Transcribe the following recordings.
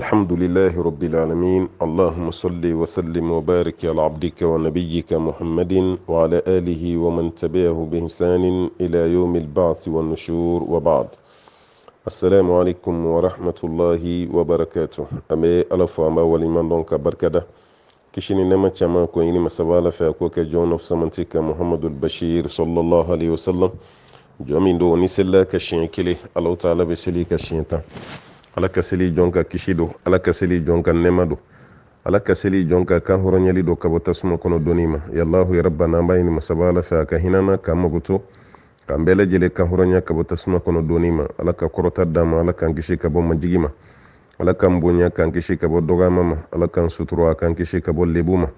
الحمد لله رب العالمين اللهم صل وسلم وبارك على عبدك ونبيك محمد وعلى آله ومن تبعه بإحسان إلى يوم البعث والنشور وبعد. السلام عليكم ورحمة الله وبركاته. أمي ألف أما ولمن دونك بركة كشني نما تشاما كويني مسابالة فأكوك جون of سمنتك محمد البشير صلى الله عليه وسلم جومين دو نسلا كشين كلي الله تعالى بسلي كشين تا ala ka seli jonka kisi do, ala ka seli jonka nema do, ala ka seli jonka kan horonyali do kabo tasuma kono donima yallahu ya rabbana bayni masabala fa ka hinana ka maguto ka mbele jele kan horonya kabo tasuma kono donima ala ka korota dama ala kan kisi kabo majigima ala kan bonya kan kisi kabo dogama ala kan suturo kan kisi kabo lebuma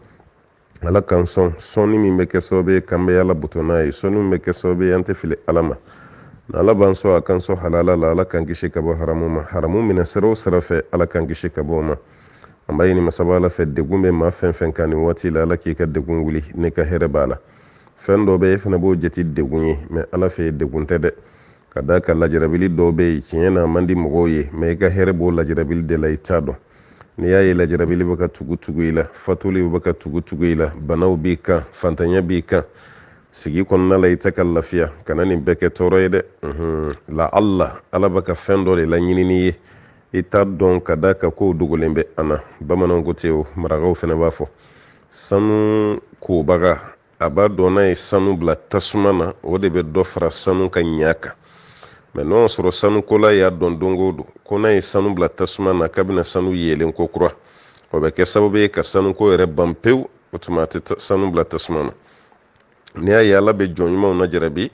ala kan sonni mi be kesobe kambe ala butonai sonni mi be kesobe ante fili alama na ala ban so akan so halala la ala kan gishi kabo haramu mina sero sarafe ala kan gishi kabo ma amma yini masabala fe degume ma fen kan wati la ala ki ka degun wuli ne ka here bala fen do be fana bo jeti degunye me ala fe degunte de kada ka lajirabili do be kiyena mandi mogoye me ka here bo lajirabili de la itado ni yayi lajirabili baka tugu ila fatuli baka tugu ila banaw bi ka fantanya bi ka sigi kɔnɔna la i tɛ ka lafiya kana nin bɛɛ kɛ tɔɔrɔ ye dɛ la ala bɛ ka fɛn dɔ de laɲinini ye i t'a dɔn ka da ka kow dogolen bɛ an na bamananw ko ten o marakaw fɛnɛ b'a fɔ sanu kobaga a b'a dɔn n'a ye sanu bila tasuma na o de bɛ dɔ fara sanu ka ɲa kan mɛ n'o y'a sɔrɔ sanukola y'a dɔn don o don ko n'a ye sanu bila tasuma na k'a bɛna sanu yelen ko kura o bɛ kɛ sababu ye ka sanuko yɛrɛ ban pewu o tuma a tɛ sanu bila tasuma na ni y'a ye ala bɛ jɔn ɲumanw lajarabi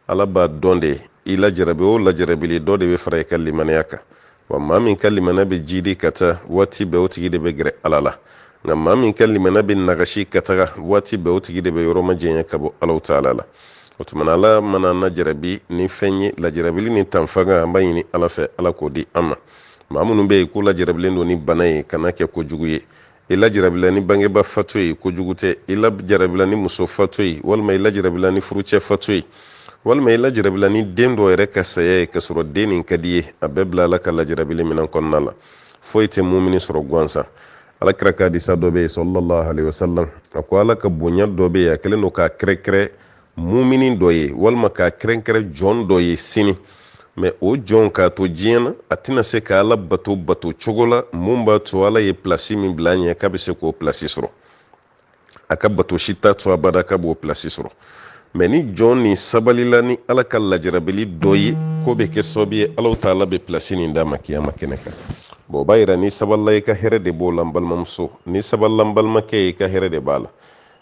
ala b'a dɔn de i lajarabi o lajarabili dɔ de bɛ fara i ka limaniya kan wa maa min ka limaniya bɛ jidi ka taa waati bɛɛ o tigi de bɛ gɛrɛ ala la nka maa min ka limaniya bɛ nagasi ka taga waati bɛɛ o tigi de bɛ yɔrɔ ma jɛnya ka bɔ alaw taala la o tuma na ala mana lajarabi ni fɛn ye lajarabili ni tanfanga an b'a ɲini ala fɛ ala k'o di an ma maa minnu bɛ yen ko lajarabilen don ni bana ye kana kɛ kojugu ye i lajarabila ni bangeba fato ye kojugu tɛ i lajarabila ni muso fato ye walima i lajarabila ni furucɛ fato ye walima i lajarabila ni den dɔ yɛrɛ ka saya ye ka sɔrɔ den nin ka di ye a bɛɛ bila ala ka lajarabili minan kɔnɔna la foyi tɛ mumini sɔrɔ gansan ala kira ka hadisa dɔ bɛ yen sallallahu alaihi wasallam a ko ala ka bonya dɔ bɛ yen a kɛlen don k'a kɛrɛkɛrɛ mumini dɔ ye walima k'a kɛrɛnkɛrɛ jɔn dɔ ye sini mɛ o jɔn k'a to diɲɛ na a tɛna se ka ala bato cogo la mun b'a to ala ye pilasi min bila ɲɛ k'a bɛ se k'o pilasi sɔrɔ a ka bato si t'a to abada k'a b'o pilasi sɔrɔ mɛ ni jɔn nin sabalila ni ala ka lajarabili dɔ ye k'o bɛ kɛ sababu ye alaw ta'ala bɛ pilasi nin d'a ma kiyama kɛnɛ kan bon o b'a yira ni sabalila i ka hɛrɛ de b'o la n balimamuso ni sabalila n balimakɛ i ka hɛrɛ de b'a la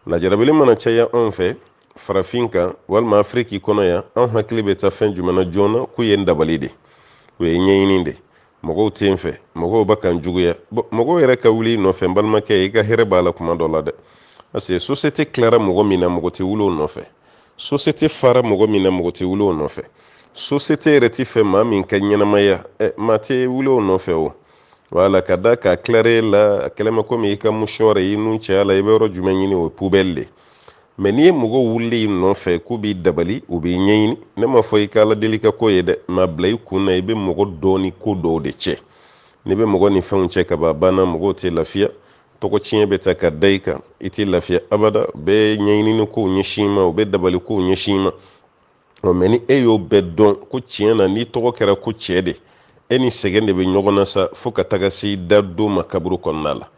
lajarabili mana caya anw fɛ farafin kan walima afiriki kɔnɔ yan an hakili bɛ taa fɛn jumɛn na joona k'u ye dabali de o ye ɲɛɲini de mɔgɔw tɛ n fɛ mɔgɔw bɛ kan juguya mɔgɔw yɛrɛ ka wuli nɔfɛ n balimakɛ i ka hɛrɛ b'a la kuma dɔ la dɛ parce que société tilara mɔgɔ min na mɔgɔ tɛ wuli o nɔfɛ société fara mɔgɔ min na mɔgɔ tɛ wuli o nɔfɛ société yɛrɛ tɛ fɛ maa min ka ɲɛnamaya maa tɛ wuli o nɔfɛ o wala ka da k'a tilara la a kɛlɛma komi i ka musɔrɔ i nun cɛya la i bɛ yɔrɔ jumɛn ɲini o ye poubelle de mɛ n'i ye mɔgɔw wuli nɔfɛ k'u b'i dabali u b'i ɲɛɲini ne ma fɔ i ka ala deli ka ko ye dɛ mɛ bila i kun na i bɛ mɔgɔ dɔ ni ko dɔw de cɛ n'i bɛ mɔgɔ ni fɛnw cɛ ka ban banna mɔgɔw tɛ lafiya tɔgɔ tiɲɛ bɛ ta ka da i kan i tɛ lafiya abada u bɛ ɲɛɲini kow ɲɛsin ma u bɛ dabali kow ɲɛsin ma mɛ ni e y'o bɛɛ dɔn ko tiɲɛ na n'i tɔgɔ kɛra ko cɛ de e ni sɛgɛn de bɛ ɲɔgɔn na sa fo ka taga se da don ma kaburu kɔnɔna la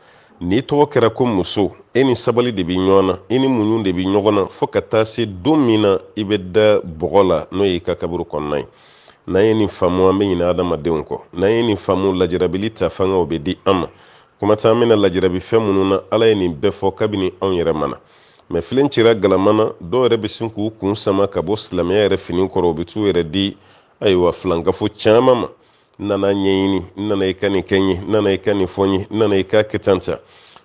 n'i tɔgɔ kɛra ko muso e ni sabali de bɛ ɲɔgɔn na i ni muɲu de bɛ ɲɔgɔn na fo ka taa se don min na i bɛ da bɔgɔ la n'o ye i ka kaburu kɔnɔna ye n'an ye nin faamu an bɛ ɲinɛ adamadenw kɔ n'an ye nin faamu lajarabili ta fanga o bɛ di an ma kuma taa an bɛna lajarabi fɛn minnu na ala ye nin bɛɛ fɔ kabini anw yɛrɛ ma na mɛ filen cira galama na dɔw yɛrɛ bɛ sin k'u kun sama ka bɔ silamɛya yɛrɛ fini kɔrɔ u bɛ t'u yɛrɛ di ayiwa filankafo caman ma n nana ɲɛɲini n nana i ka nin kɛ n ye n nana i ka nin fɔ n ye n nana i ka kɛ tan ta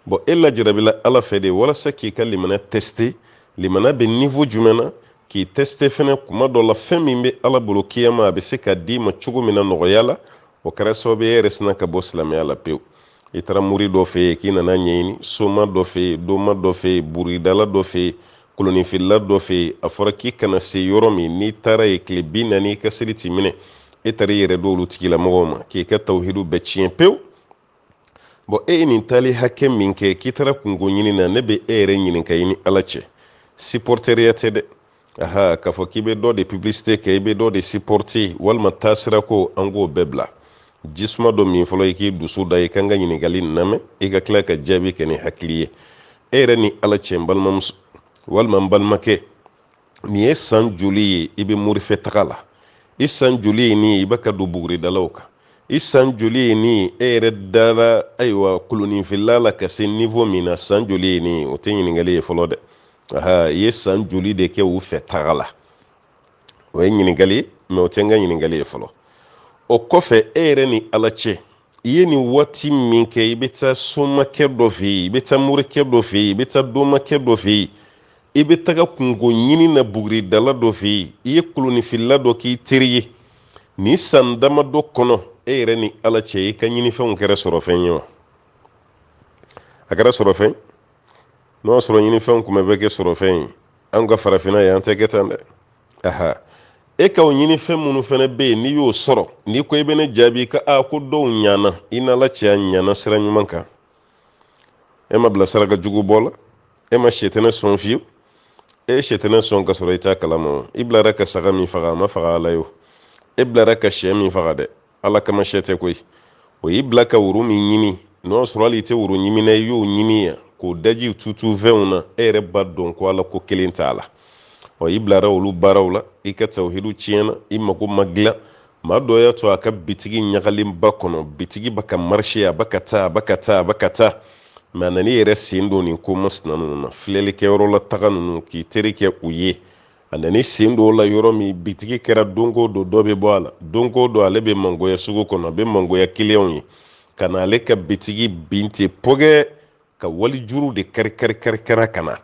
bon e lajarabila ala fɛ de walasa k'i ka limana teste limana bɛ niveau jumɛn na k'i teste fɛnɛ kuma dɔ la fɛn min bɛ ala bolo kiyama a bɛ se ka d'i ma cogo min na nɔgɔya la o kɛra sababu ye e yɛrɛ sina ka bɔ silamɛya la pewu i taara muri dɔ fɛ yen k'i nana ɲɛɲini soma dɔ fɛ yen doma dɔ fɛ yen buridala dɔ fɛ yen kolonifilila dɔ fɛ yen a fɔra k'i kana se yɔrɔ min n'i taara yen tile 40 i ka seli t'i minɛ e taara i yɛrɛ don olu tigilamɔgɔw ma k'i ka tawhidu bɛɛ tiɲɛ pewu bon nin tali hakɛ min kɛ k'i taara kungo ɲini na ne bɛ yɛrɛ ɲininka i ni ala cɛ supporteriya tɛ dɛ aha k'a fɔ k'i bɛ dɔ de publicité kɛ i bɛ dɔ de supporter walima taasira ko an k'o bɛɛ bila jisuma dɔ min fɔlɔ i k'i dusu da i kan ka ɲininkali lamɛn i ka tila ka jaabi kɛ ni hakili ye yɛrɛ ni ala cɛ n balimamuso walima n balimakɛ nin ye san joli ye i bɛ morifɛ taga la i san joli ye nin ye i bɛ ka don buguridalaw kan i san joli ye nin ye yɛrɛ dara ayiwa koloninfila la ka se niveau min na san joli ye nin ye o tɛ ɲininkali ye fɔlɔ dɛ aha i ye san joli de kɛ u fɛ taga la o ye ɲininkali ye mɛ o tɛ n ka ɲininkali ye fɔlɔ o kɔfɛ yɛrɛ ni ala cɛ i ye nin waati min kɛ i bɛ taa somakɛ dɔ fɛ yen i bɛ taa morikɛ dɔ fɛ yen i bɛ taa dɔmakɛ dɔ fɛ yen i bɛ taga kungo ɲini na buguridala dɔ fɛ yen i ye koloninfila dɔ k'i teri ye nin san damadɔ kɔnɔ e yɛrɛ ni ala cɛ i ka ɲinifɛnw kɛra sɔrɔ fɛn ye wa a kɛra sɔrɔ fɛn n'o y'a sɔrɔ ɲinifɛnw tun bɛ kɛ sɔrɔ fɛn ye an ka farafinna yan an tɛ kɛ tan dɛ aha e ka o ɲinifɛn minnu fana bɛ yen n'i y'o sɔrɔ n'i ko i bɛ ne jaabi ko ko dɔw ɲana i n'ala cɛ ɲana sira ɲuman kan e ma bila saraka jugu bɔ la e ma sɛtɛnɛ sɔn fiyewu e sɛtɛnɛ sɔn ka sɔrɔ i t'a kalama i bilara ka saga min faga a ma faga ala ye o e bilara ka sɛ min faga dɛ ala kama sɛ tɛ koyi o y'i bila ka woro min ɲimi n'o sɔrɔ hali i tɛ woro ɲimina i y'o ɲimi yan k'o daji tutu fɛnw na e yɛrɛ b'a dɔn ko ala ko kelen t'a la i bilara olu baaraw la i ka tawhidu tiɲɛna i mago ma dilan maa dɔ y'a to a ka bitigi ɲagalenba kɔnɔ bitigi bɛ ka marshe a bɛ ka taa a bɛ ka taa a bɛ ka taa mɛ a nana i yɛrɛ sen don nin ko masina ninnu na filɛlikɛyɔrɔ la taga ninnu k'i teri kɛ u ye a nana i sen don o la yɔrɔ min bitigi kɛra don o don dɔ bɛ bɔ a la don o don ale bɛ mangoya sugu kɔnɔ a bɛ mangoya kiliyanw ye ka na ale ka bitigi bin ten pɔgɛ ka wali juru de kari ka na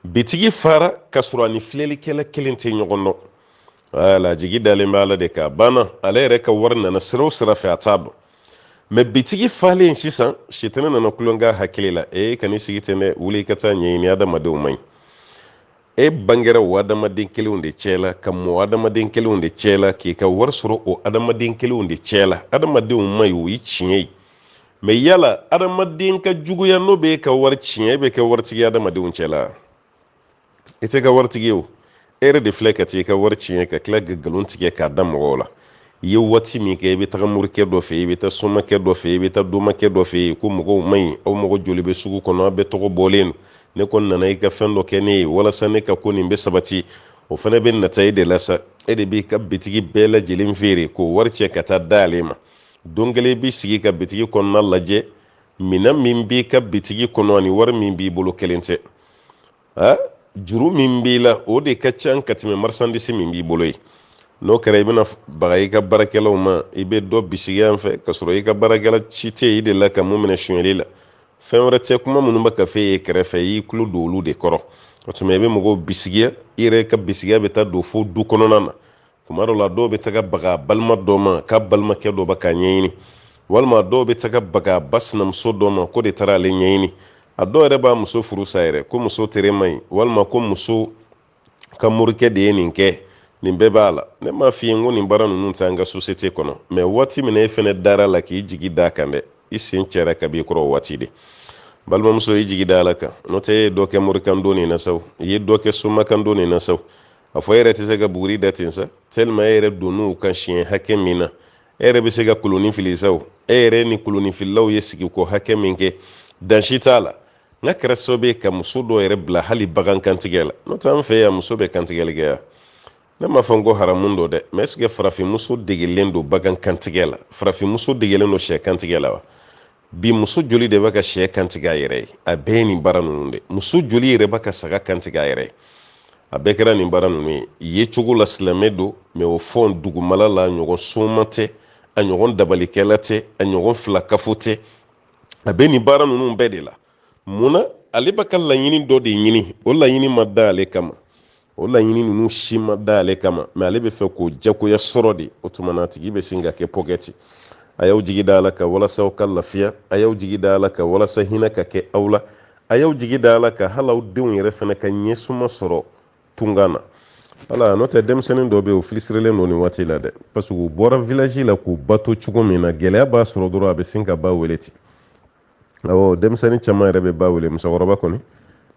bitigi fara ka sɔrɔ a ni filɛlikɛla kelen tɛ ɲɔgɔn dɔn wala jigi dalen bɛ ala de kan banna ale yɛrɛ ka wari nana sira o sira fɛ a t'a dɔn mɛ bitigi falen sisan sitana nana kulonkɛ hakili la ka n'i sigi ten dɛ wuli i ka taa ɲɛɲini adamadenw man ɲi e bangera o adamaden kelenw de cɛ la ka mɔ adamaden kelenw de cɛ la k'i ka wari sɔrɔ o adamaden kelenw de cɛ la adamadenw man ɲi o ye tiɲɛ ye mɛ yala adamaden ka juguya n'o bɛ e ka wari tiɲɛ e bɛ kɛ waritigi adamadenw cɛ la i tɛ ka waritigi ye o e yɛrɛ de filɛ ka taa i ka wari tiɲɛ ka tila ka nkalon tigɛ k'a da mɔgɔw la i ye waati min kɛ i bɛ taga morikɛ dɔ fɛ i bɛ taa somakɛ dɔ fɛ i bɛ taa domakɛ dɔ fɛ ko mɔgɔw man ɲi aw mɔgɔ joli bɛ sugu kɔnɔ aw bɛ tɔgɔ bɔlen don ne kɔni nana i ka fɛn dɔ kɛ ne ye walasa ne ka ko nin bɛ sabati o fana bɛ nata e de la sa e de b'i ka bitigi bɛɛ lajɛlen feere k'o wari cɛ ka taa da ale ma don kelen i b'i sigi ka bitigi kɔnɔna lajɛ minɛn min b'i ka bitigi kɔnɔ ani wari min b'i bolo kelen tɛ juru min b'i la o de ka ca ka tɛmɛ marsandisi min b'i bolo ye n'o kɛra i bɛna baga i ka baarakɛlaw ma i bɛ dɔ bisigi yan fɛ ka sɔrɔ i ka baarakɛla ci tɛ i de la ka mun minɛ sonyɛli la fɛn wɛrɛ tɛ kuma minnu bɛ ka fɛ e kɛrɛfɛ i y'i tulo don olu de kɔrɔ o tuma i bɛ mɔgɔw bisigiya i yɛrɛ ka bisigiya bɛ taa don fo du kɔnɔna na tuma dɔw la dɔw bɛ taga baga balima dɔ ma k'a balimakɛ dɔ bɛ k'a ɲɛɲini walima dɔw bɛ taga baga ba sinamuso dɔ ma ko de taara ale ɲɛɲini a dɔw yɛrɛ b'a muso furu sa yɛrɛ ko muso tere man ɲi walima ko muso ka morikɛ de ye nin kɛ nin bɛɛ b'a la ne m'a f'i ye ko nin baara ninnu tɛ an ka société kɔnɔ mɛ waati min na e fɛnɛ dara la k'i jigi da kan dɛ i sen cɛra ka b'i kɔrɔ o waati de balimamuso i jigi da ala kan n'o tɛ e ye dɔ kɛ morikan don nin na sa i ye dɔ kɛ somakan don nin na sa a fɔ e yɛrɛ tɛ se ka buguri da ten sa tellement e yɛrɛ donn'u kan siɲɛ hakɛ min na e yɛrɛ bɛ se ka koloni fili sa e yɛrɛ ni kolonifililaw ye sigi ko hakɛ min kɛ dansi t'a la n ka kɛra sababu ye ka muso dɔ yɛrɛ bila hali bagan kantigɛ la n'o tɛ an fɛ yan muso bɛ kantigɛli kɛ yan ne m'a fɔ n ko haramun don dɛ mais est-ce que farafinmuso degelen don bagan kantigɛ la farafinmuso degelen don sɛ kantigɛ la wa bi muso joli de bɛ ka sɛ kantigɛ a yɛrɛ ye a bɛɛ ye nin baara ninnu de muso joli yɛrɛ bɛ ka saga kantigɛ a yɛrɛ ye a bɛɛ kɛra nin baara ninnu ye ye cogo la silamɛ don mais o fɔ dugumala la ɲɔgɔn soma tɛ a ɲɔgɔn dabalikɛla tɛ a ɲɔgɔn filakafo tɛ a bɛ nin baara ninnu bɛɛ de la munna ale bɛ ka laɲini dɔ de ɲini o laɲini ma da ale kama o laɲini ninnu si ma da ale kama mɛ ale bɛ fɛ k'o jagoya sɔrɔ de o tuma na a tigi bɛ sin ka kɛ pɔkɛti a y'aw jigi da ala ka walasa aw ka lafiya a y'aw jigi da ala ka walasa hinɛ ka kɛ aw la a y'aw jigi da ala ka hali aw denw yɛrɛ fana ka ɲɛsuma sɔrɔ tunga na ala n'o tɛ denmisɛnnin dɔ bɛ yen o filisirilen don nin waati la dɛ parce que u bɔra village la k'u bato cogo min na gɛlɛya b'a sɔrɔ dɔrɔn a bɛ sin ka ba wele ten awɔ denmisɛnnin caman yɛrɛ bɛ ba wele musokɔrɔba kɔni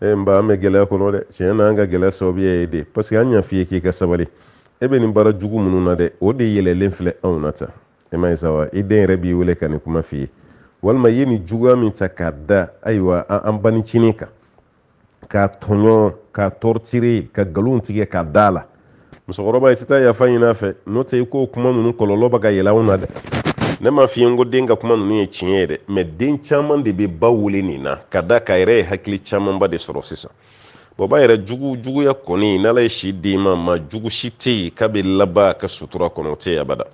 n ba an bɛ gɛlɛya kɔnɔ dɛ tiɲɛ na an ka gɛlɛya sababuya ye de parce que an y'a f'i ye k'i ka sabali e bɛ nin baara jugu minnu na dɛ o de yɛlɛlen filɛ anw na tan e ma ye sa wa i den yɛrɛ b'i wele ka nin kuma f'i ye walima i ye nin juguya min ta k'a da ayiwa an banicinin kan k'a tɔɲɔ k'a tɔrɔtire ka nkalon tigɛ k'a da la musokɔrɔba i tɛ taa yafa ɲini a fɛ n'o tɛ i k'o kuma ninnu kɔlɔlɔ bɛ ka yɛlɛ anw na dɛ ne m'a f'i ye n ko den ka kuma ninnu ye tiɲɛ ye dɛ mɛ den caman de bɛ ba wele nin na ka da k'a yɛrɛ ye hakili camanba de sɔrɔ sisan bɔn ba yɛrɛ juguya kɔni n'ala ye si d'i ma maa jugu si tɛ yen k'a bɛ laban a ka sutura kɔnɔ o tɛ yen abada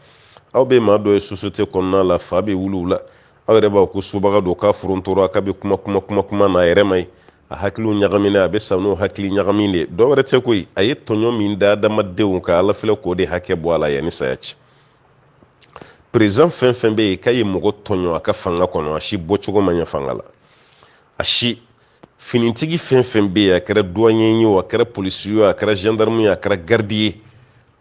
aw bɛ maa dɔ ye sosiyete kɔnɔna la fa bɛ wuli u la aw yɛrɛ b'a ko subaga don k'a furuntora k'a bɛ kuma n'a yɛrɛ ma ye a hakiliw ɲagaminen a bɛ sa n'o hakili ɲagamin de dɔ wɛrɛ tɛ koyi a ye tɔɲɔ min da adamadenw ka ala filɛ k'o de hakɛ bɔ a la yanni saya cɛ perezan fɛn fɛn bɛ yen k'a ye mɔgɔ tɔɲɔ a ka fanga kɔnɔ a si bɔcogo ma ɲɛ fanga la a si finitigi fɛn fɛn bɛ yen a kɛra douanier ye o a kɛra polisi ye a kɛra gendarme ye a kɛra garde ye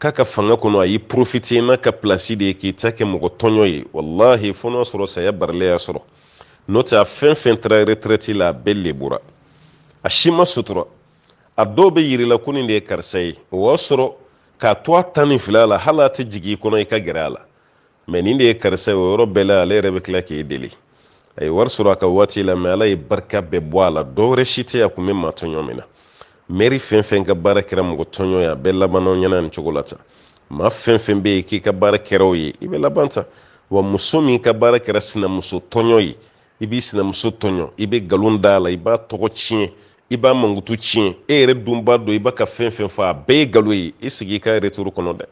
k'a ka fanga kɔnɔ a y'i profiter n'a ka place de ye k'i ta kɛ mɔgɔ tɔɲɔ ye wallahi fo n'a sɔrɔ saya barila y'a sɔrɔ n'o tɛ a fɛn fɛn taara retraite la a bɛɛ lebura a si ma sutura a dɔw bɛ yirila ko nin de ye karisa ye o y'a sɔrɔ k'a to a tan ni fila la hali a tɛ jigin i kɔnɔ i ka gɛrɛ a la mɛ nin de ye karisa ye o yɔrɔ bɛɛ la ale yɛrɛ bɛ tila k'e deli a ye wari sɔrɔ a ka waati la mɛ ala ye barika bɛɛ bɔ a la dɔ wɛrɛ si tɛ a kun bɛ maa tɔɲɔ min na mairie fɛn fɛn ka baara kɛra mɔgɔ tɔɲɔ ye a bɛɛ labanna ɲɛna nin cogo la tan maa fɛn fɛn bɛ yen k'i ka baara kɛra o ye i bɛ laban ta wa muso min ka baara kɛra sinamuso tɔɲɔ ye i b'i sinamuso tɔɲɔ i bɛ nkalon da a la i b'a tɔgɔ tiɲɛ i b'a mankutu tiɲɛ e yɛrɛ dun b'a dɔn i b'a ka fɛn fɛn fɔ a bɛɛ ye nkalon ye i sigi i ka retour kɔnɔ dɛ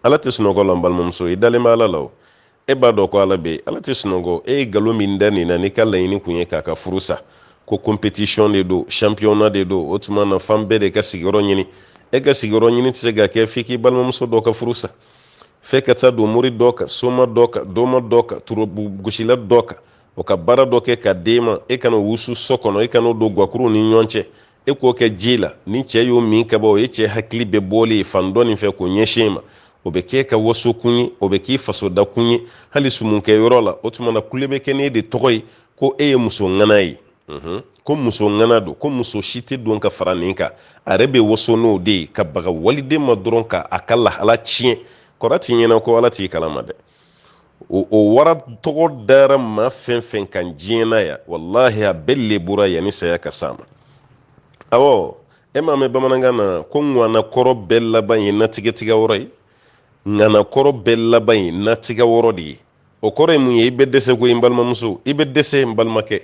ala tɛ sunɔgɔ la n balimamuso i dalen bɛ ala la o e b'a dɔn ko ala bɛ yen ala tɛ sunɔgɔ e ye nkalon min da nin na n'i ka laɲini kun ye k'a ka furu sa ko competition de don championnat de don o tuma na fan bɛɛ de ka sigiyɔrɔ ɲini e ka sigiyɔrɔ ɲini tɛ se ka kɛ f'i k'i balimamuso dɔ ka furu sa f'e ka taa don mori dɔ kan soma dɔ kan doma dɔ kan turobu gosila dɔ kan o ka baara dɔ kɛ ka d'e ma e kana wusu so kɔnɔ e kana don gakuru ni ɲɔgɔn cɛ e k'o kɛ ji la ni cɛ y'o min ka bɔ o ye cɛ hakili bɛ bɔlen fan dɔ nin fɛ k'o ɲɛsin ma o bɛ kɛ ka waso kun ye o bɛ k'i faso da kun ye hali sumunkɛ yɔrɔ la o tuma na kule bɛ kɛ ne de tɔgɔ ye ko e ye muso ŋana ye ko muso ŋana don ko muso si tɛ don ka fara nin kan a yɛrɛ bɛ waso n'o de ye ka baga waliden ma dɔrɔn ka a ka lahala tiɲɛ kɔrɔ t'i ɲɛna ko ala t'i kalama dɛ o wara tɔgɔ dara maa fɛn fɛn kan diɲɛ na ya wallahi a bɛɛ lebura yanni saya ka s'a ma awɔ e m'a mɛn bamanankan na ko ŋwana kɔrɔ bɛɛ laban ye natigɛtigɛ wɔrɔ ye ŋana kɔrɔ bɛɛ laban ye natigɛ wɔrɔ de ye o kɔrɔ ye mun ye i bɛ dɛsɛ ko n balimamuso i bɛ dɛsɛ n balimakɛ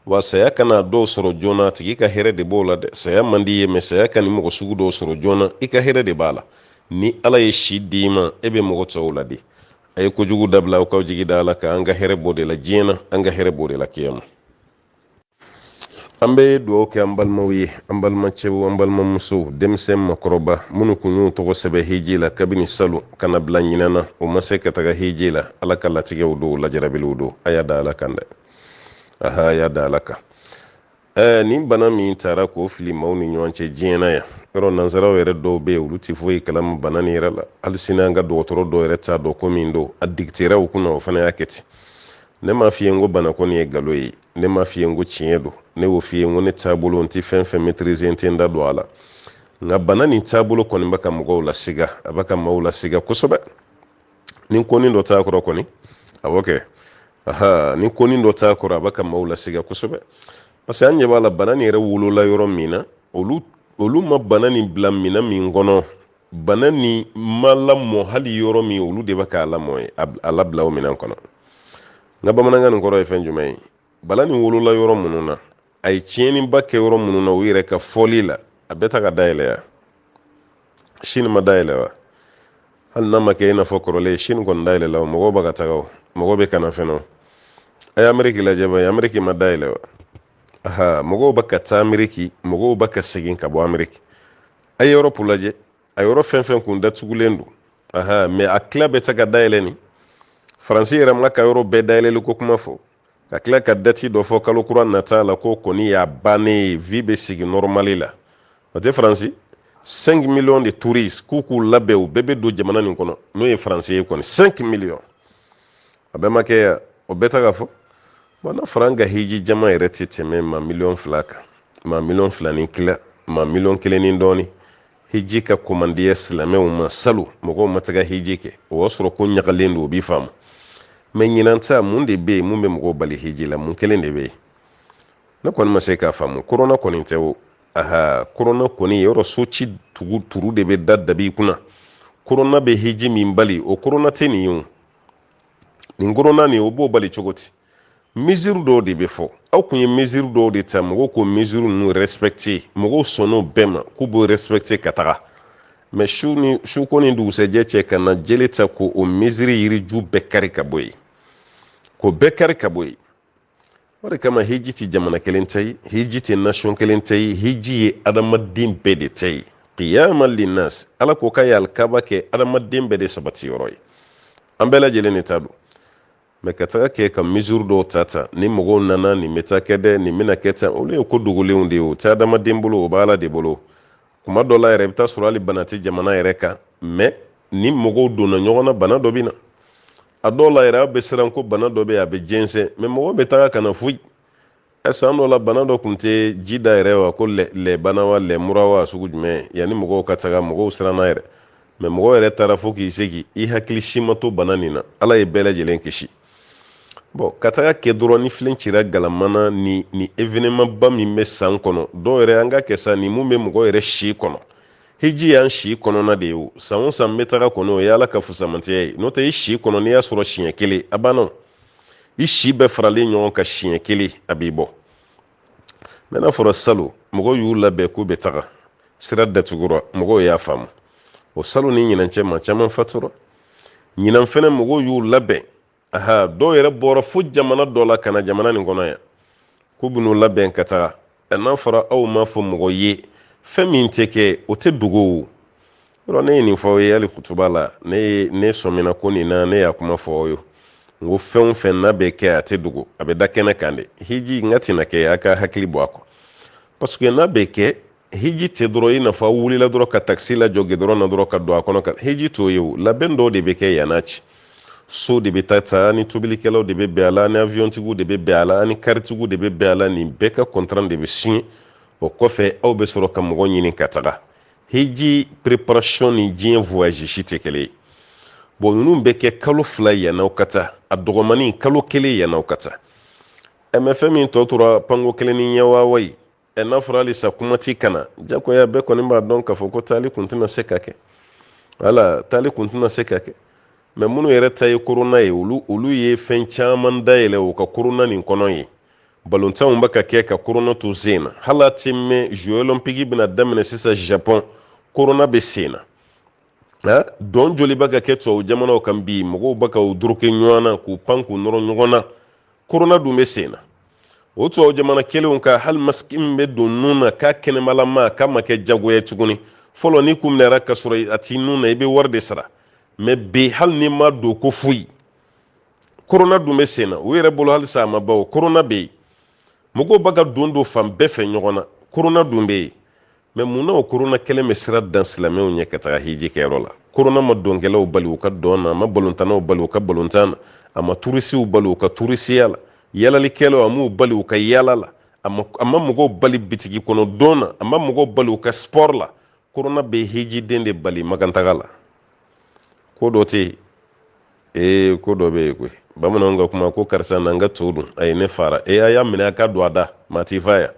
wa saya kana dɔw sɔrɔ joona a tigi ka hɛrɛ de b'o la dɛ saya man di ye mɛ saya ka ni mɔgɔ sugu dɔw sɔrɔ joona i ka hɛrɛ de b'a la ni ala ye si d'i ma e bɛ mɔgɔ tɔw la de a ye kojugu dabila aw kaw jigi da ala kan an ka hɛrɛ b'o de la diɲɛ na an ka hɛrɛ b'o de la kiyama an bɛ dugawu kɛ an balimaw ye an balimacɛw an balimamusow denmisɛn makɔrɔba minnu kun y'u tɔgɔ sɛbɛ hiji la kabini salon ka na bila ɲinɛ na o ma se ka taga hiji la ala ka latigɛw don lajarabilenw don a y'a da ala kan dɛ aha y'a da ala kan nin bana min taara k'o fili maaw ni ɲɔgɔn cɛ diɲɛ na yan yɔrɔ nansaraw yɛrɛ dɔw bɛ yen olu tɛ foyi kalama bana nin yɛrɛ la hali sini an ka dɔgɔtɔrɔ dɔw yɛrɛ t'a dɔn ko min don a digitera u kunna o fana y'a kɛ ten ne m'a f'i ye n ko bana kɔni ye nkalon ye ne m'a f'i ye n ko tiɲɛ don ne y'o f'i ye n ko ne taabolo n tɛ fɛn fɛn maîtriser n tɛ n da don a la nka bana nin taabolo kɔni bɛ ka mɔgɔw lasiga a bɛ ka maaw lasiga kosɛbɛ ni konin dɔ t'a kɔrɔ kɔni awɔ kɛ ni konin dɔ t'a kɔrɔ a bɛ ka maaw lasiga kosɛbɛ parce que an ɲɛ b'a la bana nin yɛrɛ wolola yɔrɔ min na olu ma bana nin bila minɛn min kɔnɔ bana nin ma lamɔ hali yɔrɔ min olu de bɛ k'a lamɔ ye a labila o minɛn kɔnɔ n ka bamanankan nin kɔrɔ ye fɛn jumɛn ye bana nin wolola yɔrɔ minnu na a ye tiɲɛniba kɛ yɔrɔ minnu na u yɛrɛ ka fɔli la a bɛ ta ka dayɛlɛ ya sini ma dayɛlɛ wa hali n'a ma kɛ i n'a fɔ kɔrɔlen sini kɔni dayɛlɛ la o mɔgɔw bɛ ka taga o mɔgɔw bɛ kana fɛn o a ye ameriki lajɛ ba ye ameriki ma dayɛlɛ wa mɔgɔw bɛ ka taa ameriki mɔgɔw bɛ ka segin ka bɔ ameriki a ye yɔrɔpu lajɛ a yɔrɔ fɛn fɛn kun datugulen don mɛ a tila bɛ ta ka dayɛlɛ ni faransi yɛrɛ ma ka yɔrɔ bɛɛ dayɛlɛli ko kuma fɔ ka tila ka dati dɔ fɔ kalo kura nata la ko kɔni y'a bannen ye vi bɛ sigi normali la o tɛ faransi 5 millions de touristes k'u labɛn u bɛɛ bɛ don jamana nin kɔnɔ n'o ye faransi ye kɔni 5 millions a bɛɛ ma kɛ o bɛɛ ta ka fɔ wana faranga hiji jama yɛrɛ tɛ tɛmɛ ma miliyɔn 2 kan ma miliyɔn 2 ni kila ma miliyɔn 1 ni dɔɔni hiji ka komandiya silamɛw ma salo mɔgɔw ma taga hiji kɛ o y'a sɔrɔ ko ɲagalen don o b'i faamu mɛ ɲinan ta mun de bɛ yen mun bɛ mɔgɔw bali hiji la mun kelen de bɛ yen ne kɔni ma se k'a faamu korona kɔni tɛ o korona kɔni yɔrɔ soci turu de bɛ da dabi kunna korona bɛ hiji min bali o korona tɛ nin ye o nin korona nin o b'o bali cogo di mesure dɔw de bɛ fɔ aw kun ye mesure dɔw de ta mɔgɔw ko mesure ninnu respecter mɔgɔw sɔnn'o bɛɛ ma k'u b'o respecter ka taga mɛ su ko ni dugusɛjɛ cɛ ka na jeli ta ko o mesure yiriju bɛɛ kari ka bɔ yen ko bɛɛ kari ka bɔ yen o de kama hiji ti jamana kelen tɛ ye hiji ti nation kelen tɛ ye hiji ye adamaden bɛɛ de tɛ ye qiyama linnas ala ko k'a ye alikaba kɛ adamaden bɛɛ de sabati yɔrɔ ye an bɛɛ lajɛlen de ta don mɛ ka taga kɛ ka mesure dɔw ta ni mɔgɔw nana nin bɛ taa kɛ dɛ nin bɛna kɛ tan olu ye ko dogolenw de ye o tɛ adamaden bolo o b'a ala de bolo kuma dɔ la yɛrɛ i bɛ taa sɔrɔ hali bana tɛ jamana yɛrɛ kan mɛ ni mɔgɔw donna ɲɔgɔn na bana dɔ bɛ na a dɔw la yɛrɛ aw bɛ siran ko bana dɔ bɛ yen a bɛ jɛnsɛn mɛ mɔgɔw bɛ taga ka na foyi san dɔ la bana dɔ tun tɛ ji da yɛrɛ wa ko lɛbana wa lɛmura wa sugu jumɛn yanni mɔgɔw ka taga mɔgɔw siranna yɛrɛ mɛ mɔgɔw yɛrɛ taara fo k'i se k'i hakili si ma to bana nin na ala ye bɛɛ lajɛlen kisi bon ka taga kɛ dɔrɔn ni filen cira galamana ni événement ba min bɛ san kɔnɔ dɔw yɛrɛ an ka kɛ sa ni mun bɛ mɔgɔ yɛrɛ si kɔnɔ hiji y'an si kɔnɔna de ye o san o san bɛ taga kɔnɔ o ye ala ka fusamantiya ye n'o tɛ i si kɔnɔ n'i y'a sɔrɔ siɲɛ kelen a banna i si bɛɛ faralen ɲɔgɔn kan siɲɛ kelen a b'i bɔ mɛ n'a fɔra salo mɔgɔw y'u labɛn k'u bɛ taga sira datugura mɔgɔw y'a faamu o salo ni ɲinan cɛ maa caman fatura ɲinan fɛnɛ mɔgɔw y'u labɛn dɔw yɛrɛ bɔra fo jamana dɔ la ka na jamana nin kɔnɔ yan k'u bɛn'u labɛn ka taga n'a fɔra aw ma fɔ mɔgɔ ye fɛn min tɛ kɛ o tɛ dogo o yɔrɔ ne ye nin fɔ aw ye hali kutuba la ne sɔmina ko nin na ne y'a kuma fɔ aw ye n ko fɛn o fɛn n'a bɛ kɛ a tɛ dogo a bɛ da kɛnɛ kan de hiji n ka tɛna kɛ a ka hakili bɔ a kɔ parce que n'a bɛ kɛ hiji tɛ dɔrɔn i n'a fɔ aw wulila dɔrɔn ka taxi lajɔ gidɔrɔn na dɔrɔn ka don a kɔnɔ ka hiji t'o ye o labɛn dɔw de bɛ kɛ yan'a ci so de bɛ taa ni tobilikɛlaw de bɛ bɛn a la ni aviyɔntigiw de bɛ bɛn a la ni karitigiw de bɛ bɛn a la nin bɛɛ ka contrat de bɛ signé o kɔfɛ aw bɛ sɔrɔ ka mɔgɔ ɲini ka taga hiji préparation ni diɲɛ voyage si tɛ kelen ye bon ninnu bɛ kɛ kalo 2 yann'aw ka taa a dɔgɔmanin kalo 1 yann'aw ka taa mɛ fɛn min tɔ tora panko 1 ni ɲɛ waawa ye n'a fɔra halisa kuma ti kana jagoya bɛɛ kɔni b'a dɔn k'a fɔ ko taali kun tɛna se ka kɛ wala taali kun tɛna se ka kɛ mɛ minnu yɛrɛ ta ye korona ye olu ye fɛn caman dayɛlɛ o ka korona nin kɔnɔ ye balontanw bɛ ka kɛ ka korona to sen na hali a tɛ mɛn jeux olympiques bɛna daminɛ sisan japon korona bɛ sen na dɔn joli bɛ ka kɛ tubabu jamanaw kan bi mɔgɔw bɛ ka u doroke ɲɔgɔn na k'u pan k'u nɔrɔ ɲɔgɔn na korona dun bɛ sen na o tubabu jamana kelenw ka hali masiki min bɛ don nun na k'a kɛnɛmalama k'a ma kɛ jagoya tuguni fɔlɔ n'i kun minɛra ka sɔrɔ a t'i nun na i bɛ wari de sara mɛ bi hali ni ma don ko foyi korona dun bɛ sen na u yɛrɛ bolo halisa a ma ban o korona bɛ yen mɔgɔw bɛ ka don fan bɛɛ fɛ ɲɔgɔn na korona dun bɛ yen mɛ mun na o korona kɛlen bɛ sira dan silamɛw ɲɛ ka taga hiji kɛyɔrɔ la korona ma dɔnkɛlaw bali u ka dɔn na a ma balontannaw bali u ka balontan na a ma turisiw bali u ka turisiya la yalalikɛlaw a m'u bali u ka yala la a ma mɔgɔw bali bitigi kɔnɔ don na a ma mɔgɔw bali u ka sport la korona bɛ hijiden de bali magantaga la ko dɔ tɛ yen ko dɔ bɛ yen koyi bamananw ka kuma ko karisa na n ka to dun a ye ne fara a y'a minɛ a ka don a da maa t'i fa ya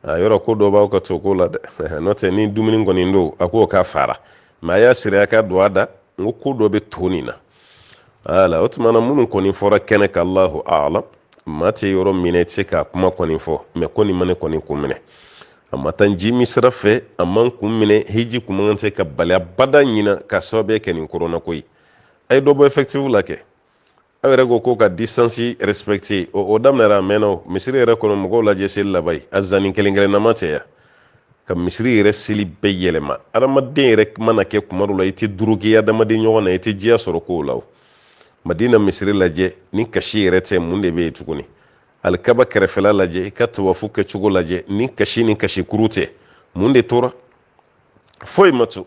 yɔrɔ ko dɔ b'aw ka to ko la dɛ n'o tɛ ni dumuni kɔni don a k'o ka fara mɛ a y'a siri a ka don a da n ko dɔ bɛ to nin na wala o tuma na minnu kɔni fɔra kɛnɛ kan Allahu a'lam maa tɛ yɔrɔ minɛ i tɛ se k'a kuma kɔni fɔ mɛ ko nin ma ne kɔni kun minɛ a ma taa ji min sira fɛ a man kun minɛ hiji kun man se ka bali abada ɲina ka sababu kɛ nin korona ko ye a ye dɔ bɔ effective la kɛ aw yɛrɛ ko ka distance respecter o daminɛra a mɛnna o misiri yɛrɛ kɔnɔ mɔgɔw lajɛ seli laban ye a zanni kelen-kelennama tɛ ya ka misiri yɛrɛ seli bɛɛ yɛlɛma adamaden yɛrɛ mana kɛ kuma dɔ la i tɛ duruki adamaden ɲɔgɔn na i tɛ diya sɔrɔ kow la o madina misiri lajɛ ni kasi yɛrɛ tɛ mun de bɛ yen tuguni alikaba kɛrɛfɛla lajɛ i ka tawafu kɛcogo lajɛ ni kasi kuru tɛ mun de tora foyi ma to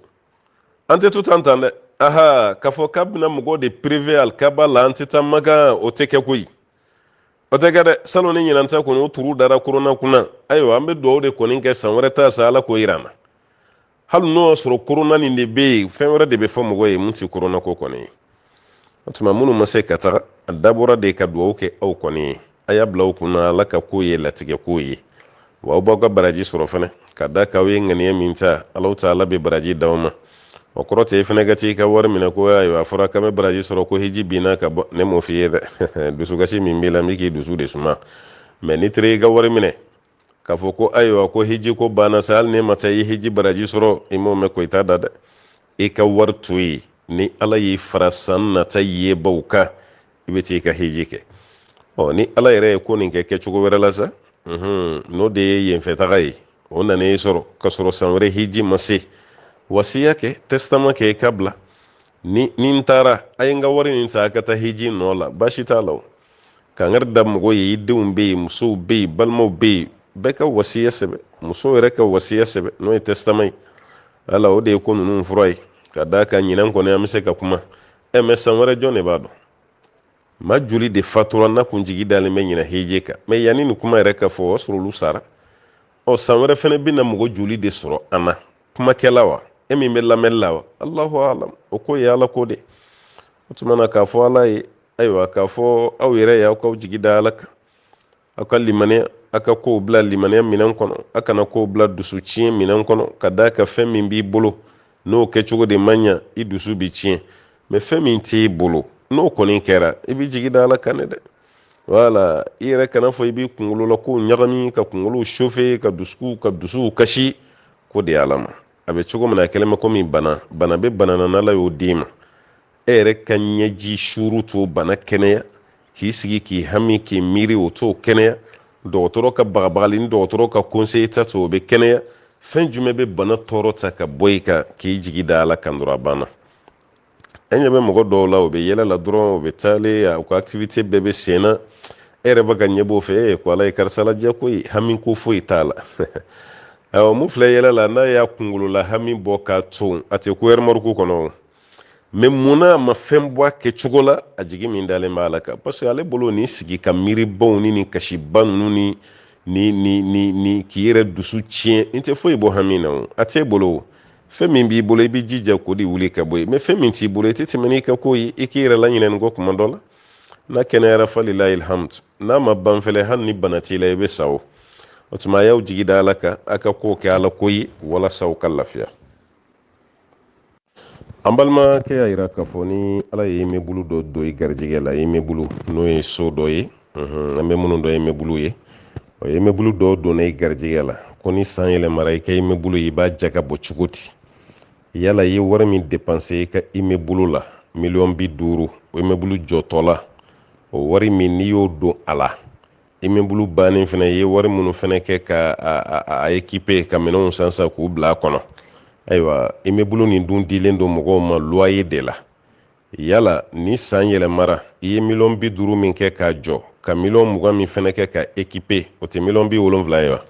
an tɛ to tan dɛ k'a fɔ k'a bɛna mɔgɔw de privé alikaba la an tɛ taa Maka o tɛ kɛ koyi o tɛ kɛ dɛ salon ni ɲinanta kɔni o turu dara korona kunna ayiwa an bɛ dugawu de kɔni kɛ san wɛrɛ ta sa ala k'o yira an na hali n'o y'a sɔrɔ korona nin de bɛ yen fɛn wɛrɛ de bɛ fɔ mɔgɔ ye mun ti korona ko kɔni ye o tuma minnu ma se ka taga a dabɔra de ka dugawu kɛ aw kɔni ye a y'a bila aw kunna ala ka ko ye latigɛ ko ye wa aw b'aw ka baraji sɔrɔ fɛnɛ ka da k'aw ye ŋaniya min ta ala ta'ala bɛ baraji d'aw ma o kɔrɔ tɛ i fɛnɛ ka t'i ka wari minɛ ko ayiwa a fɔra k'an bɛ baraji sɔrɔ ko hiji binna ka bɔ ne m'o f'i ye dɛ dusukasi min b'i la n bɛ k'i dusu de suma mɛ n'i taara i ka wari minɛ k'a fɔ ko ayiwa ko hiji ko banna sa hali n'e ma taa i hiji baraji sɔrɔ i m'o mɛn ko i t'a da dɛ i ka wari to yen ni ala y'i fara san nata ye baw kan i bɛ t'i ka hiji kɛ ni ala yɛrɛ ye ko nin kɛ kɛcogo wɛrɛ la sa n'o de ye yenfɛtaga ye o nan'e sɔrɔ ka sɔrɔ san wɛrɛ hiji ma se wasiya kɛ testament kɛ i ka bila ni n taara a ye n ka wari nin ta a ka taa hiji nɔ la baasi t'a la o kangari da mɔgɔ ye i denw bɛ yen musow bɛ yen balimaw bɛ yen bɛɛ ka wasiya sɛbɛ muso yɛrɛ ka wasiya sɛbɛ n'o ye testament ye ala o de ye ko ninnu fura ye ka d'a kan ɲinan kɔni an bɛ se ka kuma mɛ san wɛrɛ jɔn de b'a dɔn ma joli de fatura n'a kun jigi dalen bɛ ɲinɛ hiji kan mɛ yanni nin kuma yɛrɛ ka fɔ o y'a sɔrɔ olu sara san wɛrɛ fɛnɛ bɛna mɔgɔ joli de sɔrɔ an na kumakɛla wa e min bɛ lamɛnni la wa alahu alam o ko ye ala ko de o tuma na k'a fɔ ala ye ayiwa k'a fɔ aw yɛrɛ ye aw k'aw jigi da ala kan aw ka limaniya aw ka kow bila limaniya minɛn kɔnɔ aw kana kow bila dusu tiɲɛ minɛn kɔnɔ ka d'a kan fɛn min b'i bolo n'o kɛcogo de man ɲa i dusu bi tiɲɛ mɛ fɛn min t'i bolo n'o kɔni kɛra i b'i jigi da ala kan de dɛ wala i yɛrɛ kana fɔ i b'i kunkolo la ko ɲagami ka kunkolo chauffer ka dusuw kasi ko de ala ma a bɛ cogo min na a kɛlen bɛ komi bana bɛ bana na n'ala y'o d'i ma e yɛrɛ ka ɲɛji suru to bana kɛnɛya k'i sigi k'i hami k'i miiri o t'o kɛnɛya dɔgɔtɔrɔ ka bagabagali ni dɔgɔtɔrɔ ka conseil ta to o bɛ kɛnɛya fɛn jumɛn bɛ bana tɔɔrɔ ta ka bɔ i kan k'i jigi da ala kan dɔrɔn a banna e ɲɛ bɛ mɔgɔ dɔw la o bɛ yɛlɛ la dɔrɔn o bɛ taalen u ka activité bɛɛ bɛ sen na e yɛrɛ bɛ ka ɲɛ b'o fɛ ko ala ye karisa lajɛ koyi hami ko foyi t'a la awɔ mun filɛ yɛlɛ la n'a y'a kunkolo la hami bɔ k'a ton a tɛ ko ɛrimɔriku kɔnɔ mɛ munna a ma fɛn bɔ a kɛcogo la a jigi min dalen b'a la kan parce que ale bolo nin sigi ka miiribaw ni kasiba ninnu ni k'i yɛrɛ dusu tiɲɛ n tɛ foyi bɔ hami na o a t'e bolo fɛn min b'i bolo i b'i jija k'o de wuli ka bɔ yen mɛ fɛn min t'i bolo i tɛ tɛmɛ n'i ka ko ye i k'i yɛrɛ laɲinɛ nin kɔ kuma dɔ la n'a kɛnɛyara falilahi alhamdu n'a ma ban fɛnɛ hali ni bana t'i la i bɛ sa o tuma a y'aw jigi da ala kan a ka ko kɛ ala ko ye walasa aw ka lafiya an balimakɛ y'a yira k'a fɔ ni ala ye mɛbulu dɔ don i garijɛgɛ la i mɛbulu n'o ye so dɔ ye an bɛ minnu dɔn i mɛbulu ye o ye mɛbulu dɔ donna i garijɛgɛ la ko ni san yɛlɛmara i ka i mɛbulu ye i b'a ja ka bɔ cogo di yala i ye wari min dépenser i ka i mɛbulu la 50,000 o i mɛbulu jɔtɔ la o wari min n'i y'o don a la i mɛbulu bannen fɛnɛ i ye wari minnu fɛnɛ kɛ ka a équiper ka minɛnw san k'u bila a kɔnɔ ayiwa i mɛbulu nin dun dilen don mɔgɔw ma loyer de la yala ni san yɛlɛmara i ye 50,000 min kɛ k'a jɔ ka 20,000 min fɛnɛ kɛ ka équiper o tɛ 70,000 ye wa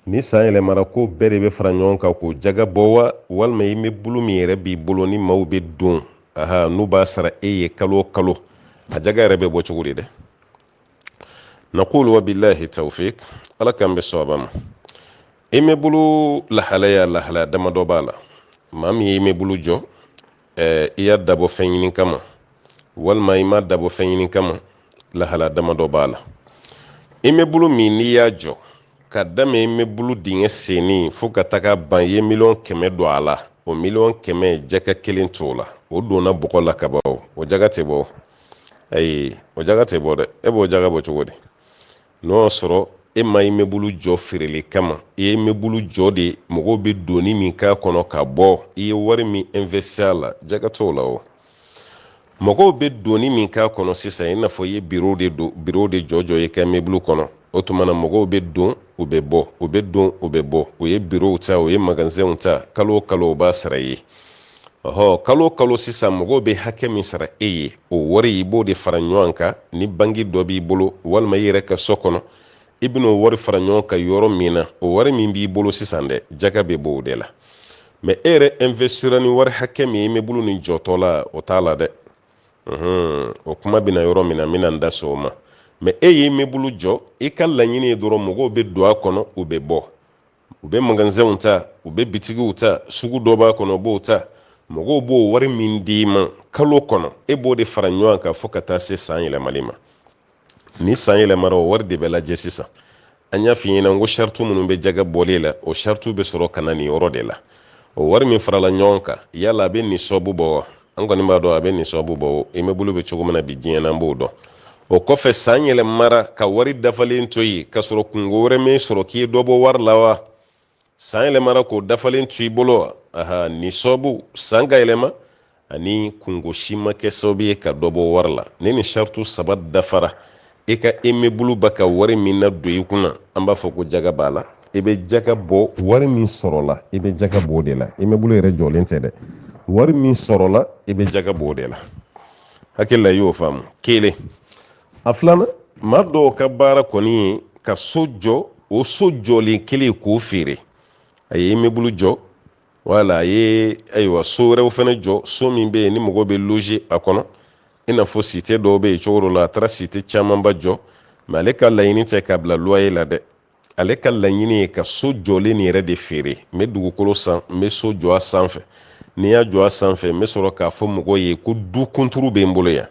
ni san yɛlɛmara ko bɛɛ de bɛ fara ɲɔgɔn kan k'o jaga bɔ wa walima i mɛbulu min yɛrɛ b'i bolo ni maaw bɛ don n'u b'a sara e ye kalo o kalo a jaga yɛrɛ bɛ bɔ cogo di dɛ naqulu wa billahi tawfiq ala k'an bɛ sɔn a ma i mɛbulu lahalaya damadɔ b'a la maa min ye i mɛbulu jɔ i y'a dabɔ fɛn ɲini kama walima i ma dabɔ fɛn ɲini kama lahalaya damadɔ b'a la i mɛbulu min n'i y'a jɔ ka daminɛ i mɛbulu dingɛ senni fo ka taga ban i ye 100,000 don a la o 100,000 jaga kelen t'o la o donna bɔgɔ la ka ban o jaga tɛ bɔ ayi o jaga tɛ bɔ dɛ e b'o jaga bɔ cogo di n'o y'a sɔrɔ e ma i mɛbulu jɔ feereli kama i ye mɛbulu jɔ de mɔgɔw bɛ doni min k'a kɔnɔ ka bɔ i ye wari min investi a la jaga t'o la o mɔgɔw bɛ doni min k'a kɔnɔ sisan i n'a fɔ i ye bureau de jɔ i ka mɛbulu kɔnɔ o tuma na mɔgɔw bɛ don u bɛ bɔ u bɛ don u bɛ bɔ o ye bureau ta o ye magasinw ta kalo o kalo o b'a sara i ye kalo o kalo sisan mɔgɔw bɛ hakɛ min sara e ye o wari i b'o de fara ɲɔgɔn kan ni bangi dɔ b'i bolo walima i yɛrɛ ka so kɔnɔ i bɛna o wari fara ɲɔgɔn kan yɔrɔ min na o wari min b'i bolo sisan dɛ jaga bɛ bɔ o de la mɛ e yɛrɛ investira ni wari hakɛ min ye i mɛbulu nin jɔtɔ la o t'a la dɛ o kuma bɛna yɔrɔ min na n bɛna n da so o ma mais e ye immeuble jɔ i ka laɲini ye dɔrɔn mɔgɔw bɛ don a kɔnɔ u bɛ bɔ u bɛ magasinw ta u bɛ bitigiw ta sugu dɔ b'a kɔnɔ u b'o ta mɔgɔw b'o wari min d'i ma kalo kɔnɔ e b'o de fara ɲɔgɔn kan fo ka taa se san yɛlɛmali ma ni san yɛlɛmara o wari de bɛ lajɛ sisan an y'a f'i ɲɛna ko sartu minnu bɛ jaga bɔli la o sartu bɛ sɔrɔ ka na nin yɔrɔ de la o wari min farala ɲɔgɔn kan yala a bɛ nisabu bɔ wa an kɔni b'a dɔn a bɛ nisabu bɔ immeuble bɛ cogo min na bi diɲɛ na an b'o dɔn o kɔfɛ san yɛlɛmara ka wari dafalen to yen ka sɔrɔ kungo wɛrɛ min sɔrɔ k'i ye dɔ bɔ wari la wa san yɛlɛmara k'o dafalen to i bolo wa aha nisabu san ka yɛlɛma ani kungo si ma kɛ sababu ye ka dɔ bɔ wari la ni nin sartu saba dafara i ka immeuble ba ka wari min na don i kunna an b'a fɔ ko jaga b'a la i bɛ jaga bɔ wari min sɔrɔla i bɛ jaga bɔ o de la immeuble yɛrɛ jɔlen tɛ dɛ wari min sɔrɔla i bɛ jaga bɔ o de la hakili la i y'o faamu kelen a filanan maa dɔw ka baara kɔni ye ka so jɔ o so jɔlen kelen k'o feere a ye immeuble jɔ wala a ye ayiwa so wɛrɛw fana jɔ so min bɛ yen ni mɔgɔ bɛ loger a kɔnɔ i n'a fɔ cité dɔw bɛ yen cogo dɔ la a taara cité camanba jɔ mais ale ka laɲini tɛ k'a bila loyer la dɛ ale ka laɲini ye ka so jɔlen nin yɛrɛ de feere n bɛ dugukolo san n bɛ so jɔ a sanfɛ n'i y'a jɔ a sanfɛ n bɛ sɔrɔ k'a fɔ mɔgɔw ye ko du kunturu bɛ n bolo yan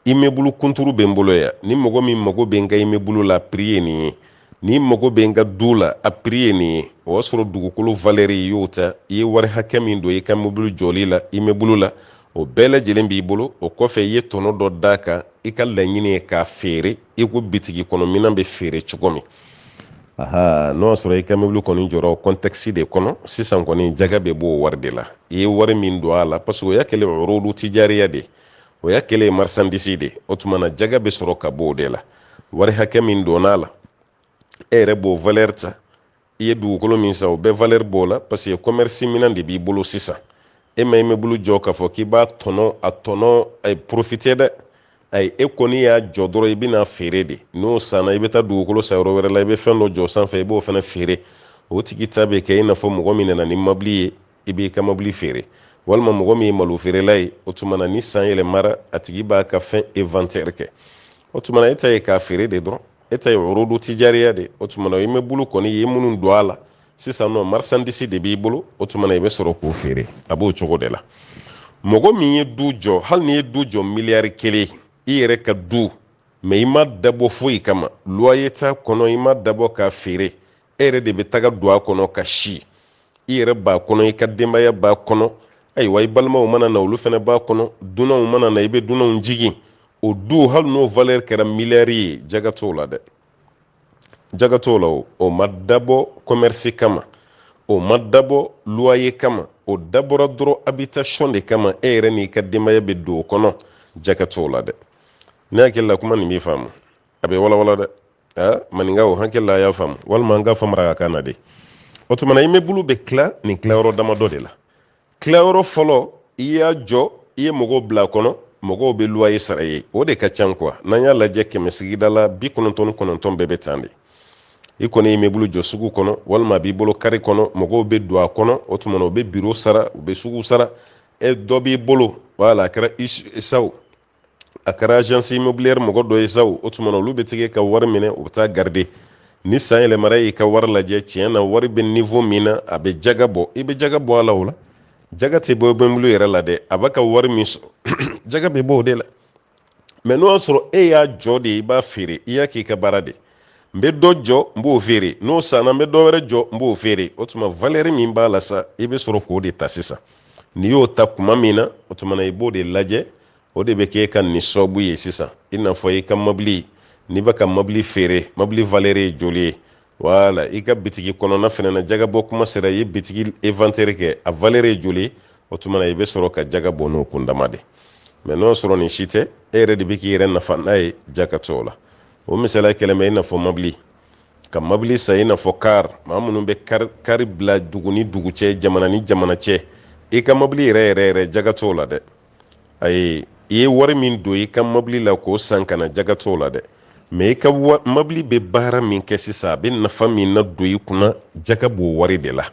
immeuble kunturu bɛ n bolo yan ni mɔgɔ min mago bɛ n ka immeuble la prix ye nin ye ni mago bɛ n ka du la a prix ye nin ye o y'a sɔrɔ dugukolo valeur i y'o ta i ye wari hakɛ min don i ka mobile jɔli la immeuble la o bɛɛ lajɛlen b'i bolo o kɔfɛ i ye tɔnɔ dɔ d'a kan i ka laɲini ye k'a feere i ko bitigi kɔnɔ minɛn bɛ feere cogo min aha n'o y'a sɔrɔ i ka mobile kɔni jɔra o contexte de kɔnɔ sisan kɔni jaga bɛ bɔ o wari de la i ye wari min don a la parce que o y'a kɛlen urudu tijariya de o y'a kɛlen marchandise de o tuma na jaga bɛ sɔrɔ ka bɔ o de la wari hakɛ min donn'a la e yɛrɛ b'o valeur ta i ye dugukolo min san o bɛɛ valeur b'o la parce que commerce minɛn de b'i bolo sisan e ma immeuble jɔ k'a fɔ k'i b'a tɔnɔ a tɔnɔ a profiter dɛ ayi e kɔni y'a jɔ dɔrɔn i bɛna feere de n'o sanna i bɛ taa dugukolo san yɔrɔ wɛrɛ la i bɛ fɛn dɔ jɔ sanfɛ i b'o fana feere o tigi ta bɛ kɛ i n'a fɔ mɔgɔ min nana ni mobile ye i b'i ka mobile feere walima mɔgɔ min ye malo feerela ye o tuma na ni san yɛlɛmara a tigi b'a ka fɛn inventaire kɛ o tuma na e ta ye k'a feere de dɔrɔn e ta ye urudu tijariya de o tuma na immeuble kɔni ye minnu don a la sisan nɔ marchandise de b'i bolo o tuma na i bɛ sɔrɔ k'o feere a b'o cogo de la mɔgɔ min ye du jɔ hali ni ye du jɔ miliyari kelen i yɛrɛ ka du mais i ma dabɔ foyi kama loyer t'a kɔnɔ i ma dabɔ k'a feere e yɛrɛ de bɛ taga don a kɔnɔ ka si i yɛrɛ b'a kɔnɔ i ka denbaya b'a kɔnɔ ayiwa i balimaw mana na olu fana b'a kɔnɔ dunanw mana na i bɛ dunanw jigin o du hali n'o valeur kɛra miliyari ye jaga t'o la dɛ jaga t'o la o ma dabɔ commerce kama o ma dabɔ loyer kama o dabɔra dɔrɔn habitation de kama e yɛrɛ n'i ka denbaya bɛ don o kɔnɔ jaga t'o la dɛ ne hakili la kuma nin b'i faamu a bɛ walawala dɛ maninkaw hakili la a y'a faamu walima an ka famara ka kan na de o tuma na immeuble bɛ tila nin tilayɔrɔ damadɔ de la tilayɔrɔ fɔlɔ i y'a jɔ i ye mɔgɔw bila a kɔnɔ mɔgɔw bɛ loyer sara ye o de ka ca quoi n'an y'a lajɛ kɛmɛ sigida la 99 bɛɛ bɛ tan de i kɔni immeuble jɔ sugu kɔnɔ walima a b'i bolo kari kɔnɔ mɔgɔw bɛ don a kɔnɔ o tuma na u bɛ bureau sara u bɛ sugu sara dɔ b'i bolo wala a kɛra isaw a kɛra agence immobilière mɔgɔ dɔ ye saw o tuma na olu bɛ tigɛ ka wari minɛ u bɛ taa garder ni san yɛlɛmara y'i ka wari lajɛ tiɲɛ na wari bɛ niveau min na a bɛ jaga bɔ i bɛ jaga bɔ a la o la jaga tɛ bɔ immeuble yɛrɛ la dɛ a b'a ka wari min sɔrɔ jaga bɛ bɔ o de la mais n'o y'a sɔrɔ e y'a jɔ de i b'a feere i y'a k'i ka baara de n bɛ dɔ jɔ n b'o feere n'o sanna n bɛ dɔ wɛrɛ jɔ n b'o feere o tuma valeur min b'a la sa i bɛ sɔrɔ k'o de ta sisan n'i y'o ta kuma min na o tuma na i b'o de lajɛ o de bɛ kɛ ka nisabu ye sisan i n'a fɔ i ka mobile n'i bɛ ka mobile feere mobile valeur ye joli ye wala i ka bitigi kɔnɔna fana na jaga bɔ kuma sera i ye bitigi inventaire kɛ a valeur ye joli ye o tuma na i bɛ sɔrɔ ka jaga bɔ n'o kundama de mais n'o sɔrɔ nin si tɛ e yɛrɛ de bɛ k'i yɛrɛ nafa n'a ye jaga t'o la o misaliya kɛlen bɛ i n'a fɔ mobile ka mobile san i n'a fɔ car maa minnu bɛ kari bila dugu ni dugu cɛ jamana ni jamana cɛ i ka mobile yɛrɛ jaga t'o la dɛ ayi i ye wari min don i ka mobile la k'o san ka na jaga t'o la dɛ mais i ka mobile bɛ baara min kɛ sisan a bɛ nafa min na don i kunna jaga b'o wari de la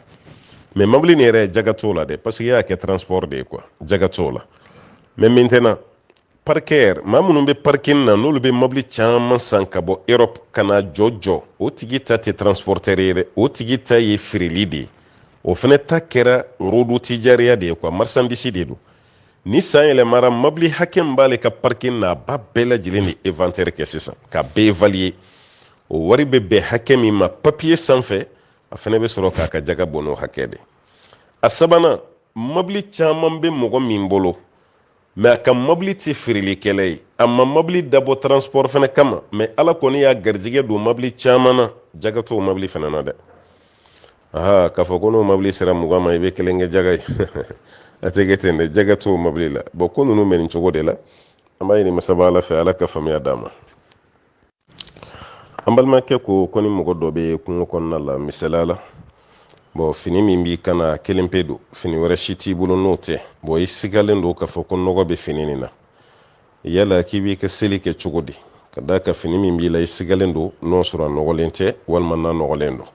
mais mobile nin yɛrɛ jaga t'o la dɛ parce que i y'a kɛ transport de ye quoi jaga t'o la mais maintenant parker maa minnu bɛ parking na n'olu bɛ mobili caman san ka bɔ Europe ka na jɔ o tigi ta tɛ transporteur ye dɛ, o tigi ta ye feereli de ye, o fana ta kɛra rodu tijariya de ye quoi, marchandise de don. Ni san yɛlɛmara mobili hakɛ min b'ale ka parking na a ba bɛɛ lajɛlen de inventaire kɛ sisan ka bɛɛ évaluer, o wari bɛ bɛn hakɛ min ma papier sanfɛ, a fana bɛ sɔrɔ k'a ka jaga bɔ n'o hakɛ de. A sabanan mobili caman bɛ mɔgɔ min bolo mais a ka mobili tɛ feerelikɛla ye, a ma mobili dabɔ transport fana kama, mais ala kɔni y'a garijɛgɛ don mobili caman na, jaga t'o mobili fana na dɛ. Aha, k'a fɔ ko n'o mobili sera 20 ma i bɛ kelen kɛ jaga ye a tɛ kɛ ten dɛ, jaga t'o mobili la. Bon ko ninnu bɛ nin cogo de la, an b'a ɲini masaba ala fɛ ala ka faamuya d'a ma. An balimakɛ ko ni mɔgɔ dɔ bɛ kungo kɔnɔna la misaliya la, bon fini min b'i kana kelen pe don, fini wɛrɛ si t'i bolo n'o tɛ, bon i sigalen don k'a fɔ ko nɔgɔ bɛ fini nin na, yala k'i b'i ka seli kɛ cogo di, ka d'a ka fini min b'i la i sigalen don n'o sɔrɔ a nɔgɔlen tɛ walima n'a nɔgɔlen don.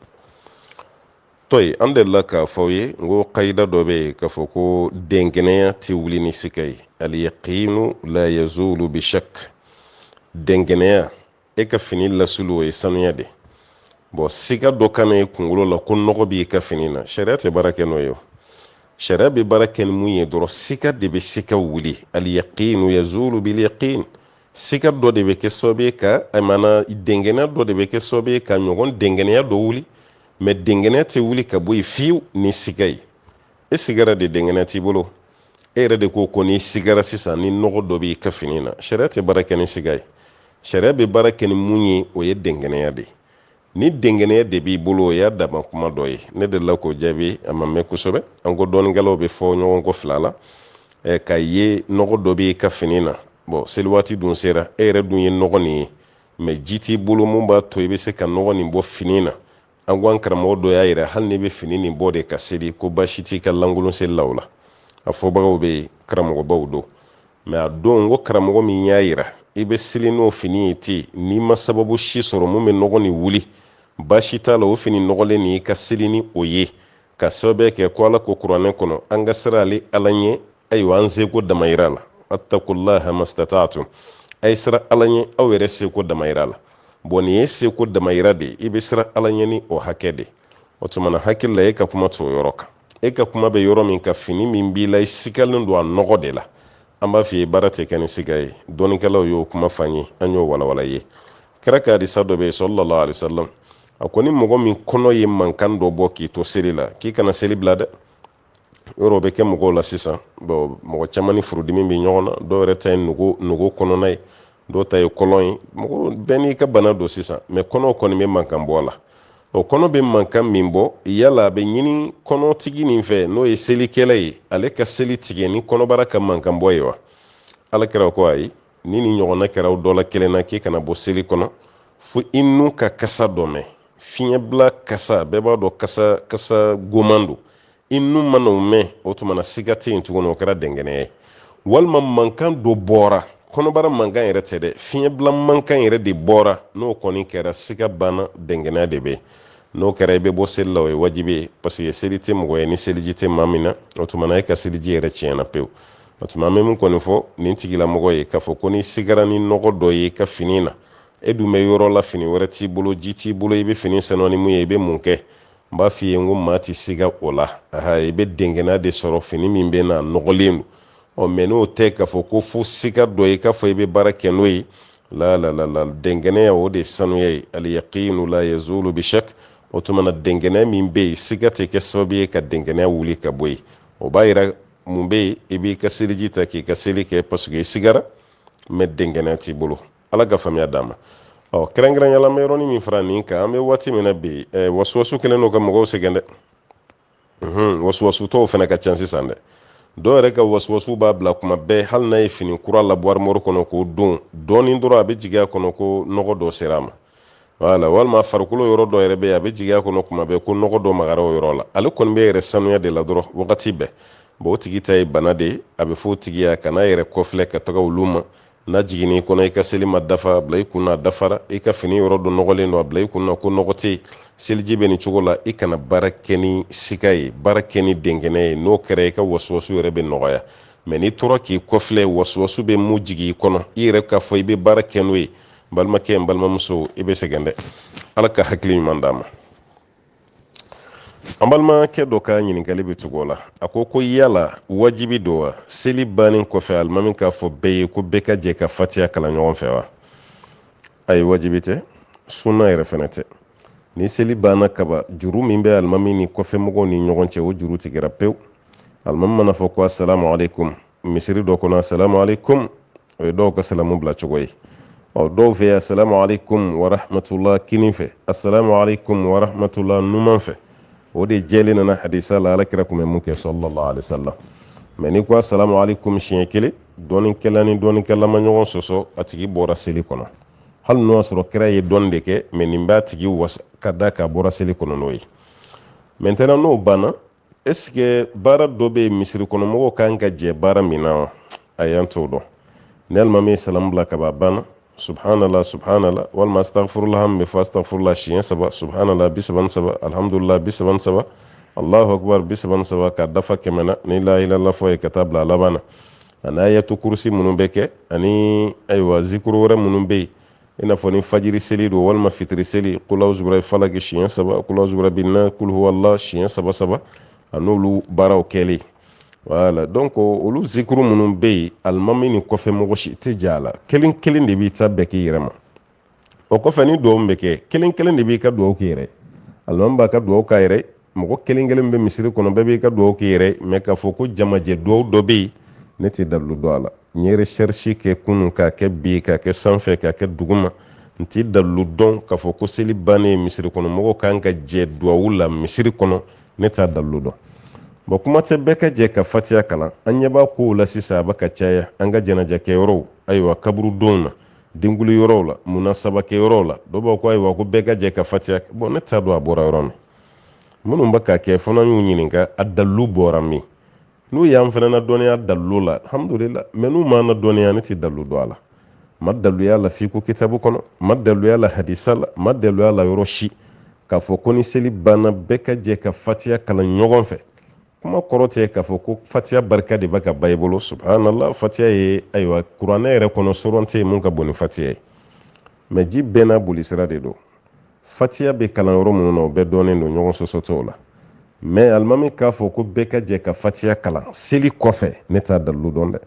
Toyi an delila k'a fɔ ye n ko kayida dɔ bɛ yen k'a fɔ ko dɛnkɛnɛya tɛ wuli ni siga ye, al-yaqinu la yazulu bi shak. Dɛnkɛnɛya e ka fini lasulu o ye sanuya de. Bon siga dɔ kana ye kunkolo la ko nɔgɔ b'i ka fini na, sariya tɛ baara kɛ n'o ye. Sariya bɛ baara kɛ ni mun ye dɔrɔn siga de bɛ siga wuli, al-yaqinu yazulu bil yaqin. Siga dɔ de bɛ kɛ sababu ye ka dɛnkɛnɛya dɔ de bɛ kɛ sababu ye ka ɲɔgɔn dɛnkɛnɛya dɔ wuli, mais dɛnkɛnɛya tɛ wuli ka bɔ yen fiyewu ni siga ye. E sigara de dɛnkɛnɛya t'i bolo, e yɛrɛ de ko n'i sigara sisan ni nɔgɔ dɔ b'i ka fini na, sariya tɛ baara kɛ ni siga ye. Sariya bɛ baara kɛ ni mun ye o ye dɛnkɛnɛya de. Ni dɛnkɛnɛya de b'i bolo o y'a dama kuma dɔ ye, ne delila k'o jaabi a ma mɛn kosɛbɛ, an ko dɔɔnikɛlaw bɛ fɔ ɲɔgɔn kɔ fila la, ka ye nɔgɔ dɔ b'i ka fini na, bon seli waati dun sera, e yɛrɛ dun ye nɔgɔ nin ye, mais ji t'i bolo mun b'a to i bɛ se ka nɔgɔ nin bɔ fini na. An ko an karamɔgɔ dɔ y'a yira hali n'i bɛ fini nin bɔ de ka seli ko baasi t'i ka lankolon seli la o la, a fɔbagaw bɛ yen karamɔgɔbaw don, mais a don ko karamɔgɔ min y'a yira i bɛ seli n'o fini ye ten n'i ma sababu si sɔrɔ mun bɛ nɔgɔ nin wuli, baasi t'a la o fini nɔgɔlen nin i ka seli ni o ye, ka sababu kɛ ko ala ko kuranɛ kɔnɔ an ka siran ale ala ɲɛ, ayiwa an seko damayira la, attaqullaha mastata'tum, a ye siran ala ɲɛ aw yɛrɛ seko damayira la. Bon nin ye seko damayira de, i bɛ siran ala ɲɛ ni o hakɛ de. O tuma na hakili la e ka kuma t'o yɔrɔ kan, e ka kuma bɛ yɔrɔ min ka fini min b'i la i sigalen don a nɔgɔ de la, an b'a f'i ye baara tɛ kɛ ni siga ye. Dɔɔnikɛlaw y'o kuma fɔ an ye, an y'o walawala ye. Kira ka hadisa dɔ bɛ yen sallallahu alaihi wasallam, a ko ni mɔgɔ min kɔnɔ ye mankan dɔ bɔ k'i to seli la, k'i kana seli bila dɛ. Yɔrɔ bɛ kɛ mɔgɔw la sisan, bon mɔgɔ caman ni furudimi bɛ ɲɔgɔn na, dɔw yɛrɛ ta ye nugu kɔnɔna ye, dɔw ta ye kɔlɔn ye, mɔgɔ bɛɛ n'i ka bana don sisan, mais kɔnɔw kɔni bɛ mankan bɔ a la. O kɔnɔ bɛ mankan min bɔ, yala a bɛ ɲini kɔnɔtigi nin fɛ n'o ye selikɛla ye, ale ka seli tigɛ ni kɔnɔbara ka mankan bɔ ye wa? Alakira ko ayi, ni nin ɲɔgɔnna kɛra o dɔ la kelen na k'i kana bɔ seli kɔnɔ fo i nu ka kasa dɔ mɛn, fiɲɛbila kasa, bɛɛ b'a dɔn kasa goman don, i nu mana o mɛn o tuma na siga tɛ yen tuguni, o kɛra dɛnkɛnɛya ye. Walima mankan dɔ bɔra, kɔnɔbara mankan yɛrɛ tɛ dɛ, fiɲɛbila mankan yɛrɛ de bɔra, n'o kɔni kɛra siga banna, dɛnkɛnɛya de bɛ. N'o kɛra i bɛ bɔ seli la o ye wajibi ye, parce que seli tɛ mɔgɔ ye ni seliji tɛ maa min na, o tuma na e ka seliji yɛrɛ tiɲɛna pewu. O tuma an bɛ min kɔni fɔ nin tigilamɔgɔ ye k'a fɔ ko ni sigara ni nɔgɔ dɔ ye ka fini na, e dun bɛ yɔrɔ la fini wɛrɛ t'i bolo, ji t'i bolo, i bɛ fini sanuyɔ ni mun ye, i bɛ mun kɛ? N b'a f'i ye n ko maa tɛ siga o la, i bɛ dɛnkɛnɛya de sɔrɔ fini min bɛ na nɔgɔlen don, mais n'o tɛ k'a fɔ ko fo siga dɔ ye k'a fɔ i bɛ baara kɛ n'o ye, la dɛnkɛnɛya o de ye sanuya ye, al-yaqinu la yazulu bi shak. O tuma na dɛnkɛnɛya min bɛ yen siga tɛ kɛ sababu ye ka dɛnkɛnɛya wuli ka bɔ yen, o b'a yira mun bɛ yen i b'i ka seliji ta k'i ka seli kɛ parce que i sigara, mais dɛnkɛnɛya t'i bolo. Ala ka faamuya d'an ma. Kɛrɛnkɛrɛnyala an bɛ yɔrɔnin min fara nin kan, an bɛ waati min na bi, wasuwasu kɛlen don ka mɔgɔw sɛgɛn dɛ. Wasuwasutɔw fana ka ca sisan dɛ. Dɔw yɛrɛ ka wasuwasu b'a bila kuma bɛɛ, hali n'a ye fini kura labɔ armoire kɔnɔ k'o don, dɔɔnin dɔrɔn a bɛ jigin a kɔnɔ ko nɔgɔ dɔ sera a ma. Walima farikolo yɔrɔ dɔ yɛrɛ bɛ yen a bɛ jigin a kɔnɔ kuma bɛɛ ko nɔgɔ dɔ magara o yɔrɔ la, ale kɔni bɛ yɛrɛ sanuya de la dɔrɔn wagati bɛɛ. Bon o tigi ta ye bana de ye, a bɛ fɔ o tigi ye a kana yɛrɛ kɔfilɛ ka taga olu ma, n'a jiginni kɔnɔ i ka seli ma dafa, bila i kun na a dafara, i ka fini yɔrɔ dɔ nɔgɔlen don a bila i kun na ko nɔgɔ tɛ yen, seliji bɛ nin cogo la, i kana baara kɛ ni siga ye, baara kɛ ni dɛnkɛnɛya ye, n'o kɛra i ka wasuwasu yɛrɛ bɛ nɔgɔya. mais ni tora k'i kɔfilɛ wasuwasu bɛ mun jigi i kɔnɔ i yɛrɛ k'a fɔ i bɛ baara kɛ n'o ye n balimakɛ n balimamuso i bɛ sɛgɛn dɛ ala ka hakili ɲuman d'a ma. An balimakɛ dɔ ka ɲininkali bɛ tugu o la a ko yala wajibi don wa seli bannen kɔfɛ alimami k'a fɔ bɛɛ ye ko bɛɛ ka jɛ ka fatiya kalan ɲɔgɔn fɛ wa? Ayi, wajibi tɛ, sunna yɛrɛ fɛnɛ tɛ. Ni seli banna kaba juru min bɛ alimami ni kɔfɛmɔgɔw ni ɲɔgɔn cɛ o juru tigɛra pewu. Alimami mana fɔ ko assalamu alaikum, misiri dɔ kɔnɔ assalamu alaikum, o ye dɔw ka salamu bila cogo ye. Dɔw fɛ assalamu alaikum wa rahmatullah kini fɛ, assalamu alaikum wa rahmatullah numan fɛ. O de jɛlen nana hadisa la alakira kun bɛ mun kɛ sallallahu alaihi wasallam. Mais ni ko assalamu alaikum siɲɛ kelen dɔɔninkɛla ni dɔɔninkɛla ma ɲɔgɔn sɔsɔ a tigi bɔra seli kɔnɔ. Hali n'o y'a sɔrɔ kira ye dɔɔni de kɛ mais nin b'a tigi wasa ka da k'a bɔra seli kɔnɔ n'o ye. Maintenant n'o banna est-ce que baara dɔ bɛ yen misiri kɔnɔ mɔgɔw kan ka jɛ baara min na wa? Ayi, an t'o dɔn. Ni alimami ye salamu bila kaba banna subhanallah subhanallah walima astaghfirullah min bɛ fɔ astaghfirullah siɲɛ 3 subhanallah 33 alhamdulillah 33 allahu akbar 33 ka dafa 100 na ni la ilaha illallah fɔ ye ka taa bila a laban na ani ayatu kursi minnu bɛ kɛ ani ayiwa zikuru wɛrɛ minnu bɛ yen i n'a fɔ ni fajiri seli don walima fitiri seli qul a'udhu birabbil falaq siɲɛ 3 qul a'udhu birabbin nas qul huwallahu siɲɛ 3 a n'olu baaraw kɛli. Voilà, donc olu zikuru minnu bɛ yen alimami ni kɔfɛ mɔgɔ si tɛ jɛ a la, kelen kelen de b'i ta bɛɛ k'i yɛrɛ ma. O kɔfɛ ni dugawu bɛ kɛ kelen kelen de b'i ka dugawu k'i yɛrɛ, alimami b'a ka dugawu k'a yɛrɛ, mɔgɔ kelen kelen bɛ misiri kɔnɔ bɛɛ b'i ka dugawu k'i yɛrɛ, mais k'a fɔ ko jamajɛ dugawu dɔ bɛ yen ne tɛ dalilu dɔn a la. N ye recherche kɛ kunun k'a kɛ bi k'a kɛ sanfɛ k'a kɛ duguma n tɛ dalilu dɔn k'a fɔ ko seli bannen misiri kɔnɔ mɔgɔw kan ka jɛ dugawu la misiri kɔnɔ ne t'a dalilu dɔn. Bon, kuma tɛ bɛɛ ka jɛ ka fatiya kalan, an ɲɛ b'a kow la sisan a bɛ ka caya an ka jɛnajɛkɛ yɔrɔw, ayiwa kaburudonw na, denguli yɔrɔw la, munasabakɛ yɔrɔw la, dɔw b'a ko ayiwa ko bɛɛ ka jɛ ka fatiya, bon ne t'a dɔn a bɔra yɔrɔ min. Minnu bɛ ka kɛ fana y'u ɲininka a dalilu bɔra min, n'u y'an fana na dɔnniya dalilu la alhamdulillah, mais n'u m'an na dɔnniya ne tɛ dalilu dɔn a la. Ma daliluya la fiko kitabu kɔnɔ, ma daliluya la hadisa la, ma daliluya la yɔrɔ si k'a fɔ ko ni seli banna bɛɛ ka jɛ ka fatiya kalan ɲɔgɔn fɛ. Kuma kɔrɔ tɛ k'a fɔ ko fatiya barika de bɛ ka ba i bolo subhanallah, fatiya ye ayiwa kuranɛ yɛrɛ kɔnɔ suran tɛ yen mun ka bon ni fatiya ye, mais ji bɛɛ n'a bolisira de don. Fatiya bɛ kalan yɔrɔ minnu na o bɛɛ dɔnnen don ɲɔgɔn sɔsɔ t'o la, mais alimami k'a fɔ ko bɛɛ ka jɛ ka fatiya kalan seli kɔfɛ ne t'a dalilu dɔn dɛ.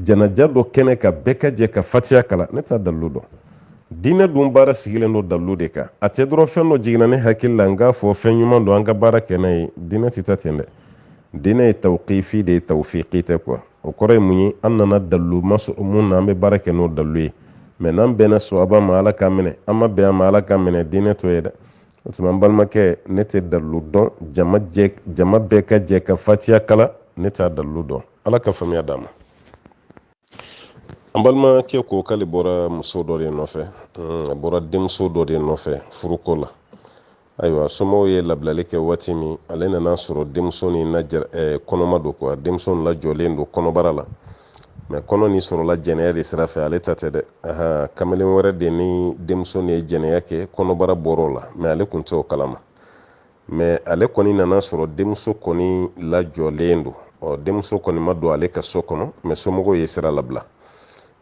Janaja dɔ kɛnɛ ka bɛɛ ka jɛ ka fatiya kalan ne t'a dalilu dɔn. Diinɛ dun baara sigilen don dalilu de kan, a tɛ dɔrɔn fɛn dɔ jiginna ne hakili la n k'a fɔ fɛn ɲuman don an ka baara kɛ n'a ye, diinɛ tɛ taa ten dɛ. Diinɛ ye tawqifi de ye tawfiqi tɛ quoi. O kɔrɔ ye mun ye an nana dalilu ma sɔrɔ mun na an bɛ baara kɛ n'o dalilu ye, mais n'an bɛnna sahaba ma ala k'an minɛ, an ma bɛn a ma ala k'an minɛ, diinɛ t'o ye dɛ. O tuma n balimakɛ ne tɛ dalilu dɔn, jama bɛɛ ka jɛ ka fatiya kala ne t'a dalilu dɔn, ala ka faamuya d'a ma. An balimakɛ ko k'ale bɔra muso dɔ de nɔfɛ, a bɔra denmuso dɔ de nɔfɛ furuko la. Ayiwa somɔgɔw ye labilali kɛ waati min ale nana sɔrɔ denmuso ni kɔnɔma don quoi, denmuso lajɔlen don kɔnɔbara la, mais kɔnɔ ni sɔrɔla jɛnɛya de sira fɛ ale ta tɛ dɛ. Kamalen wɛrɛ de ni denmuso ni ye jɛnɛya kɛ kɔnɔbara bɔr'o la, mais ale kun tɛ o kalama, mais ale kɔni nana sɔrɔ denmuso kɔni lajɔlen don. Denmuso kɔni ma don ale ka so kɔnɔ, mais somɔgɔw ye sira labila,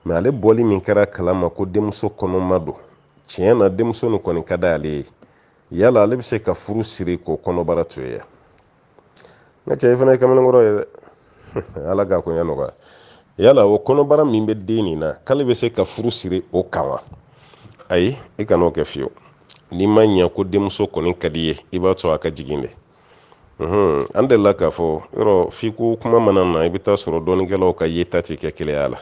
mais ale bɔli min kɛra kalama ko denmuso kɔnɔma don, tiɲɛ na denmuso ni kɔni ka d'ale ye, yala ale bɛ se ka furu siri k'o kɔnɔbara to ye? N ka cɛ i fana ye kamalenkɔrɔ ye dɛ, ala k'a koɲɛ nɔgɔya. Yala o kɔnɔbara min bɛ den nin na k'ale bɛ se ka furu siri o kan wa? Ayi, i kan'o kɛ fiyewu. N'i ma ɲɛ ko denmuso kɔni ka di ye i b'a to a ka jigin dɛ. An delila k'a fɔ yɔrɔ f'i ko kuma mana na i bɛ taa sɔrɔ dɔɔninkɛlaw ka yeta tɛ kɛ keleya la.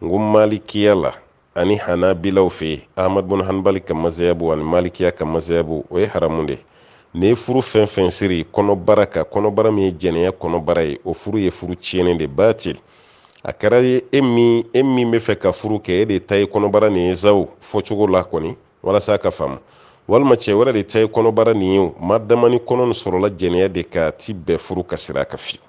N ko malikiya la ani hanabilaw fɛ yen, Ahmad bin Hanbali ka mazhabu ani malikiya ka mazhabu o ye haramu de. Ni furu fɛn fɛn siri kɔnɔbara kan, kɔnɔbara min ye jɛnɛya kɔnɔbara ye, o furu ye furu tiɲɛnen de batil. A kɛra ye e min bɛ fɛ ka furu kɛ e de ta ye kɔnɔbara nin ye zaw fɔcogo la kɔni walasa a ka faamu, walima cɛ wɛrɛ de ta ye kɔnɔbara nin ye o, ma dama ni kɔnɔ nin sɔrɔla jɛnɛya de ka ti bɛɛ furu ka sira ka fiye.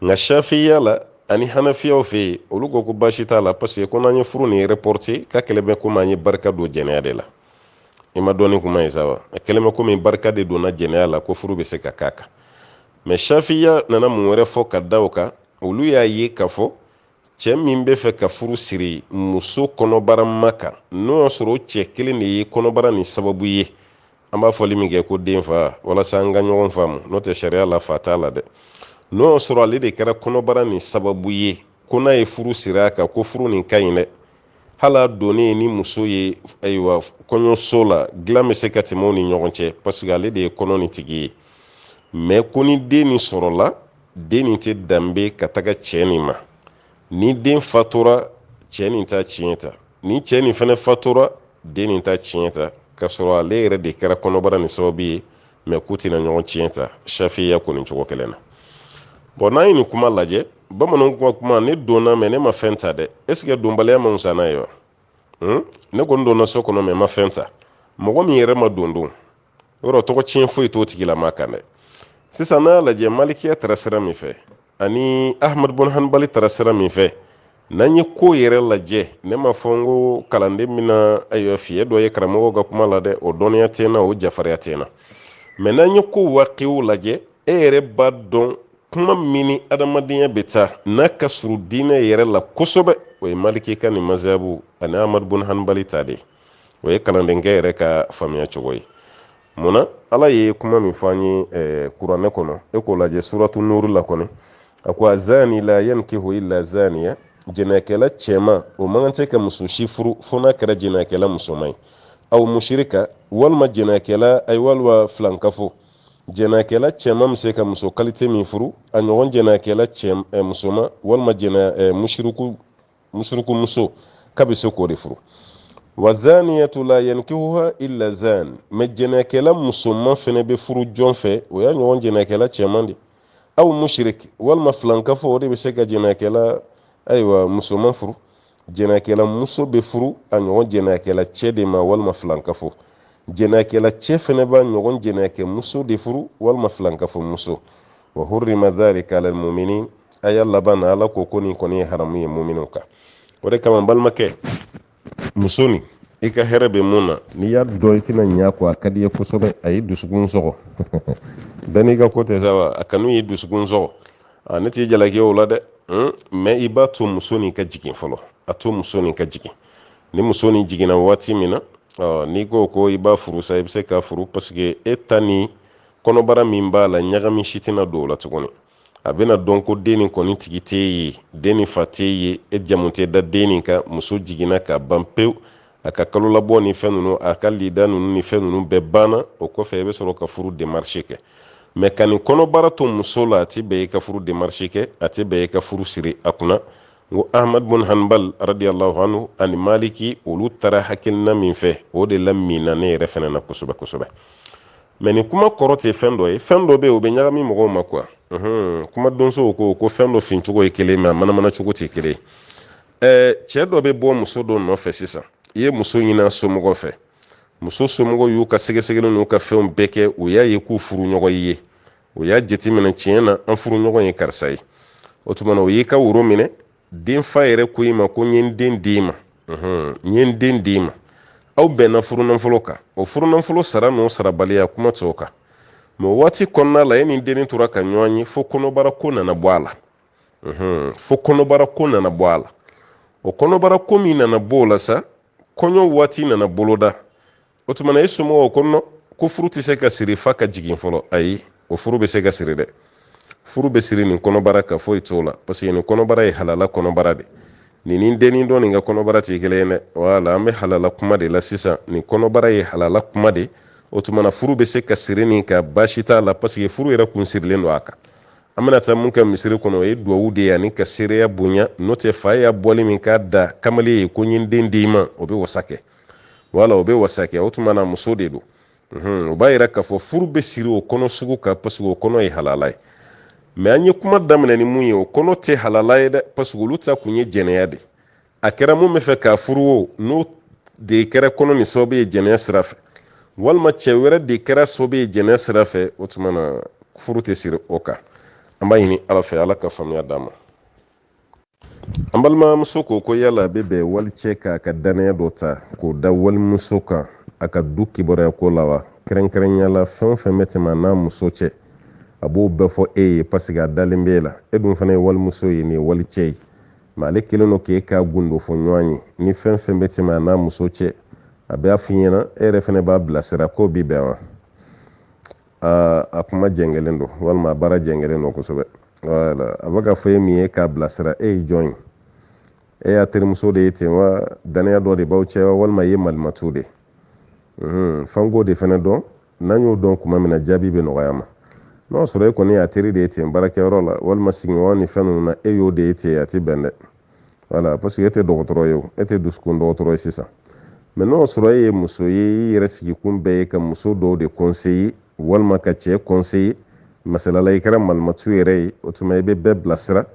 Nka Shafiya la ani hanafiyaw fɛ yen olu ko ko baasi t'a la parce que ko n'an ye furu nin reporté ka kɛlɛ bɛ komi an ye barika don jɛnɛya de la. I ma dɔɔni kuma ye sa wa? A kɛlɛ bɛ komi barika de donna jɛnɛya la ko furu bɛ se ka k'a kan. Mais Shafiya nana mun wɛrɛ fɔ ka da o kan, olu y'a ye k'a fɔ cɛ min bɛ fɛ ka furu siri muso kɔnɔbara ma kan n'o y'a sɔrɔ o cɛ kelen de ye kɔnɔbara ni sababu ye an b'a fɔli min kɛ ko den fa walasa an ka ɲɔgɔn faamu n'o tɛ sariya la fa t'a la dɛ n'o y'a sɔrɔ ale de kɛra kɔnɔbara ni sababu ye ko n'a ye furu siri a kan ko furu nin ka ɲi dɛ hala donnen ni muso ye ayiwa kɔɲɔso la dilan bɛ se ka tɛmɛ u ni ɲɔgɔn cɛ parce que ale de ye kɔnɔ ni tigi ye mais ko ni den nin sɔrɔla den nin tɛ danbe ka taga cɛ nin ma ni den fatura cɛ nin ta tiɲɛ ta ni cɛ nin fana fatura den nin ta tiɲɛ ta ka sɔrɔ ale yɛrɛ de kɛra kɔnɔbara ni sababu ye mais k'u tɛna ɲɔgɔn tiɲɛ ta safiya ko nin cogo kelen na bon n'an ye nin kuma lajɛ bamananw kuma ne donna mais ne ma fɛn ta dɛ est ce que donbaliya man fisa n'a ye wa ne kɔni donna so kɔnɔ mais ma fɛn ta mɔgɔ min yɛrɛ ma don yɔrɔ tɔgɔ tiɲɛ foyi t'o tigilama kan dɛ sisan n'a lajɛ malikiya taara sira min fɛ ani ahmad bun hanbali taara sira min fɛ n'an ye ko yɛrɛ lajɛ ne ma fɔ n ko kalanden min na ayiwa fiye dɔ ye karamɔgɔw ka kuma la dɛ o dɔnniya tɛ n na o jafariya tɛ n na mais n'an ye ko waqiw lajɛ e yɛrɛ b'a dɔn kuma min ni adamadenya bɛ taa n'a ka surun diinɛ yɛrɛ la kosɛbɛ o ye maliki ka nin mazhabu ani ahmad bun hanbali ta de o ye kalandenkɛ yɛrɛ ka faamuya cogo ye munna ala ye kuma min fɔ an ye kuranɛ kɔnɔ e k'o lajɛ suratu nuru la kɔni a ko azani la yankihu illa zaniya jɛnɛkɛla cɛman o man kan tɛ ka muso si furu fo n'a kɛra jɛnɛkɛla musoman ye aw mushrika walima jɛnɛkɛla ay walima filankafo jɛnɛkɛla cɛman bɛ se ka muso kalite min furu a ɲɔgɔn jɛnɛkɛla musoman walima mushriku muso k'a bɛ se k'o de furu wa zaniyatu la yankihuha illa zan mais jɛnɛkɛla musoman fana bɛ furu jɔn fɛ o y'a ɲɔgɔn jɛnɛkɛla cɛman de aw mushrik walima filankafo o de bɛ se ka jɛnɛkɛla ayiwa musoman furu jɛnɛkɛla muso bɛ furu a ɲɔgɔn jɛnɛkɛla cɛ de ma walima filankafo jɛnɛkɛla cɛ fana b'a ɲɔgɔn jɛnɛkɛ muso de furu walima filankafo muso wa hurrima dhalika ala almu'minin aya laban na ala ko nin kɔni ye haramu ye mu'minu kan o de kama balimakɛ muso ni i ka hɛrɛ bɛ mun na n'i y'a dɔn i tɛna ɲɛ kɔ a ka di ye kosɛbɛ a ye dusukun sɔgɔ bɛɛ n'i ka ko tɛ sa wa a kanu ye dusukun sɔgɔ ne t'i jalaki o la dɛ mais i b'a to muso nin ka jigin fɔlɔ a to muso nin ka jigin ni muso nin jiginna waati min na n'i ko i b'a furu sa i bɛ se k'a furu parce que e ta ni kɔnɔbara min b'a la ɲagami si tɛna don o la tuguni a bɛna dɔn ko den nin kɔni tigi t'e ye den nin fa t'e ye e jamu tɛ da den nin kan muso jiginna ka ban pewu a ka kalo labɔ ni fɛn ninnu a ka lida ninnu ni fɛn ninnu bɛɛ banna o kɔfɛ i bɛ sɔrɔ ka furu démarche kɛ mais ka nin kɔnɔbara to muso la a tɛ bɛn i ka furu démarche kɛ a tɛ bɛn i ka furu siri a kunna n ko ahmad bun hanbal radiyallahu anhu ani maliki olu taara hakilina min fɛ o de la mina ne yɛrɛ fana na kosɛbɛ kosɛbɛ mais nin kuma kɔrɔ tɛ fɛn dɔ ye fɛn dɔ bɛ yen o bɛ ɲagami mɔgɔw ma quoi kuma donso ko fɛn dɔ fin cogo ye kelen mais a manamana cogo tɛ kelen cɛ dɔ bɛ bɔ muso dɔ nɔfɛ sisan i ye muso ɲini a somɔgɔw fɛ muso somɔgɔw y'u ka sɛgɛsɛgɛli n'u ka fɛnw bɛɛ kɛ u y'a ye k'u furu ɲɔgɔn ye u y'a jateminɛ tiɲɛ na an furu ɲɔgɔn ye karisa ye o tuma na o y'i ka woro minɛ den fa yɛrɛ ko i ma ko n ye n den d'i ma n ye n den d'i ma aw bɛnna furunafɔlɔ kan o furunafɔlɔ sara n'o sarabaliya kuma t'o kan mais waati kɔnɔna la e ni dennin tora ka ɲɔgɔn ye fo kɔnɔbara ko nana bɔ a la fo kɔnɔbara ko nana bɔ a la o kɔnɔbara ko min nana bɔ o la sa kɔɲɔ waati nana boloda o tuma na e somɔgɔw kɔnɔ ko furu tɛ se ka siri fa ka jigin fɔlɔ ayi o furu bɛ se ka siri dɛ furu bɛ siri nin kɔnɔbara ka foyi t'o la parce que nin kɔnɔbara ye halala kɔnɔbara de nin dennin dɔ nin ka kɔnɔbara tɛ kelen ye dɛ wala an bɛ halala kuma de la sisan nin kɔnɔbara ye halala kuma de o tuma na furu bɛ se ka siri nin ka baasi t'a la parce que furu yɛrɛ kun sirilen don a kan an bɛna taa mun kɛ misiri kɔnɔ o ye duwawu de ye ani ka seereya bonya n'o tɛ fa y'a bɔli min k'a da kamalen ye ko n ye n den d'i ma o bɛ wasa kɛ wala o bɛ wasa kɛ o tuma na muso de don o b'a yira k'a fɔ furu bɛ siri o kɔnɔ sugu kan parce que o kɔnɔ ye halala ye mais an ye kuma daminɛ ni mun ye o kɔnɔ tɛ halala ye dɛ parce que olu ta kun ye jɛnɛya de a kɛra mun bɛ fɛ k'a furu o n'o de kɛra kɔnɔ ni sababu ye jɛnɛya sira fɛ walima cɛ wɛrɛ de kɛra sababu ye jɛnɛya sira fɛ o tuma na furu tɛ siri o kan an b'a ɲini ala fɛ ala ka faamuya d'an ma an balimamuso ko yala a bɛ bɛn wali cɛ k'a ka danaya dɔ ta k'o da walimuso kan a ka du kibaruya ko la wa kɛrɛnkɛrɛnya la fɛn o fɛn bɛ tɛmɛ a n'a muso cɛ a b'o bɛɛ fɔ e ye parce que a dalen b'e la e dun fana ye walimuso ye nin ye wali cɛ ye mais ale kelen don k'e k'a gundo fɔ ɲɔgɔn ye ni fɛn fɛn bɛ tɛmɛ a n'a muso cɛ a b'a f'i ɲɛna e yɛrɛ fana b'a bilasira k'o bi bɛn wa a kuma jɛngɛlen don walima a baara jɛngɛlen don kosɛbɛ voilà a bɛ ka fɔ e min ye k'a bilasira e ye jɔn ye e y'a terimuso de ye ten wa danaya dɔ de b'aw cɛ wa walima i ye malimatu de fanko de fana dɔn n'an y'o dɔn kuma min na jaabi bɛ nɔgɔya ma n'o sɔrɔ e kɔni y'a teri de ye ten baarakɛyɔrɔ la walima sigiɲɔgɔn ni fɛn ninnu na e y'o de ye ten a ti bɛn dɛ voilà parce que e tɛ dɔgɔtɔrɔ ye o e tɛ dusukun dɔgɔtɔrɔ ye sisan mais n'o sɔrɔ e ye muso ye i yɛrɛ sigikun bɛɛ ye ka muso dɔw de conseiller walima ka cɛ conseiller masalala i kɛra malimatu yɛrɛ ye o tuma i bɛ bɛɛ bilasira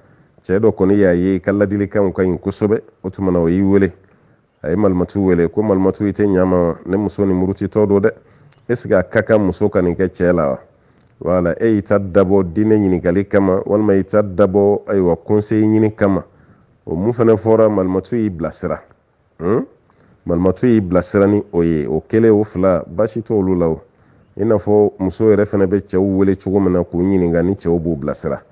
cɛ dɔ kɔni y'a ye i ka ladilikanw ka ɲi kosɛbɛ o tuma na o y'i wele a ye malimatu wele ko malimatu i tɛ ɲa ma ne muso ni murutitɔ don dɛ est ce que a ka kan muso ka nin kɛ cɛ la wa voilà e y'i ta dabɔ diinɛ ɲininkali kama walima i ta dabɔ ayiwa conseil ɲini kama o mun fana fɔra malimatu y'i bilasira malimatu y'i bilasira ni o ye o kelen o fila baasi t'olu la o i n'a fɔ muso yɛrɛ fana bɛ cɛw wele cogo min na k'u ɲininka ni cɛw b'u bilasira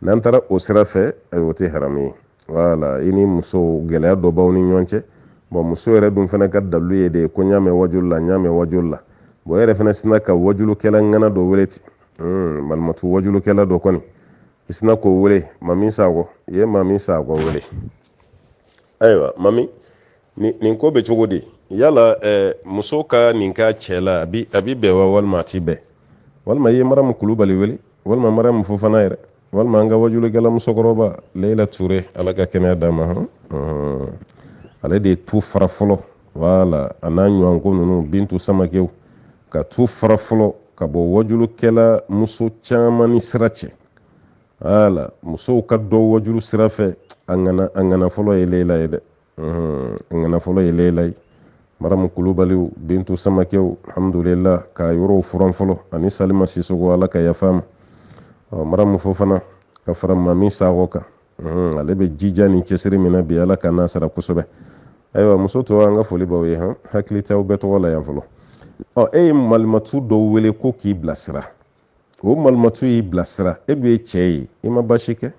n'an taara o sira fɛ o tɛ haramu ye voilà i ni muso gɛlɛya dɔ b'aw ni ɲɔgɔn cɛ bon muso yɛrɛ dun fana ka dalu ye de ko n y'a mɛn wajulu la n y'a mɛn wajulu la bon e yɛrɛ fana sina ka wajulukɛla ŋana dɔ wele ten malimatu wajulukɛla dɔ kɔni i sina k'o wele mami sakɔ i ye mami sakɔ wele ayiwa mami nin ko bɛ cogo di yala muso ka nin k'a cɛ la a bi bɛn wa walima a ti bɛn walima i ye Mariam Kulubali wele walima Mariam Fofana yɛrɛ walima an ka wajulukɛla musokɔrɔba Leyila Ture ala ka kɛnɛya d'a ma ale de ye tu fara fɔlɔ voilà a n'a ɲɔgɔnko ninnu Bintu Samakew ka tu fara fɔlɔ ka bɔ wajulukɛla muso caman ni sira cɛ voilà musow ka dɔ wajulu sira fɛ a ŋana fɔlɔ ye Leyila ye dɛ a ŋana fɔlɔ ye Leyila ye Mariam Kulubali Bintu Samakew alhamdulillah ka yɔrɔw furan fɔlɔ ani Salima Sisoko ala ka yafa ma Mariam Fofana ka fara Mami Sakɔ kan ale bɛ jija ni cɛsiri min na bi ala ka n'a sara kosɛbɛ ayiwa muso tɔw an ka foli b'aw ye hakili t'aw bɛɛ tɔgɔ la yan fɔlɔ e ye malimatu dɔw wele ko k'i bilasira o malimatu y'i bilasira e dun ye cɛ ye i ma baasi kɛ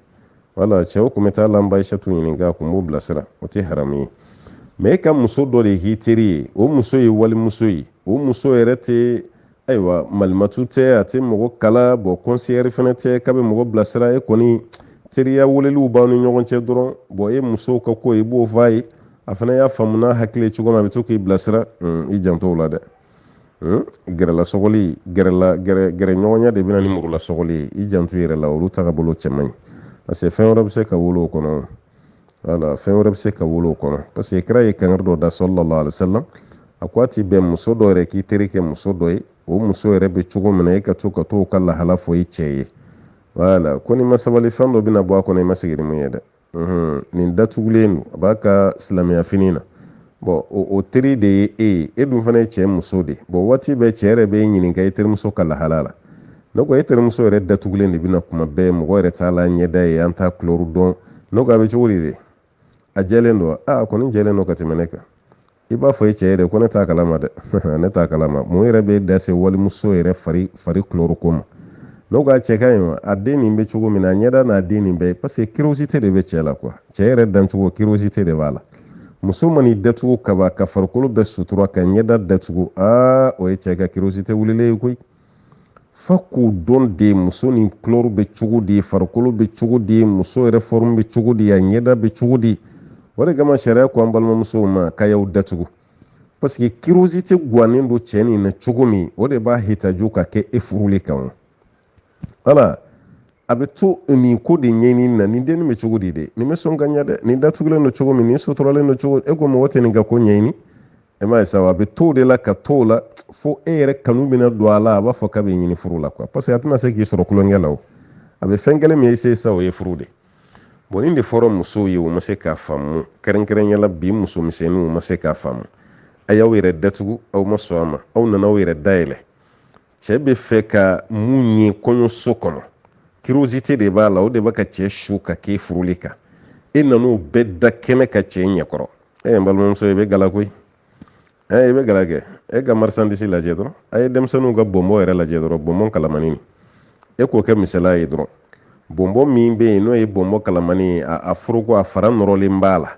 wala cɛw tun bɛ taa lanba Aishatu ɲininka a kun b'o bilasira o tɛ haramu ye mais e ka muso dɔ de k'i teri ye o muso ye walimuso ye o muso yɛrɛ tɛ ayiwa malimatu tɛ a tɛ mɔgɔ kala bon conseillère fana tɛ k'a bɛ mɔgɔ bilasira e kɔni teriya weleliw b'aw ni ɲɔgɔn cɛ dɔrɔn bon e musow ka ko i b'o fɔ a ye a fana y'a faamu n'a hakili cogo min a bɛ to k'i bilasira i janto o la dɛ gɛrɛlasɔgɔli gɛrɛɲɔgɔnya de bɛna ni murulasɔgɔli ye i janto i yɛrɛ la olu tagabolo cɛ man ɲi parce que fɛn wɛrɛ bɛ se ka wolo o kɔnɔ voilà fɛn wɛrɛ bɛ se ka wolo o kɔnɔ parce que kira ye kangari dɔ da sallallahu alaihi wasallam a ko a ti bɛn muso dɔ yɛrɛ k'i teri kɛ muso dɔ ye o muso yɛrɛ bɛ cogo min na e ka to ka lahala fɔ i cɛ ye voilà ko ni ma sabali fɛn dɔ bɛna bɔ a kɔnɔ i ma sigi ni mun ye dɛ nin datugulen don a b'a ka silamɛya fini na bon o teri de ye e dun fana ye cɛ muso de bon waati bɛɛ cɛ yɛrɛ bɛ ɲininka i terimuso ka lahala la ne ko e terimuso yɛrɛ datugulen de bɛna kuma bɛɛ mɔgɔ yɛrɛ t'a la ɲɛda ye an t'a kulɔru dɔn ne ko a bɛ cogo di de a jɛlen don a kɔni jɛlen don ka tɛmɛ ne kan i b'a fɔ i cɛ yɛrɛ ko ne t'a kalama dɛ ne t'a kalama mun yɛrɛ bɛ da se walimuso yɛrɛ fari kulɔru ko ma ne ko a cɛ ka ɲi wa a den nin bɛ cogo min na a ɲɛda n'a den nin bɛɛ parce que curiosité de bɛ cɛ la quoi cɛ yɛrɛ dancogo curiosité de b'a la muso man'i datugu kaba ka farikolo bɛɛ sutura ka ɲɛda datugu o ye cɛ ka curiosité wulilen ye koyi fa k'o dɔn de muso ni couleur bɛ cogo di farikolo bɛ cogo di muso yɛrɛ forme bɛ cogo di a ɲɛda bɛ cogo di o de kama sariya ko an balimamusow ma k'a y'aw datugu parce que curiosité gannen don cɛ nin na cogo min o de b'a hitaju ka kɛ e furulen kan voilà a bɛ to nin ko de ɲɛɲini na nin dennin bɛ cogo di de nin bɛ sɔn ka ɲɛ dɛ nin datugulen don cogo min nin suturalen don cogo e ko mɔgɔ tɛ nin ka ko ɲɛɲini e m'a ye sa a bɛ to de la ka to la fo e yɛrɛ kanu bɛna don a la a b'a fɔ k'a bɛ ɲini furu la quoi parce que a tɛna se k'i sɔrɔ kulonkɛ la o a bɛ fɛn kelen min ye sa o ye furu de bon nin de fɔra musow ye o ma se k'a faamu kɛrɛnkɛrɛnyala bi muso misɛnninw ma se k'a faamu a y'aw yɛrɛ datugu aw ma sɔn a ma aw nana aw yɛrɛ dayɛlɛ cɛ bɛ fɛ ka mun ye kɔɲɔso kɔnɔ curiosité de b'a la o de bɛ ka cɛ su ka k'e furuli kan e nan'o bɛɛ da kɛnɛ ka cɛ ɲɛkɔrɔ n balimamuso i bɛ gala koyi i bɛ gala kɛ e ka marchandise lajɛ dɔrɔn a ye denmisɛnninw ka bɔnbɔn yɛrɛ lajɛ dɔrɔn bɔnbɔn kalamani e k'o kɛ misaliya ye dɔrɔn bɔnbɔn min bɛ yen n'o ye bɔnbɔn kalamani a foroko a fara nɔrɔlen b'a la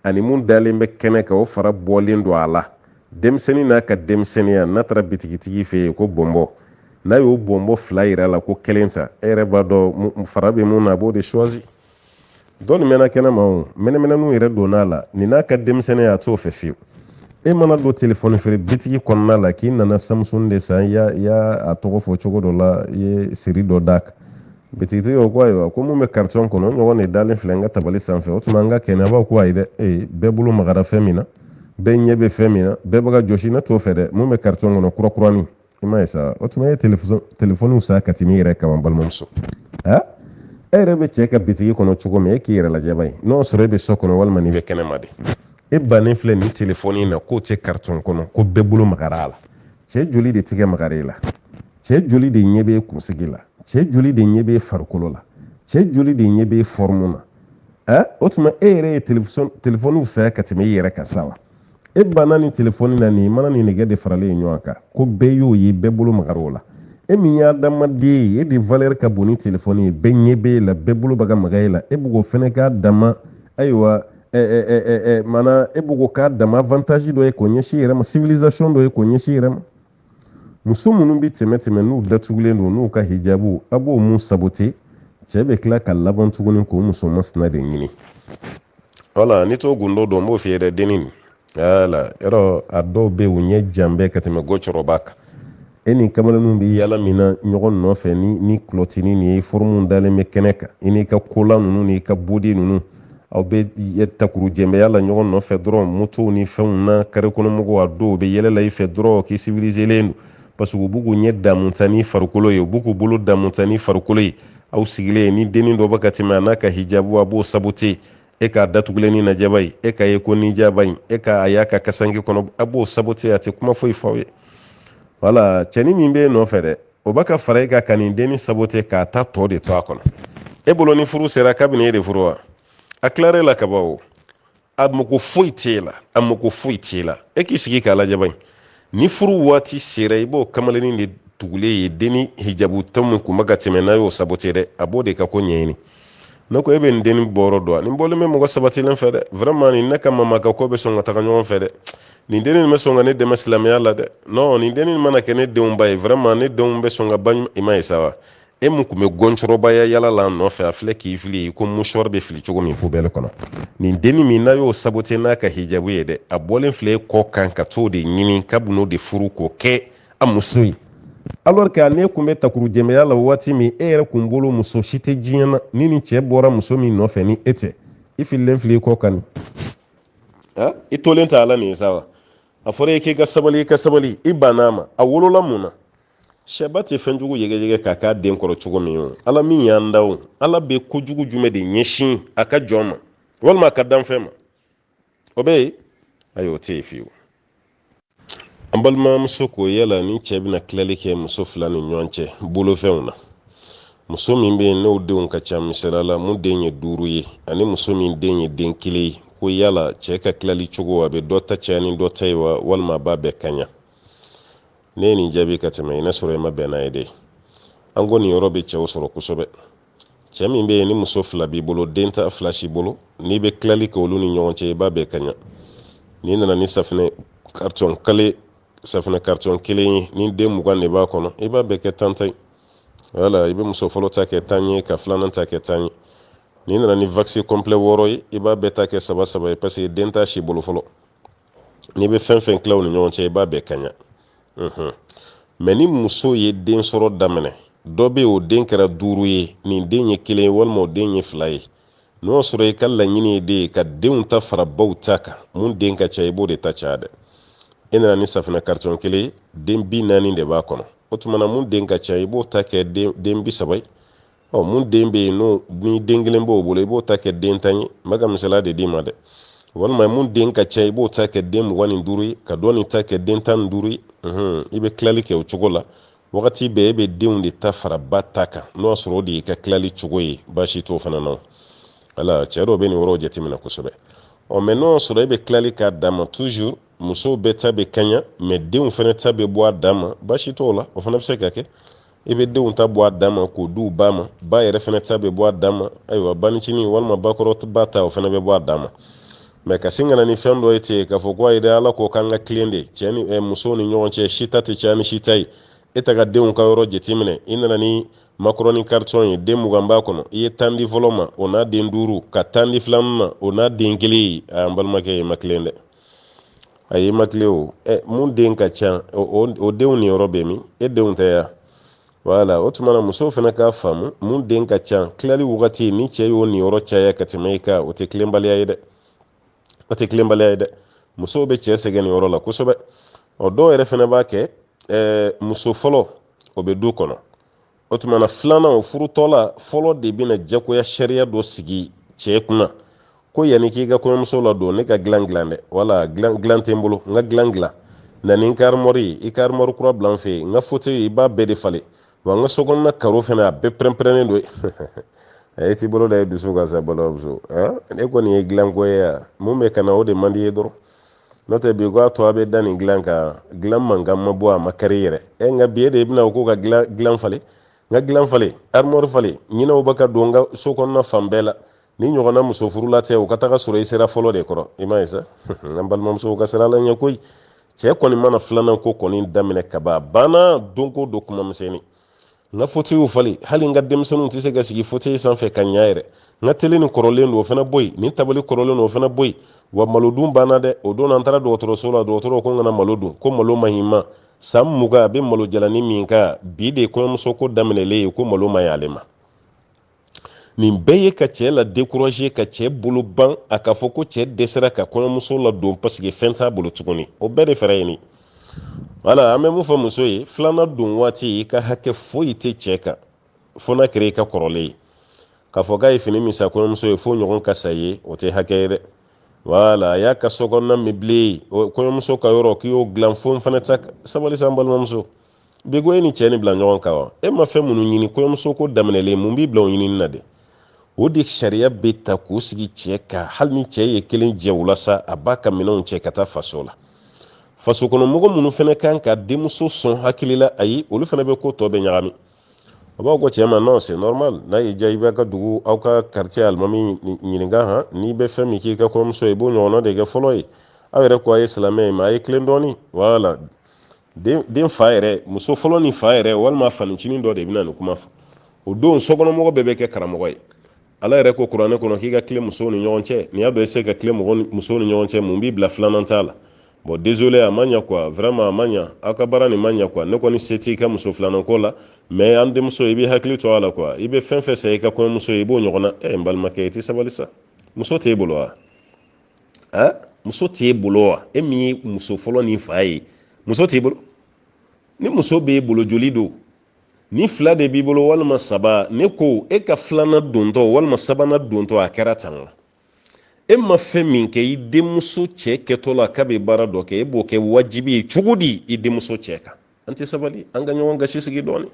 ani mun dalen bɛ kɛnɛ kan o fara bɔlen don a la denmisɛnnin n'a ka denmisɛnninya n'a taara bitigitigi fɛ yen ko bɔnbɔn n'a y'o bɔnbɔn fila yira a la ko kelen ta e yɛrɛ b'a dɔn fara bɛ mun na a b'o de choisi dɔnni mɛnna kɛnɛ ma o mɛnɛmɛnɛninw yɛrɛ donn'a la nin n'a ka denmisɛnninya a t'o fɛ fiyewu e mana don telefɔni feere bitigi kɔnɔna la k'i nana Samsung de san i y'a a tɔgɔ fɔ cogo dɔ la i ye seri dɔ d'a kan bitigitigi ko ayiwa ko mun bɛ karitɔn kɔnɔ ɲɔgɔn de dalen filɛ n ka tabali sanfɛ o tuma an ka kɛnɛ a b'a ko ayi dɛ bɛɛ bolo magara fɛn min na bɛɛ ɲɛ bɛ fɛn min na bɛɛ bɛ ka jɔsi ne t'o fɛ dɛ mun bɛ karitɔn kɔnɔ kurakurani i m'a ye sa o tuma e ye telefɔniw san ka tɛmɛ i yɛrɛ kama balimamuso e yɛrɛ bɛ cɛ ka bitigi kɔnɔ cogo min e k'i yɛrɛ lajɛ bani n'o sɔrɔ e bɛ so kɔnɔ walima n'i bɛ kɛnɛma de e bannen filɛ nin telefɔni in na k'o tɛ karitɔn kɔnɔ ko bɛɛ bolo magara a la cɛ joli de tigɛ magara e la cɛ joli de ɲɛ bɛ kunsigi la cɛ joli de ɲɛ bɛ farikolo la cɛ joli de ɲɛ bɛ forme na o tuma e yɛrɛ ye telefɔniw saya ka tɛmɛ i yɛrɛ kan sa wa e banna nin telefɔni na nin mana nin nɛgɛ de faralen ɲɔgɔn kan ko bɛɛ y'o ye bɛɛ bolo magara o la e min y'a adamaden ye e de valeur ka bon ni telefɔni ye bɛɛ ɲɛ b'e la bɛɛ bolo bɛ ka maga e la e b'o fɛnɛ k'a dama ayiwa mana e b'o k'a dama avantage dɔ ye k'o ɲɛsin i yɛrɛ ma civilisation dɔ ye k'o ɲɛsin i yɛrɛ ma muso minnu bɛ tɛmɛ n'u datugulen don n'u ka hijabu a b'o mun saboter cɛ bɛ tila ka laban tuguni k'o muso masina de ɲini wala ni t'o gundo dɔn n b'o f'i ye dɛ denni wala yɔrɔ a dɔw bɛ yen u ɲɛ jan bɛɛ ka tɛmɛ gɔcɔrɔba kan e ni kamalenninw bɛ yala min na ɲɔgɔn nɔfɛ ni kulɔtinin nin ye formu dalen bɛ kɛnɛ kan i n'i ka kola ninnu n'i ka bodi ninnu aw bɛ takuru jɛnbɛya la ɲɔgɔn nɔfɛ dɔrɔn motow ni fɛnw na kare kɔnɔmɔgɔw a dɔw bɛ yɛlɛla i fɛ dɔrɔn k'i civiliselen don parce que u b'u k'u ɲɛ damunta ni farikolo ye u b'u k'u bolo damunta ni farikolo ye aw sigilen ni dennin dɔ bɛ ka tɛmɛ a n'a ka hijabu a b'o saboter e k'a datugulen ni najaba ye e k'a ye ko nijaba in e k'a y'a ka kasange kɔnɔ a b'o saboter a tɛ kuma foyi f'aw ye wala cɛni min bɛ nɔfɛ dɛ o b'a ka fara e ka nin dennin saboter k'a ta tɔ de to a kɔnɔ e bolo ni furu sera kabini e de furu wa a tilara e la ka ban o a mago foyi t'e la a mago foyi t'e la e k'i sigi k'a lajɛ bani ni furu waati sera i b'o kamalennin de tugulen ye denni hijabu tɔ min kun bɛ ka tɛmɛ n'a y'o saboter dɛ a b'o de ka ko ɲɛɲini ne ko e bɛ nin denni bɔrɔ dɔn nin bɔlen bɛ mɔgɔ sabatilen fɛ dɛ vraiment nin ne ka mama ka ko bɛ sɔn ka taga ɲɔgɔn fɛ dɛ nin denni bɛ sɔn ka ne dɛmɛ silamɛya la dɛ non nin denni mana kɛ ne denw ba ye vraiment ne denw bɛ sɔn ka ba i ma ye sa wa e mun kun bɛ gɔncɔrɔbaya yala la nɔfɛ a filɛ k'i fili ko mouchoir bɛ fili cogo min poubelle kɔnɔ nin denni min n'a y'o saboter n'a ka hijabu ye dɛ a bɔlen filɛ e kɔ kan ka t'o de ɲini kabin'o de furu k'o kɛ a muso ye alors que ne kun bɛ takuru jɛnbɛya la waati min e yɛrɛ kun bolo muso si tɛ diɲɛ na ni nin cɛ bɔra muso min nɔfɛ ni e tɛ i fililen filɛ i kɔ kan nin i tolen t'a la nin ye sa wa a fɔra e k'i ka sabali i banna a ma a wolola mun na sɛba tɛ fɛn jugu yɛgɛyɛgɛ k'a k'a den kɔrɔ cogo min o ala min y'an da o ala bɛ kojugu jumɛn de ɲɛsin a ka jɔn ma walima a ka danfɛn ma o bɛ yen ayi o tɛ yen fiyewu an balimamuso ko yala ni cɛ bɛna tilali kɛ muso fila ni ɲɔgɔn cɛ bolofɛnw na muso min bɛ yen n'o denw ka ca misaliya la mun den ye 5 ye ani muso min den ye den 1 ye ko yala cɛ ka tilali cogo a bɛ dɔ ta caya ni dɔ ta ye wa walima a b'a bɛɛ kaɲa ne ye nin jaabi ka tɛmɛ i n'a sɔrɔ i ma bɛn n'a ye dɛ an ko nin yɔrɔ bɛ cɛw sɔrɔ kosɛbɛ cɛ min bɛ yen ni muso fila b'i bolo den ta fila si bolo n'i bɛ tilali kɛ olu ni ɲɔgɔn cɛ i b'a bɛɛ kaɲa n'i nana ni safinɛ kartɔn kelen ye ni den 20 de b'a kɔnɔ i b'a bɛɛ kɛ 10 ye wala i bɛ muso fɔlɔ ta kɛ 10 ye ka filanan ta kɛ 10 ye n'i nana ni vaccin complet 6 ye i b'a bɛɛ ta kɛ 3 ye parce que den t'a si bolo fɔlɔ n'i bɛ fɛn fɛn tila u ni ɲɔgɔn cɛ i b'a bɛɛ kaɲa mais ni muso ye den sɔrɔ daminɛ dɔ bɛ o den kɛra 5 ye nin den ye 1 ye walima o den ye 2 ye n'o sɔrɔ i ka laɲini ye de ye ka denw ta fara baw ta kan mun den ka ca i b'o de ta caya dɛ e nana ni safinɛ kartɔn 1 ye den 40 de b'a kɔnɔ o tuma na mun den ka ca i b'o ta kɛ den 30 ye mun den bɛ yen ni den 1 b'o bolo i b'o ta kɛ den 10 ye n bɛ ka misaliya de d'i ma dɛ walima mun den ka ca i b'o ta kɛ den 25 ye ka dɔ nin ta kɛ den 15 ye i bɛ tilali kɛ o cogo la wagati bɛɛ e bɛ denw de ta fara ba ta kan n'o y'a sɔrɔ o de y'i ka tilali cogo ye baasi t'o fana na wala cɛ dɔw bɛ nin yɔrɔw jateminɛ kosɛbɛ mais n'o y'a sɔrɔ e bɛ tilali k'a d'a ma toujours musow bɛɛ ta bɛ kaɲa mais denw fana ta bɛ bɔ a d'a ma baasi t'o la o fana bɛ se ka kɛ i bɛ denw ta bɔ a dan ma k'o d'u ba ma, ba yɛrɛ fana ta bɛ bɔ a dan ma, ayiwa banicinin walima bakɔrɔ ba ta o fana bɛ bɔ a dan ma. mɛ ka sin ka na ni fɛn dɔ ye ten k'a fɔ ko ayi dɛ ala ko k'an ka tilen de cɛ ni musow ni ɲɔgɔn cɛ si ta tɛ caya ni si ta ye, e ta ka denw ka yɔrɔ jateminɛ, i nana ni makarɔni karitɔn ye den 20 b'a kɔnɔ, i ye 10 di fɔlɔ ma o n'a den 5 ka 10 di filanan ma o n'a den 1 ye, an balimakɛ ye ma tilen dɛ, ayi ma tilen o. mun den ka ca o denw ni yɔrɔ bɛ min, e denw tɛ ya. Wala, o tuma na musow fana k'a faamu mun den ka ca tilali wagati ni cɛ y'o niyɔrɔ caya ka tɛmɛ i kan, o tɛ tilenbaliya ye dɛ, o tɛ tilenbaliya ye dɛ. musow bɛ cɛ sɛgɛn nin yɔrɔ la kosɛbɛ. dɔw yɛrɛ fana b'a kɛ muso fɔlɔ o bɛ du kɔnɔ, o tuma na filanan o furutɔla fɔlɔ de bɛna jagoya sariya dɔ sigi cɛ kunna ko yanni k'i ka kɔɲɔmuso la don ne ka dilan dɛ, wala dilan tɛ n bolo, n ka dilan na ni n ka armoire i ka armoire kura bila n fɛ yen, n ka fauteuil i b'a bɛɛ de falen, wa n ka sokɔnɔna karo fana a bɛɛ pɛrɛn-pɛrɛnnen don e t'i bolo da i dusu kan sa balimamuso, e kɔni ye dilanko ye ya, mun bɛ ka na o de man di ye dɔrɔn, n'o tɛ bi ko a to a bɛ da nin dilan kan, dilan mankan ma bɔ a ma kari yɛrɛ, nka bi e de bɛna o ko ka dilan falen, n ka dilan falen armoire falen, ɲinɛw bɛ ka don n ka sokɔnɔna fan bɛɛ la, ni ɲɔgɔnna muso furula tɛ o ka taga sɔrɔ i sera fɔlɔ de kɔrɔ, i m'a ye sa n balimamuso ka sira la ɲɛ koyi. cɛ kɔni mana filanan ko kɔni daminɛ kaba banna don ko don kuma misɛnnin, n ka fauteuil falen, hali n ka denmisɛnninw tɛ se ka sigi fauteuil sanfɛ ka ɲa yɛrɛ, n ka télé nin kɔrɔlen don o fana bɔ yen, nin tabali kɔrɔlen don o fana bɔ yen, wa malo dun banna dɛ. o don an taara dɔgɔtɔrɔso la, dɔgɔtɔrɔ ko n kana malo dun, ko malo ma ɲi ma, san 20 a bɛ malo jalani min kan, bi de kɔɲɔmuso ko daminɛlen ye ko malo ma ɲi ale ma. nin bɛɛ ye ka cɛ la décourager ka cɛ bolo ban a ka fɔ ko cɛ dɛsɛra ka kɔɲɔmuso la don parce que fɛn t'a bolo tuguni, o bɛɛ de fɛrɛ ye nin. wala, an bɛ mun fɔ muso ye, filanan don waati i ka hakɛ foyi tɛ cɛ kan fo n'a kɛra i ka kɔrɔlen ye, k'a fɔ k'a ye fini min san kɔɲɔmuso ye fo ɲɔgɔn ka sa ye, o tɛ hakɛ ye dɛ. wala, a y'a ka sokɔnɔna meublé o kɔɲɔmuso ka yɔrɔ k'i y'o dilan fo n fana ta sabali san balimamuso, bi ko e ni cɛ ni bila ɲɔgɔn kan wa, e ma fɛn minnu ɲini kɔɲɔmuso ko daminɛlen mun b'i bila o ɲinini na de, o de sariya bɛ ta k'o sigi cɛ kan, hali ni cɛ ye kelen jɛ o la sa a b'a ka minɛnw cɛ ka taa faso la. faso kɔnɔ mɔgɔ minnu fana kan ka denmuso sɔn hakili la, ayi olu fana bɛ ko tɔ bɛ ɲagami, o b'a ko cɛ ma non c'est normal, n'a y'i diya i b'a ka dugu aw ka quartier alimami ɲininka han, n'i bɛ fɛn min k'i ka kɔɲɔmuso ye i b'o ɲɔgɔnna de kɛ fɔlɔ ye, aw yɛrɛ ko a ye silamɛ ye mais a ye tilen dɔɔni, wala, den fa yɛrɛ, muso fɔlɔ ni fa yɛrɛ walima fanicinin dɔ de bɛna nin kuma fɔ, o don sokɔnɔmɔgɔ bɛɛ bɛ kɛ karamɔgɔ ye. ala yɛrɛ ko kuranɛ kɔnɔ k'i ka tilen musow ni ɲɔgɔn cɛ, n'i y'a dɔn i se ka tilen musow ni ɲɔgɔn cɛ mun b'i bila filanan t'a la. bon désolé a ma ɲa quoi, vraiment a ma ɲa, aw ka baara nin ma ɲa quoi, ne kɔni se t'i ka muso filanan ko la, mais an denmuso i bɛ hakili to a la quoi, i bɛ fɛn fɛn san i ka kɔɲɔmuso ye i b'o ɲɔgɔnna, n balimakɛ i tɛ sabali sa, muso t'e bolo wa, muso t'e bolo wa, e min ye muso fɔlɔ ni fa ye, muso t'e bolo, ni muso b'e bolo joli don, ni 2 de b'i bolo walima 3, ne ko e ka filanan dontɔ walima sabanan dontɔ a kɛra tan wa, e ma fɛn min kɛ i denmuso cɛ kɛtɔ la k'a bɛ baara dɔ kɛ e b'o kɛ wajibi ye cogo di i denmuso cɛ kan, an tɛ sabali, an ka ɲɔgɔn gasi sigi dɔɔni,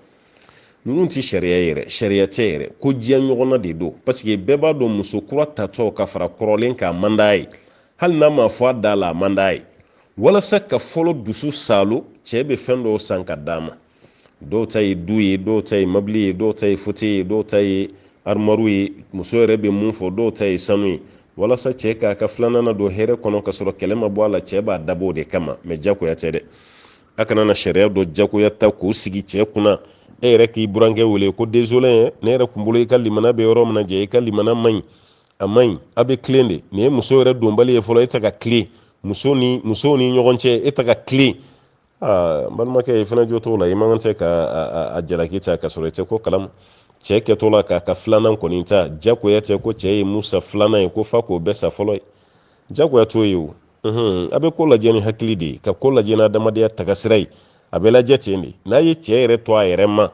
ninnu tɛ sariya yɛrɛ, sariya tɛ yɛrɛ, ko diya ɲɔgɔnna de don, parce que bɛɛ b'a dɔn muso kura tatɔ ka fara kɔrɔlen kan a man d'a ye, hali n'a ma fɔ a da la a man d'a ye, walasa ka fɔlɔ dusu salo cɛ bɛ fɛn dɔw san ka d'a ma, dɔw ta ye du ye, dɔw ta ye mobili ye, dɔw ta ye fauteuil ye, dɔw ta ye armoire ye, muso yɛrɛ bɛ mun fɔ dɔw ta ye sanu ye, walasa cɛ k'a ka filanan don hɛrɛ kɔnɔ ka sɔrɔ kɛlɛ ma bɔ a la, cɛ b'a dabɔ o de kama, mais jagoya tɛ dɛ, a kana na sariya dɔ jagoya ta k'o sigi cɛ kunna, e yɛrɛ k'i burankɛ wele ko désolé ne yɛrɛ kun bolo i ka limana bɛ yɔrɔ min na jɛ i ka limana man ɲi, a man ɲi, a bɛ tilen de, nin ye muso yɛrɛ donbali ye fɔlɔ, e tɛ ka tilen, musow ni ɲɔgɔn cɛ e tɛ ka tilen, n balimakɛ i fana jo t'o la, i man kan tɛ ka a jalaki ta ka sɔrɔ i tɛ ko kalama, cɛ kɛtɔ la k'a ka filanan kɔni ta, jagoya tɛ ko cɛ ye musa filanan ye ko fa k'o bɛɛ sa fɔlɔ ye, jagoya t'o ye o, a bɛ ko lajɛ ni hakili de ye, ka ko lajɛ n'adamadenya tagasira ye, a bɛ lajɛ ten de, n'a ye cɛ yɛrɛ to a yɛrɛ ma,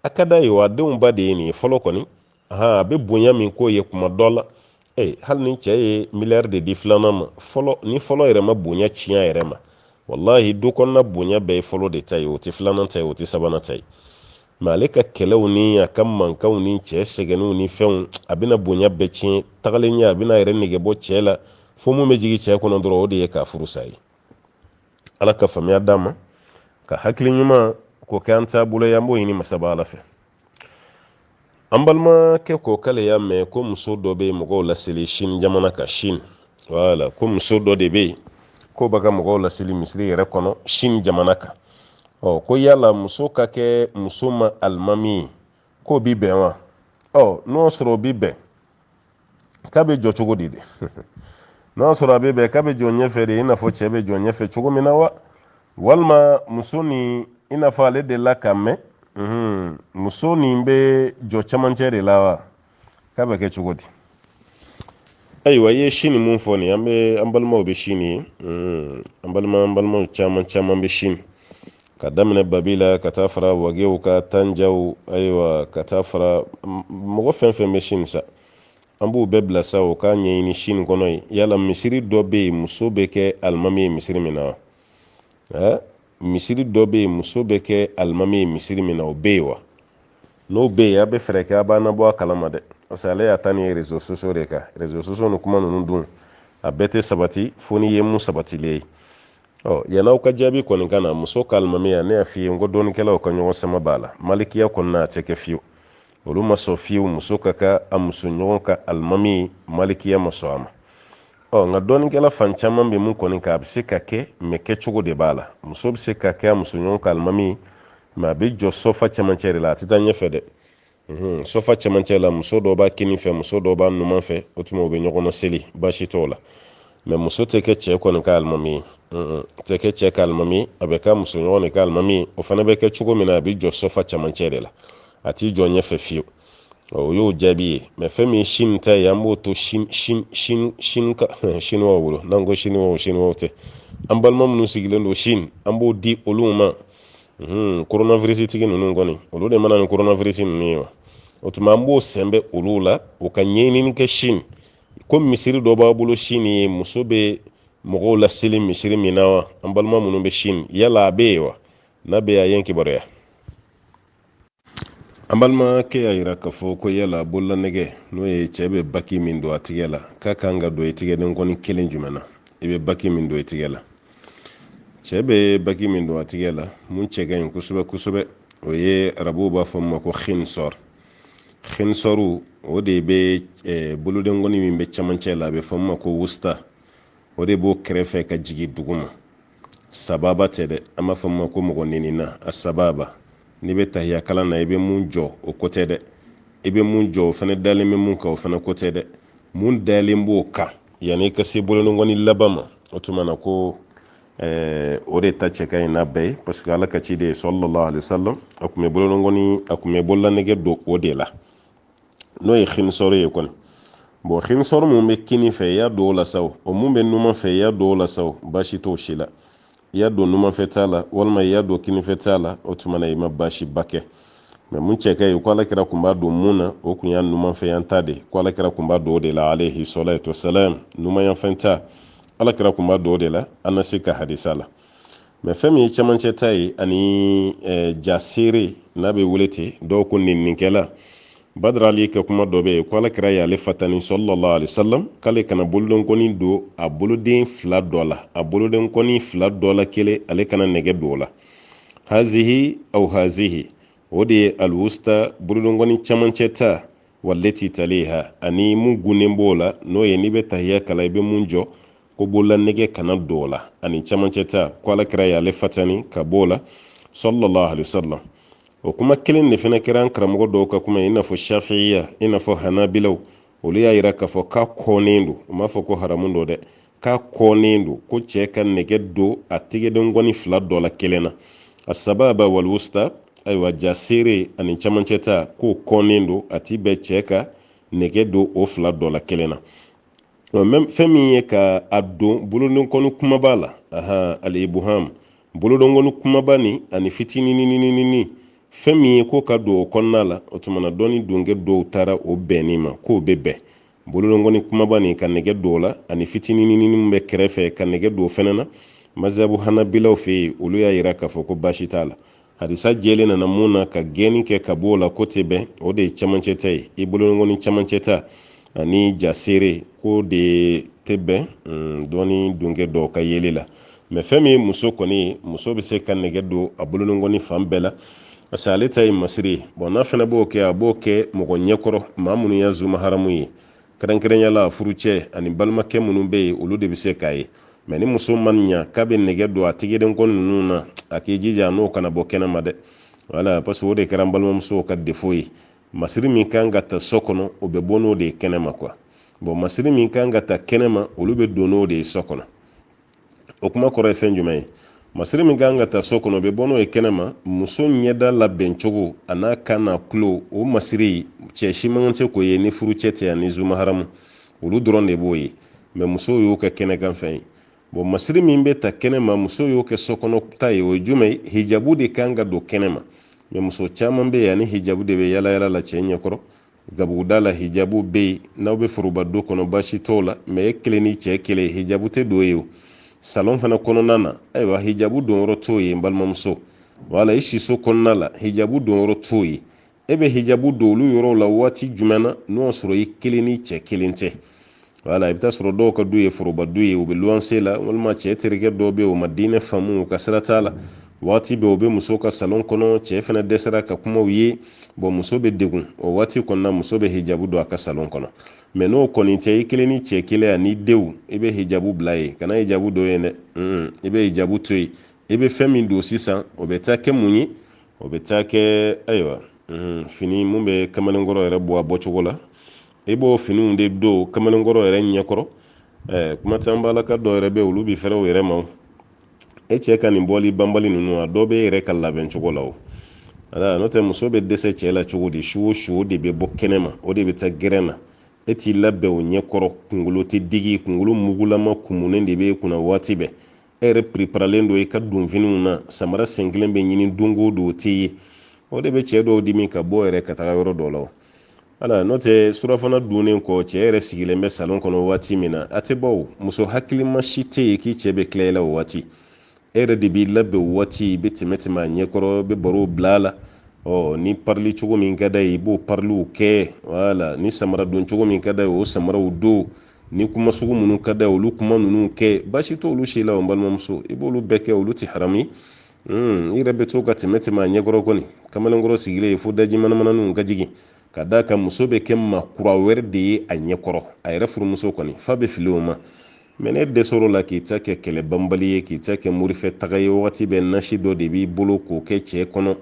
a ka d'a ye wa denw ba de ye nin ye fɔlɔ kɔni, a bɛ bonya min k'o ye kuma dɔ la, hali ni cɛ ye miliyari de di filanan ma, ni fɔlɔ yɛrɛ ma bonya tiɲɛ yɛrɛ ma, wallahi du kɔnɔna bonya bɛɛ ye fɔlɔ de ta ye, o tɛ filanan ta ye, o tɛ sabanan ta ye, mais ale ka kɛlɛw ni a ka mankanw ni cɛ sɛgɛnniw ni fɛnw, a bɛna bonya bɛɛ tiɲɛ, tagalen ɲɛ a bɛna yɛrɛ nege bɔ cɛ la, fo mun bɛ jigin cɛ kɔnɔ dɔrɔn o de ye k'a furu sa ye. ala ka faamuya d'an ma, ka hakili ɲuman ko kɛ an taabolo ye an b'o ɲini masaba Ala fɛ. An balimakɛ ko k'ale y'a mɛn ko muso dɔ bɛ mɔgɔw laseli Sini jamana kan, Sini, voilà, ko muso dɔ de bɛ yen ko bɛ ka mɔgɔw laseli Misiri yɛrɛ kɔnɔ Sini jamana kan. Ko yala muso ka kɛ muso ma alimami k'o bi bɛn wa? N'o sɔrɔ o bi bɛn k'a bɛ jɔ cogo di de? N'o sɔrɔ a bɛ bɛn k'a bɛ jɔ ɲɛfɛ de i n'a fɔ cɛ bɛ jɔ ɲɛfɛ cogo min na wa? Walima muso ni i n'a fɔ ale delila ka mɛn muso nin bɛ jɔ camancɛ de la wa? K'a bɛ kɛ cogo di? Ayiwa, i ye Sini mun fɔ nin an balimaw bɛ Sini ye, an balimaw caman bɛ Sini, ka daminɛ Babila ka taa fara Wagew ka Tanjaw, ayiwa ka taa fara mɔgɔ fɛn fɛn bɛ Sini sa, an b'u bɛɛ bila sa o k'a ɲɛɲini Sini kɔnɔ ye, yala misiri dɔ bɛ yen muso bɛ kɛ alimami ye misiri min na wa? Misiri dɔ bɛ yen muso bɛ kɛ alimami ye misiri min na, o bɛ yen wa? N'o bɛ yen a bɛ fɛɛrɛ kɛ a b'a nabɔ a kalama dɛ, parce que ale y'a ta ni réseaux sociaux de kan. Réseaux sociaux ni kuma ninnu dun a bɛɛ tɛ sabati fo ni ye mun sabatilen ye. Yan'aw ka jaabi kɔni ka na, muso ka alimamiya ne y'a f'i ye n ko dɔɔnikɛlaw ka ɲɔgɔn sama b'a la. Malikiya kɔnɔna a tɛ kɛ fiyewu, olu ma sɔn fiyewu muso ka kɛ a muso ɲɔgɔn ka alimami, Malikiya ma sɔn a ma. Nka dɔɔnikɛla fan caman bɛ mun kɔni kan a bɛ se ka kɛ mɛ kɛcogo de b'a la. Muso bɛ se ka kɛ a muso ɲɔgɔn ka alimami mɛ a bɛ jɔ sɔfa cɛmancɛ de la, a tɛ taa ɲɛfɛ dɛ. Sɔfa cɛmancɛ la muso dɔw b'a kini fɛ, muso dɔw b'a numan fɛ, o tuma u bɛ ɲɔgɔn seli, baasi t'o la. Mɛ muso tɛ kɛ cɛ kɔni ka alimami ye, tɛ kɛ cɛ ka alimami, a bɛ kɛ muso ɲɔgɔn de ka alimami, o fana bɛ kɛ cogo min na a bɛ jɔ sɔfa cɛmancɛ de la, a t'i jɔ ɲɛfɛ fiyewu. O y'o jaabi ye. Mɛ fɛn min Sini ta ye an b'o to Siniwaw bolo, n'an ko Siniwaw tɛ, an balima minnu sigilen don Sini an b'o di olu ma. Coronavirus tigi ninnu kɔni olu de mana ni coronavirus ninnu ye wa? O tuma an b'o sɛnbɛ olu la, o ka ɲɛɲini kɛ Sini, ko misiri dɔ b'a bolo Sini ye muso bɛ mɔgɔw laseli misiri min na wa? An balima minnu bɛ Sini yala a bɛ yen wa? N'a bɛ yen a ye n kibaruya. An balimakɛ y'a jira k'a fɔ ko yala bololanɛgɛ n'o ye cɛ bɛ baki min don a tigɛ la k'a kan ka don i tigɛden kɔni kelen jumɛn na? I bɛ baki min don i tigɛ la. Cɛ bɛ baki min don a tigɛ la mun cɛ ka ɲi kosɛbɛ kosɛbɛ o ye arabuw b'a fɔ ma ko khinsɔr. Khinsɔru o de bɛ boloden kɔni min bɛ camancɛ la a bɛ fɔ ma ko wusta, o de b'o kɛrɛfɛ ka jigin duguma. Sababa tɛ dɛ, an b'a fɔ ma ko mɔgɔ nenina, a sababa. N'i bɛ tahiya kalan na i bɛ mun jɔ o ko tɛ dɛ, i bɛ mun jɔ o fana dalen bɛ mun kan o fana ko tɛ dɛ, mun dalen b'o kan yanni i ka se boloden kɔni laban ma, o tuma na ko o de ta cɛ ka ɲi n'a bɛɛ ye, parce que ala ka ci de ye sallallahu alaihi wasallam a tun bɛ boloden kɔni a tun bɛ bololanɛgɛ don o de la, n'o ye khinsɔr ye kɔni. Bon khinsɔr mun bɛ kini fɛ i y'a don o la sa o mun bɛ numan fɛ i y'a don o la sa o, baasi t'o si la. I y'a don numan fɛ t'a la walima i y'a don kini fɛ t'a la, o tuma na i ma baasi ba kɛ. Mɛ mun cɛ ka ɲi ko alakira tun b'a don mun na o tun y'a numan fɛ yan ta de, ko alakira tun b'a don o de la alayhi salatu wasalam, numan yan fɛn ta alakira tun b'a don o de la, an na se ka hadisa la. Mɛ fɛn min ye camancɛ ta ye ani jaseere n'a bɛ wele ten, dɔw ko nininkɛla, Badara Ali ka kuma dɔ bɛ yen ko alakira y'ale fatani sallallahu alaihi wasallam k'ale kana boloden kɔni don a boloden fila dɔ la, a boloden kɔni fila dɔ la kelen ale kana nɛgɛ don o la. Hazihi aw hazihi, o de ye alwusta boloden kɔni camancɛ ta, waleti taleha ani mun gunnen b'o la n'o ye n'i bɛ tahiya kala i bɛ mun jɔ ko bololanɛgɛ kana don o la ani camancɛ ta, ko alakira y'ale fatani ka b'o la sallallahu alaihi wasallam. O kuma kelen de fana kɛra an karamɔgɔ dɔw ka kuma i n'a fɔ Shafi'iya, i n'a fɔ Hanabilaw, olu y'a jira k'a fɔ k'a kɔnnen don, u m'a fɔ ko haramun don dɛ, k'a kɔnnen don ko cɛ ka nɛgɛ don a tigɛden kɔni fila dɔ la kelen na. A sababa wal wusta, ayiwa jaseere ani camancɛ ta k'o kɔnnen don a ti bɛn cɛ ka nɛgɛ don o fila dɔ la kelen na. Fɛn min ye ka a don boloden kɔni kumaba la, al-ibham, boloden kɔni kumaba ni ani fitininini, fɛn min ye ko ka don o kɔnɔna la, o tuma na dɔɔni donkɛ dɔw taara o bɛnni ma k'o bɛ bɛn boloden kɔni kumaba ni ka nɛgɛ don o la ani fitininini min bɛ kɛrɛfɛ ka nɛgɛ don o fɛnɛ na. Mazhabu Hanabilaw fɛ yen olu y'a jira k'a fɔ ko baasi t'a la. Hadisa jɛlen nana mun na ka gɛnni kɛ ka b'o la ko tɛ bɛn, o de ye camancɛ ta ye, i boloden kɔni camancɛ ta ani jaseere ko de tɛ bɛn dɔɔni donkɛ dɔw ka yeli la. mais fɛn min ye muso kɔni muso bɛ se ka nɛgɛ don a bolonɔngɔni fan bɛɛ la parce que ale ta ye masiri ye bon n'a fana b'o kɛ a b'o kɛ mɔgɔ ɲɛkɔrɔ maa minnu ya zuma haramu ye kɛrɛnkɛrɛnyala furucɛ ani balimakɛ minnu bɛ yen olu de bɛ se k'a ye mais ni muso man ɲa k'a bɛ nɛgɛ don a tigidenkɔni ninnu na a k'i jija n'o kana bɔ kɛnɛma dɛ voilà parce que o de kɛra n balimamusow ka défaut ye masiri min kan ka ta so kɔnɔ o bɛ bɔ n'o de ye kɛnɛma quoi bon masiri min kan ka ta kɛnɛma olu bɛ don n'o de ye so kɔnɔ o kuma kɔrɔ ye fɛn jumɛn ye masiri min kan ka ta so kɔnɔ o bɛ bɔ n'o ye kɛnɛma muso ɲɛda labɛn cogo a n'a kan n'a tulo o masiri cɛ si man kan tɛ k'o ye ni furucɛ tɛ yan ni zuma haramu olu dɔrɔn de b'o ye mais musow y'o kɛ kɛnɛkan fɛn ye bon masiri min bɛ ta kɛnɛma muso y'o kɛ sokɔnɔ ta ye o ye jumɛn ye hijabu de kan ka don kɛnɛma mais muso caman bɛ yan ni hijabu de bɛ yala yala la cɛ ɲɛkɔrɔ gabuguda la hijabu bɛ yen n'aw bɛ forobado kɔnɔ baasi t'o la mais e kelen ni cɛ kelen hijabu tɛ don ye o salon fana kɔnɔna na ayiwa hijabu donyɔrɔ t'o ye n balimamuso wala i siso kɔnɔna la hijabu donyɔrɔ t'o ye e bɛ hijabu don olu yɔrɔw la waati jumɛn na n'o y'a sɔrɔ i kelen ni cɛ kelen tɛ wala i bɛ taa sɔrɔ dɔw ka du ye forobadu ye u bɛ luwanse la walima cɛ terikɛ dɔw bɛ yen o ma diinɛ faamu u ka sira t'a la waati bɛɛ u bɛ muso ka salon kɔnɔ cɛ fana dɛsɛra ka kumaw ye bon muso bɛ degun o waati kɔnɔna muso bɛ hijabu don a ka salon kɔnɔ mais n'o kɔni tɛ i kelen ni cɛ kelen ani denw i bɛ hijabu bila yen kana hijabu don yen dɛ i bɛ hijabu to yen i bɛ fɛn min don sisan o bɛ taa kɛ mun ye o bɛ taa kɛ ayiwa fini mun bɛ kamalenkɔrɔ yɛrɛ bɔ a bɔcogo la i b'o finiw de don kamalenkɔrɔ yɛrɛ ɲɛkɔrɔ kuma caman b'a la ka dɔw yɛrɛ bɛ olu bi fɛrɛ u yɛrɛ ma e cɛ ka nin bɔli banbali ninnu a dɔw bɛ e yɛrɛ ka labɛn cogo la o ala n'o tɛ muso bɛ dɛsɛ cɛ la cogo di su o su o de bɛ bɔ kɛnɛma o de bɛ taa gɛrɛn na e t'i labɛn o ɲɛkɔrɔ kunkolo tɛ digi kunkolo mugulama kumunen de bɛ e kunna waati bɛɛ e yɛrɛ piriparalen don i ka don finiw na samara sen kelen bɛ ɲini don o don o t'i ye o de bɛ cɛ dɔw dimi ka bɔ yɛrɛ ka taga yɔrɔ dɔw la ala n'o tɛ surafana dunnen kɔ cɛ yɛrɛ sigilen bɛ salon kɔnɔ waati min na a tɛ bɔ muso hakilima si tɛ yen k'i cɛ bɛ tila i la o waati e yɛrɛ de b'i labɛn o waati i bɛ tɛmɛ a ɲɛkɔrɔ i bɛ baro bila a la ni parili cogo min ka da ye i b'o pariliw kɛ wala ni samara don cogo min ka da ye o samaraw don ni kuma sugu minnu ka da ye olu kuma ninnu kɛ baasi t'olu si la o balimamuso i b'olu bɛɛ kɛ olu tɛ haramu ye i yɛrɛ bɛ to ka tɛmɛ a ɲɛkɔrɔ kɔni kamalenkɔrɔ sigilen fo daji manamananw ka jigin ka da ka muso bɛ kɛ makura wɛrɛ de ye a ɲɛkɔrɔ a yɛrɛ furumuso kɔni fa bɛ fili o ma mais ne dɛsɛr'o la k'i ta kɛ kɛlɛ banbali ye k'i ta kɛ morifɛ taga ye wagati bɛɛ nasi dɔ de b'i bolo k'o kɛ cɛ kɔnɔ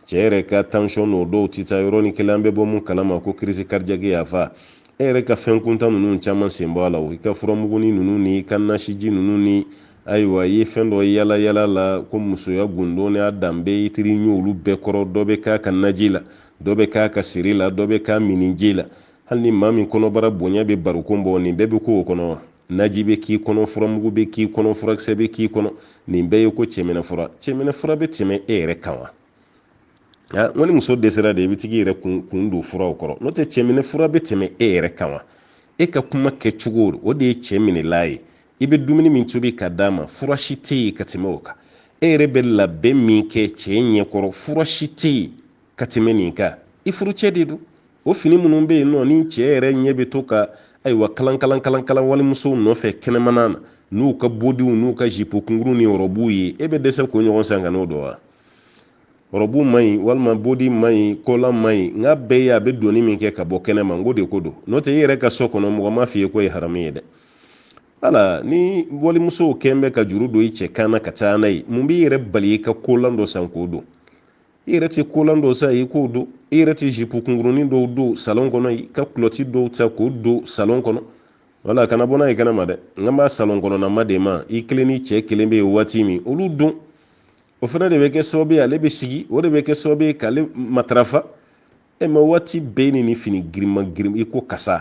cɛ yɛrɛ ka tension n'o dɔw tɛ taa yɔrɔnin kelen an bɛ bɔ mun kalama ko crise cardiaque yafa e yɛrɛ ka fɛn kuntan ninnu caman sen bɔ a la o i ka furamuguni ninnu ni i ka nasiji ninnu ni ayiwa i ye fɛn dɔ yala yala la ko musoya gundo n'a danbe i teri ɲɛ olu bɛɛ kɔrɔ dɔ bɛ k'a ka naji la dɔ bɛ k'a ka siri la dɔ bɛ k'a miniji la hali ni maa min kɔnɔbara bonya bɛ barokon bɔ nin bɛɛ bɛ k'o kɔnɔ wa naji bɛ k'i kɔnɔ furamugu bɛ k'i kɔnɔ furakisɛ bɛ k'i kɔnɔ nin bɛɛ ye ko cɛminɛ fura bɛ tɛmɛ e yɛrɛ kan wa n ko ni muso dɛsɛra de i bɛ tigi yɛrɛ kun don furaw kɔrɔ n'o tɛ cɛminɛ fura bɛ tɛmɛ e yɛrɛ kan wa e ka kuma kɛcogo o de ye cɛ minɛla ye i bɛ dumuni min tobi ka d'a ma fura si tɛ yen ka tɛmɛ o kan e yɛrɛ bɛ labɛn min kɛ cɛ ɲɛkɔrɔ fura si tɛ yen ka tɛmɛ nin kan i furucɛ de don o fini minnu bɛ yen nɔ ni cɛ yɛrɛ ɲɛ bɛ to ka ayiwa kalan walimusow nɔfɛ kɛnɛmana na n'u ka bodiw n'u ka jipo kunkuru ni ɔrɔbuw ye e bɛ dɛsɛ k'o ɲɔgɔn san ka n'o dɔn wa ɔrɔbu ma ɲi walima bodi ma ɲi kola ma ɲi nka bɛɛ ye a bɛ donni min kɛ ka bɔ kɛnɛma n ko de ko don n'o tɛ e yɛrɛ ka so kɔnɔ mɔgɔ ma f'i ye ko ye haramu ye dɛ ala ni walimusow kɛn bɛ ka juru don i cɛ kan na ka taa n'a ye mun b'i yɛrɛ bali i ka kolan dɔ san k'o don i yɛrɛ tɛ kolan dɔ san i k'o don i yɛrɛ tɛ jipu kunkurunin dɔw don salon kɔnɔ i ka kulɔti dɔw ta k'o don salon kɔnɔ wala kana bɔ n'a ye kɛnɛma dɛ n b'a salon kɔnɔna de ma i kelen ni cɛ kelen bɛ yen waati min olu don o fana de bɛ kɛ sababu ye ale bɛ sigi o de bɛ kɛ sababu ye k'ale matarafa ma waati bɛɛ ni fini girinma i ko kasa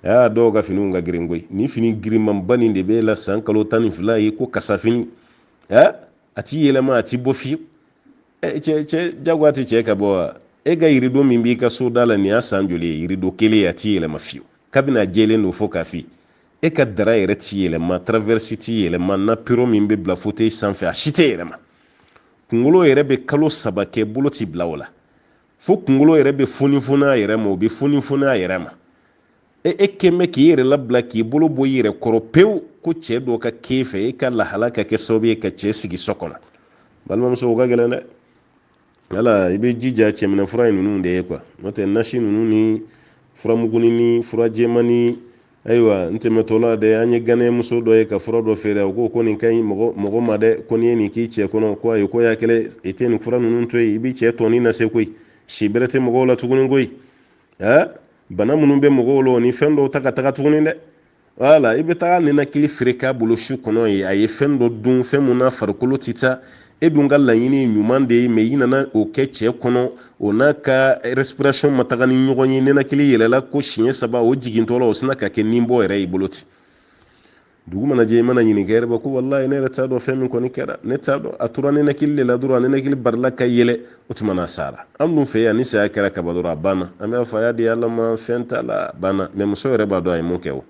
dɔw ka finiw ka girin koyi ni fini girinmanba nin de bɛ la san kalo 12 ye ko kasa fini a ti yɛlɛma a ti bɔ fiyewu cɛ jagoya tɛ cɛ ka bɔ wa e ka yiridon min b'i ka so da la nin y'a san joli ye yiridon kelen a ti yɛlɛma fiyewu kabini a jɛlen don fo k'a fi e ka dara yɛrɛ ti yɛlɛma traverse ti yɛlɛma napiro min bɛ bila fauteuil sanfɛ a si tɛ yɛlɛma kunkolo yɛrɛ bɛ kalo 3 kɛ bolo ti bila o la fo kunkolo yɛrɛ bɛ funifunu a yɛrɛ ma o bɛ funifunu a yɛrɛ ma e keme ki yɛrɛ labila k'i bolo bɔ yɛrɛ kɔrɔ pewu ko cɛ dɔ ka k'e fɛ e ka lahala ka kɛ sababu ye ka cɛ sigi so kɔnɔ balimamuso o ka gɛlɛn dɛ ala i bɛ jija cɛminɛ fura in ninnu de ye quoi n'o tɛ nasi ninnu ni furamuguni ni fura jɛman ni ayiwa n tɛmɛtɔ la dɛ an ye ganɛmuso dɔ ye ka fura dɔ feere o ko nin ka ɲi mɔgɔ ma dɛ ko n'i ye nin k'i cɛ kɔnɔ ko ayi ko y'a kɛlɛ i tɛ nin fura ninnu to yen i b'i cɛ tɔni lase koyi si bɛrɛ tɛ mɔgɔw la tuguni koyi bana minnu bɛ mɔgɔw la o ni fɛn dɔw ta ka taga tuguni dɛ wala i bɛ taga ninakili feere k'a bolo su kɔnɔ ye a ye fɛn dɔ dun fɛn mun na farikolo ti taa e dun ka laɲini ɲuman de ye mais i nana o kɛ cɛ kɔnɔ o n'a ka respiration ma taga ni ɲɔgɔn ye ninakili yɛlɛla ko siɲɛ 3 o jigintɔ la o sina ka kɛ nin bɔ yɛrɛ y'i bolo ten dugu mana jɛ i mana ɲininka yɛrɛ ba ko wallahi ne yɛrɛ t'a dɔn fɛn min kɔni kɛra ne t'a dɔn a tora ninakili de la dɔrɔn a ninakili barila ka yɛlɛ o tuma na sara an dun fɛ yan ni saya kɛra kaba dɔrɔn a banna an b'a fɔ a y'a di ala ma fɛn t'a la banna mais muso yɛrɛ b'a dɔn a ye mun kɛ o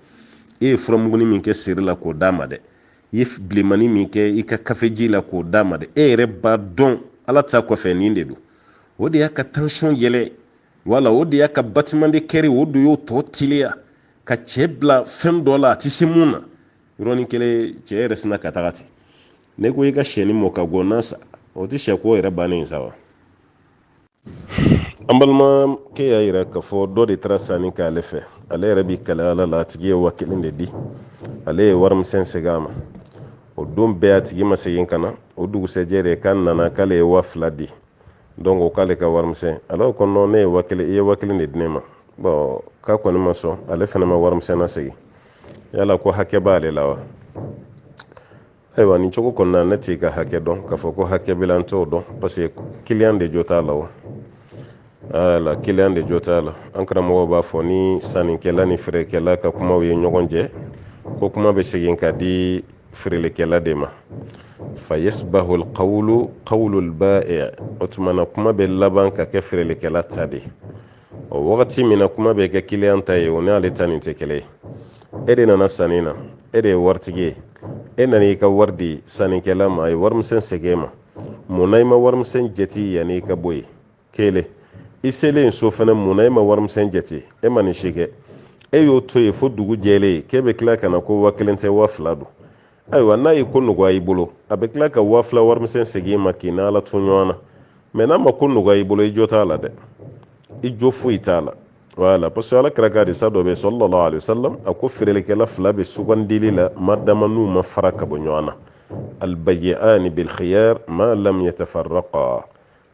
e ye furamuguni min kɛ seri la k'o d'a ma dɛ i ye bilemani min kɛ i ka kafeji la k'o d'a ma dɛ e yɛrɛ b'a dɔn ala ta kɔfɛ nin de don o de y'a ka tension yɛlɛ wala o de y'a ka batiment de kɛri o de y'o tɔ teliya ka cɛ bila fɛn dɔ la a tɛ se mun na yɔrɔnin kelen cɛ yɛrɛ sina ka taga ten ne ko i ka sɛni mɔ ka gɔ na sa o tɛ sɛ ko yɛrɛ bannen sa wa an balimakɛ y'a yira k'a fɔ dɔ de taara sanni k'ale fɛ ale yɛrɛ b'i kale ala la a tigi ye 1000 de di ale ye warimisɛn segin a ma o don bɛɛ a tigi ma segin ka na o dugusɛjɛ de k'a nana k'ale ye 2000 di donc o k'ale ka warimisɛn alors ko non ne ye 1000 i ye 1000 de di ne ma bon k'a kɔni ma sɔn ale fana ma warimisɛn na segin yala ko hakɛ b'ale la wa ayiwa nin cogo kɔnɔna ne t'i ka hakɛ dɔn k'a fɔ ko hakɛ b'i la n t'o dɔn parce que client de jo t'a la wa ala client de jo t'a la an karamɔgɔ b'a fɔ ni sannikɛla ni feerekɛla ka kumaw ye ɲɔgɔn jɛ ko kuma bɛ segin ka di feerelikɛla de ma fa yasbahu alqawlu qawlu alba'i o tuma na kuma bɛ laban ka kɛ feerelikɛla ta de o wagati min na kuma bɛ kɛ client ta ye o ni ale ta nin tɛ kelen ye e de nana sanni na e de ye waritigi ye e nana i ka wari di sannikɛla ma a ye warimisɛn segin e ma munna i ma warimisɛn jate yanni i ka bɔ yen kelen i selen so fana munna e ma warimisɛn jate e ma nin si kɛ e y'o to yen fo dugu jɛlen k'e bɛ tila ka na ko 1000 tɛ 2000 don ayiwa n'a ye ko nɔgɔya i bolo a bɛ tila ka 2000 warimisɛn segin i ma k'i ni ala to ɲɔgɔn na mais n'a ma ko nɔgɔya i bolo i jo t'a la dɛ i jo foyi t'a la voilà parce que ala kira ka hadisa dɔ bɛ sallallahu alaihi wasallam a ko feerelikɛla 2 bɛ sugandili la madama n'u ma fara ka bɔ ɲɔgɔn na albayyani bil khiyar ma lam yatafarraqa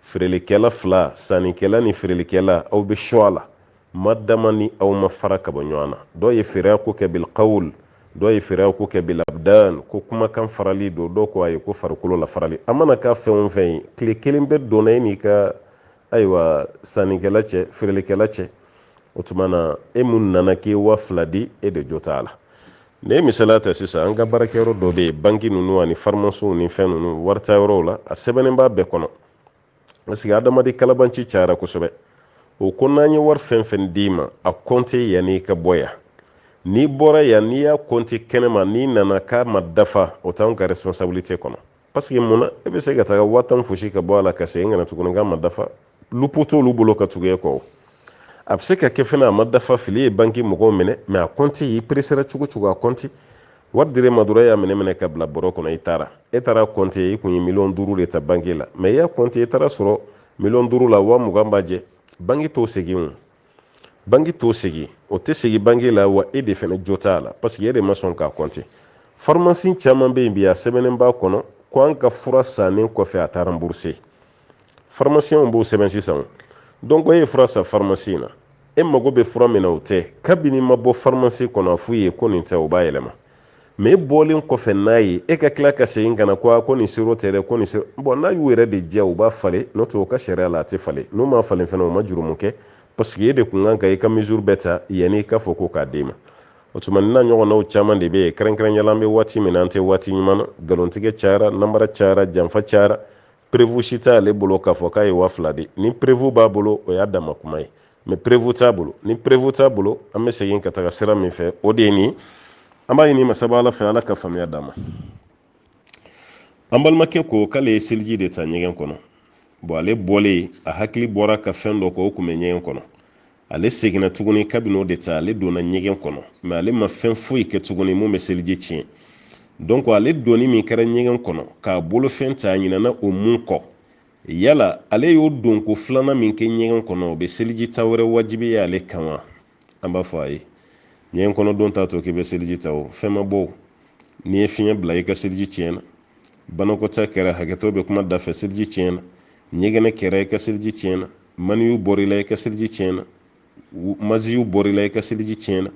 feerelikɛla 2 sannikɛla ni feerelikɛla aw bɛ choix la madama ni aw ma fara ka bɔ ɲɔgɔn na dɔw ye feereya ko kɛ bil qawl dɔw ye feereya ko kɛ bil abdan ko kumakan farali don dɔw ko ayi ko farikolo la farali a mana k'a fɛn o fɛn ye tile kelen bɛ donna e n'i ka ayiwa sannikɛla cɛ feerelikɛla cɛ o tuma na e mun nana k'i 2000 di e de jo t'a la ne ye misaliya ta sisan an ka baarakɛyɔrɔ dɔ bɛ yen banki ninnu ani pharmacies ni fɛn ninnu waritayɔrɔw la a sɛbɛnnen b'a bɛɛ kɔnɔ parce que adamaden kalabanci cayara kosɛbɛ o ko n'an ye wari fɛn fɛn d'i ma a compte yanni i ka bɔ yan n'i bɔra yan n'i y'a compte kɛnɛma n'i nana k'a ma dafa o t'anw ka responsabilité kɔnɔ parce que mun na e bɛ se ka taga 10 fosi ka bɔ a la ka segin ka na tuguni k'a ma dafa lupu t'olu bolo ka tugu e kɔ a bɛ se ka kɛ fana a ma dafa fili ye banki mɔgɔw minɛ mais a compte i pressera cogo cogo a compte wari dir'e ma dɔrɔn e y'a minɛ ka bila bɔrɔ kɔnɔ i taara e taara compte i kun ye 500,000 de ta banki la mais i y'a compte i taara sɔrɔ 500,000 la 20,000 b'a jɛ banki t'o segin o banki t'o segin o tɛ segin banki la wa e de fana jo t'a la parce que e de ma sɔn k'a compte pharmacie caman bɛ yen bi a sɛbɛnnen b'a kɔnɔ ko an ka fura sannen kɔfɛ a taa rembourser pharmaciens b'o sɛbɛn sisan donc e ye fura san pharmacie na e mago bɛ fura min na o tɛ kabini ma bɔ pharmacie kɔnɔ a f'u ye ko nin tɛ o b'a yɛlɛma mais e bɔlen kɔfɛ n'a ye e ka tila ka segin ka na ko nin sero tɛ dɛ ko nin sero bon n'a y'u yɛrɛ de diya u b'a falen n'o tɛ o ka sariya la a tɛ falen n'u m'a falen fana o ma jurumu kɛ parce que e de kun kan ka i ka mesure bɛɛ ta yanni i ka fɔ ko k'a d'e ma o tuma nin n'a ɲɔgɔnnaw caman de bɛ yen kɛrɛnkɛrɛnyala an bɛ waati min na an tɛ waati ɲuman na nkalontigɛ cayara namara cayara janfa cayara prévu si t'ale bolo k'a fɔ k'a ye 2000 di ni prévu b'a bolo o y'a dama kuma ye mais prévu t'a bolo ni prévu t'a bolo an bɛ segin ka taga sira min fɛ o de ye nin an b'a ɲini masa ala fɛ ala ka faamuya d'a ma an balimakɛ ko k'ale ye seliji de ta ɲɛgɛn kɔnɔ bon ale bɔlen a hakili bɔra ka fɛn dɔ kɔ o kun bɛ ɲɛgɛn kɔnɔ ale seginna tuguni kabino de ta ale donna ɲɛgɛn kɔnɔ mais ale ma fɛn foyi kɛ tuguni mun bɛ seliji tiɲɛ donc ale donni min kɛra ɲɛgɛn kɔnɔ k'a bolo fɛn ta ɲinana o mun kɔ yala ale y'o don ko filanan min kɛ ɲɛgɛn kɔnɔ o bɛ seliji ta wɛrɛ wajibiya ale kan wa an b'a fɔ a ye ɲɛgɛn kɔnɔ don t'a to k'i bɛ seliji ta o fɛn ma bɔ n'i ye fiɲɛ bila i ka seliji tiɲɛna banakɔta kɛra hakɛtɔ bɛ kuma da fɛ seliji tiɲɛna ɲɛgɛnɛ kɛra i ka seliji tiɲɛna maniyu bɔr'i la i ka seliji tiɲɛna maziyu bɔr'i la i ka seliji tiɲɛna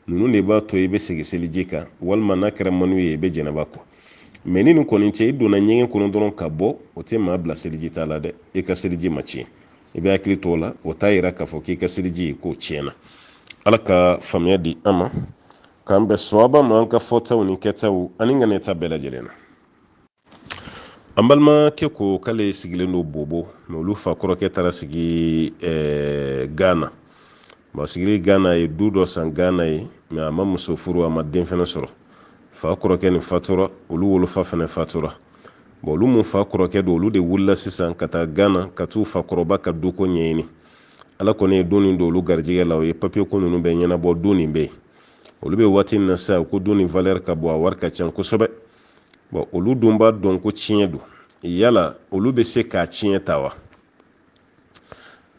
ninnu de b'a to i bɛ segin seliji kan walima n'a kɛra maniyu ye i bɛ jɛnɛba kɔ mais ni nin kɔni tɛ i donna ɲɛgɛn kɔnɔ dɔrɔn ka bɔ o tɛ maa bila seliji ta la dɛ i ka seliji ma tiɲɛ i bɛ hakili to o la o t'a yira k'a fɔ k'i ka seliji k'o tiɲɛna ala ka faamuya di an ma k'an bɛ sawaba ma an ka fɔtaw ni kɛtaw ani ŋanɛta bɛɛ lajɛlen na an balimakɛ ko k'ale sigilen don bobo mais olu fa kɔrɔkɛ taara sigi Ghana bon sigili Ghana ye du dɔ san Ghana ye mais a ma muso furu a ma den fɛnɛ sɔrɔ fa kɔrɔkɛ ni fatura olu wolofa fɛnɛ fatura bon olu mun fa kɔrɔkɛ don olu de wulila sisan ka taa Ghana ka t'u fa kɔrɔba ka duko ɲɛɲini ala kɔni ye don nin don olu garijɛgɛ la o ye papier ko ninnu bɛɛ ɲɛnabɔ don nin bɛ yen olu bɛ waati min na sisan ko don nin valeur ka bon a wari ka ca kosɛbɛ bon olu dun b'a dɔn ko tiɲɛ don yala olu bɛ se k'a tiɲɛ ta wa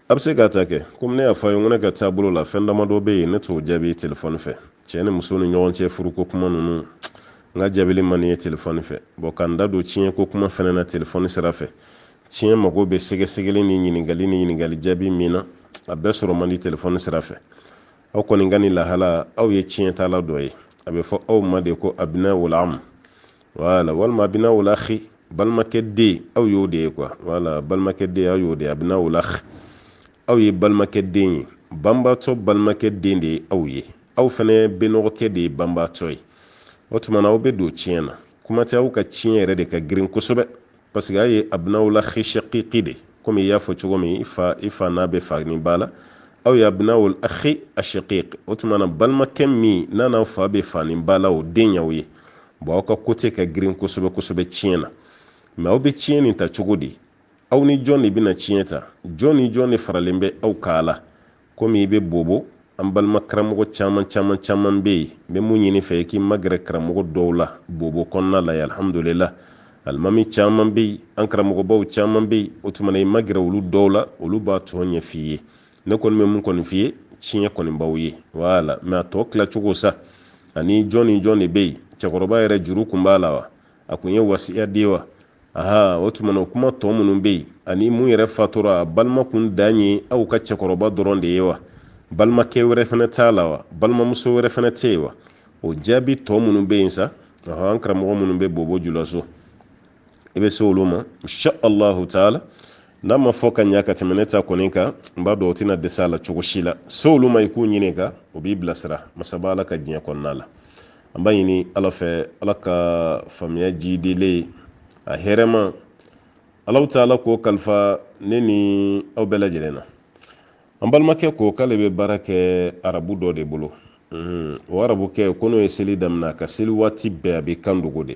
a bɛ se k'a ta kɛ komi ne y'a fɔ a ye n ko ne ka taabolo la fɛn damadɔ bɛ yen ne t'o jaabi telefɔni fɛ cɛ ni muso ni ɲɔgɔn cɛ furuko kuma ninnu n ka jaabili man di ye telefɔni fɛ bon ka n da don tiɲɛ ko kuma fɛnɛ na telefɔni sira fɛ tiɲɛ mago bɛ sɛgɛsɛgɛli ni ɲininkali jaabi min na a bɛɛ sɔrɔ man di telefɔni sira fɛ aw kɔni ka nin lahala aw ye tiɲɛ tala dɔ ye a bɛ fɔ aw ma de ko abinawul am wala walima abinawul akhi balimakɛ den aw y'o de ye quoi wala balimakɛ den aw y'o de ye abinawul akhi aw ye balimakɛ den ye banbaatɔ balimakɛ den de ye aw ye aw fɛnɛ benɔgɔkɛ de ye banbaatɔ ye o tuma na aw bɛ don tiɲɛ na kuma tɛ aw ka tiɲɛ yɛrɛ de ka girin kosɛbɛ parce que a ye abinawul akhi shaqiqi de komi i y'a fɔ cogo min i fa n'a bɛ fa ni ba la aw ye abinawul akhi ashaqiq o tuma na balimakɛ min n'a n'aw fa bɛ fa ni ba la o den y'aw ye bon aw ka côté ka girin kosɛbɛ kosɛbɛ tiɲɛ na mais aw bɛ tiɲɛ nin ta cogo di aw ni jɔn de bɛna tiɲɛ ta jɔn ni jɔn de faralen bɛ aw ka la komi i bɛ bobo an balima karamɔgɔ caman bɛ yen n bɛ mun ɲini fɛ i k'i magɛrɛ karamɔgɔ dɔw la bobo kɔnɔna la alhamdulillah alimami caman bɛ yen an karamɔgɔbaw caman bɛ yen o tuma na i magɛrɛ olu dɔw la olu b'a tɔ ɲɛ f'i ye ne kɔni bɛ mun kɔni f'i ye tiɲɛ kɔni b'aw ye wala mais a tɔ tilacogo sa ani jɔn ni jɔn de bɛ yen cɛkɔrɔba yɛrɛ juru kun b'a la wa a kun ye wasiya di wa aha o tuma na kuma tɔ minnu bɛ yen ani mun yɛrɛ fatura balima kun dan ye aw ka cɛkɔrɔba dɔrɔn de ye wa balimakɛ wɛrɛ fɛnɛ t'a la wa balimamuso wɛrɛ fɛnɛ tɛ yen wa o jaabi tɔ minnu bɛ yen sa an karamɔgɔ minnu bɛ bobo jula so i bɛ se olu ma insha Allahu taala n'a ma fɔ ka ɲa ka tɛmɛ ne ta kɔni kan n b'a dɔn o tɛna dɛsɛ a la cogo si la se olu ma i k'u ɲini ka o b'i bilasira masaba ala ka diɲɛ kɔnɔna la an b'a ɲini ala fɛ ala ka faamuya jidile a hɛrɛma Allahu taala k'o kalifa ne ni aw bɛɛ lajɛlen na an balimakɛ ko k'ale bɛ baara kɛ arabu dɔ de bolo o arabukɛ ko n'o ye seli daminɛ a ka seli waati bɛɛ a bɛ kan dogo de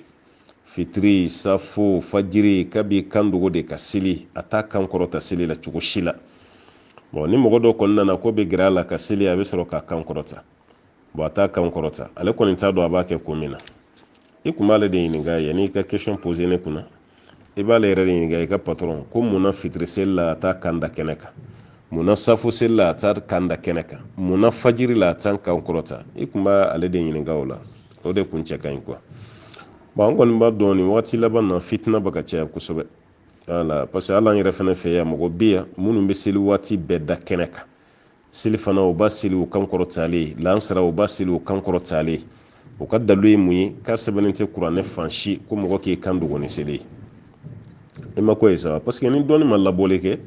fitiri safo fajiri k'a bɛ kan dogo de ka seli a t'a kan kɔrɔta seli la cogo si la bon ni mɔgɔ dɔ kɔni nana ko bɛ gɛrɛ a la ka seli a bɛ sɔrɔ k'a kan kɔrɔta bon a t'a kan kɔrɔta ale kɔni t'a dɔn a b'a kɛ ko min na i kun b'ale de ɲininka yanni i ka question poser ne kunna i b'ale yɛrɛ de ɲininka i ka patron ko mun na fitiri seli la a t'a kan da kɛnɛ kan mun na safo seli la a t'a kan da kɛnɛ kan mun na fajiri la a t'a kan kɔrɔta i kun b'ale de ɲininka o la o de kun cɛ ka ɲi quoi bon an kɔni b'a dɔn nin waati laban na fitina bɛ ka caya kosɛbɛ wala parce que hali an yɛrɛ fɛnɛ fɛ yan mɔgɔ bɛ yan minnu bɛ seli waati bɛɛ da kɛnɛ kan seli fana o b'a seli o kan kɔrɔtalen lansara o b'a seli o kan kɔrɔtalen o ka dalu ye mun ye k'a sɛbɛnnen tɛ kuranɛ fan si ko mɔgɔ k'i kan dogo ni seli ye i ma ko ye sa parce que ni dɔnni ma labɔli kɛ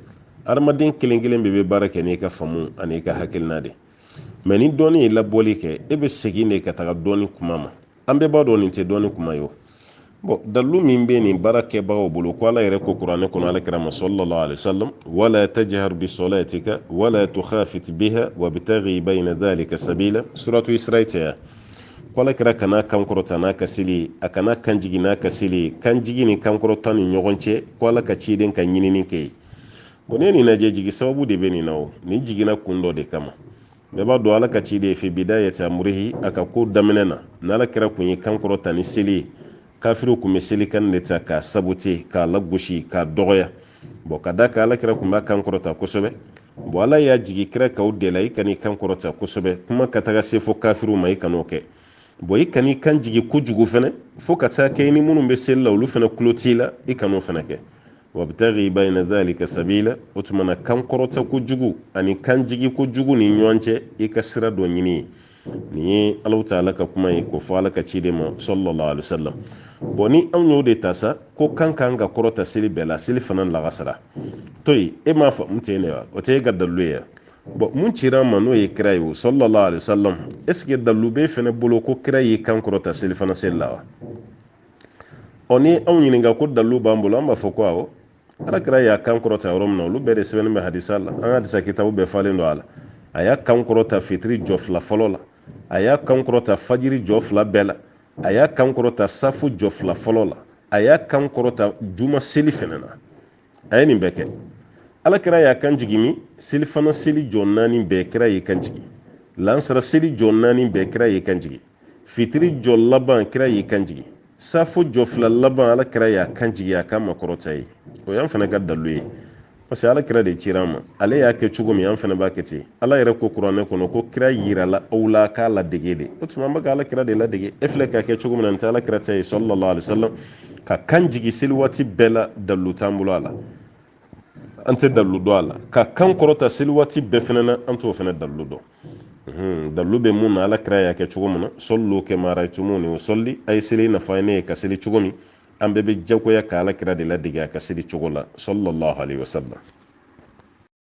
adamaden kelen kelen bɛɛ bɛ baara kɛ n'i ka faamu ani i ka hakilina de mais ni dɔnni ye labɔli kɛ e bɛ segin de ka taga dɔnni kuma ma an bɛɛ b'a dɔn nin tɛ dɔnni kuma ye o bon dalu min bɛ nin baara kɛbagaw bolo ko ala yɛrɛ ko kuranɛ kɔnɔ alakira sallallahu alaihi wasallam wala tajhar bi salatika wala tukhafit biha wabtaghi bayna dhalika sabila suratu Isra tɛ ya ko alakira kana kan kɔrɔta n'a ka seli a kana kan jigi n'a ka seli kan jigi ni kan kɔrɔta ni ɲɔgɔn cɛ ko ala ka ciden ka ɲinini kɛ bon ne nin lajɛ jigi sababu de bɛ nin na o nin jiginna kun dɔ de kama bɛɛ b'a dɔn ala ka ciden fi bidayati amrihi a ka ko daminɛ na n'ala kira kun ye kan kɔrɔta ni seli ye kafiriw kun bɛ seli kan de ta k'a sabute k'a lagosi k'a dɔgɔya ka da ka ala kira kun b'a kan kɔrɔta kosɛbɛ ala y'a jigi kira k'aw dela i kan'i kan kɔrɔta kosɛbɛ kuma ka taga se fo kafiriw ma i kan'o kɛ i kan'i kan jigi kojugu fɛnɛ fo ka taa kɛ ni minnu bɛ seli la olu fɛnɛ kulo t'i la i kan'o fɛnɛ kɛ wabtaghi bayna dhalika sabila o tuma na kan kɔrɔta kojugu ani kan jigi kojugu ni ɲɔgɔn cɛ i ka sira dɔ ɲini ye nin ye Alahu Taala ka kuma ye ko fɔ ala ka ciden ma sallallahu alaihi wasallam ni anw y'o de ta sa ko kan ka kɔrɔta seli bɛɛ la seli fana lagasara to yen e m'a faamu ten ne wa o tɛ e ka dalilu ye mun cira an ma n'o ye kira ye sallallahu alaihi wasallam est ce que dalilu b'e fɛnɛ bolo ko kira ye kan kɔrɔta seli fana seli la wa ni anw ɲininka ko dalilu b'an bolo an b'a fɔ ko awɔ ala kira y'a kan kɔrɔta yɔrɔ min na olu bɛɛ de sɛbɛnnen bɛ hadisa la an ka hadisa kitabu bɛɛ falen don a la a y'a kan kɔrɔta fitiri jɔ fila fɔlɔ la a y'a kan kɔrɔta fajiri jɔ fila bɛɛ la a y'a kan kɔrɔta safu jɔ fila fɔlɔ la a y'a kan kɔrɔta juma seli fɛnɛ na a ye nin bɛɛ kɛ ala kira y'a kan jigi min seli fana seli jɔ naani bɛɛ kira y'i kan jigi lansara seli jɔ naani bɛɛ kira y'i kan jigi fitiri jɔ laban kira y'i kan jigi safo jɔ fila laban ala kira y'a kan jigi a kan ma kɔrɔta ye o y'an fana ka dalilu ye parce que ala kira de cira an ma ale y'a kɛ cogo min an fana b'a kɛ ten ala yɛrɛ ko kuranɛ kɔnɔ ko kira yirala aw la k'a ladege de o tuma an bɛ ka ala kira de ladege e filɛ k'a kɛ cogo min na nin tɛ ala kira ta ye sallallahu alaihi wasallam ka kan jigi seli waati bɛɛ la dalilu t'an bolo a la an tɛ dalilu dɔn a la ka kan kɔrɔta seli waati bɛɛ fɛnɛ na an t'o fɛnɛ dalilu dɔn dalilu bɛ mun na ala kira y'a kɛ cogo min na sallu kama ra'aytumuni usalli a ye seli nafa ye ne ye ka seli cogo min an bɛɛ bɛ jagoya ka ala kira de ladege a ka seli cogo la sallallahu alaihi wasallam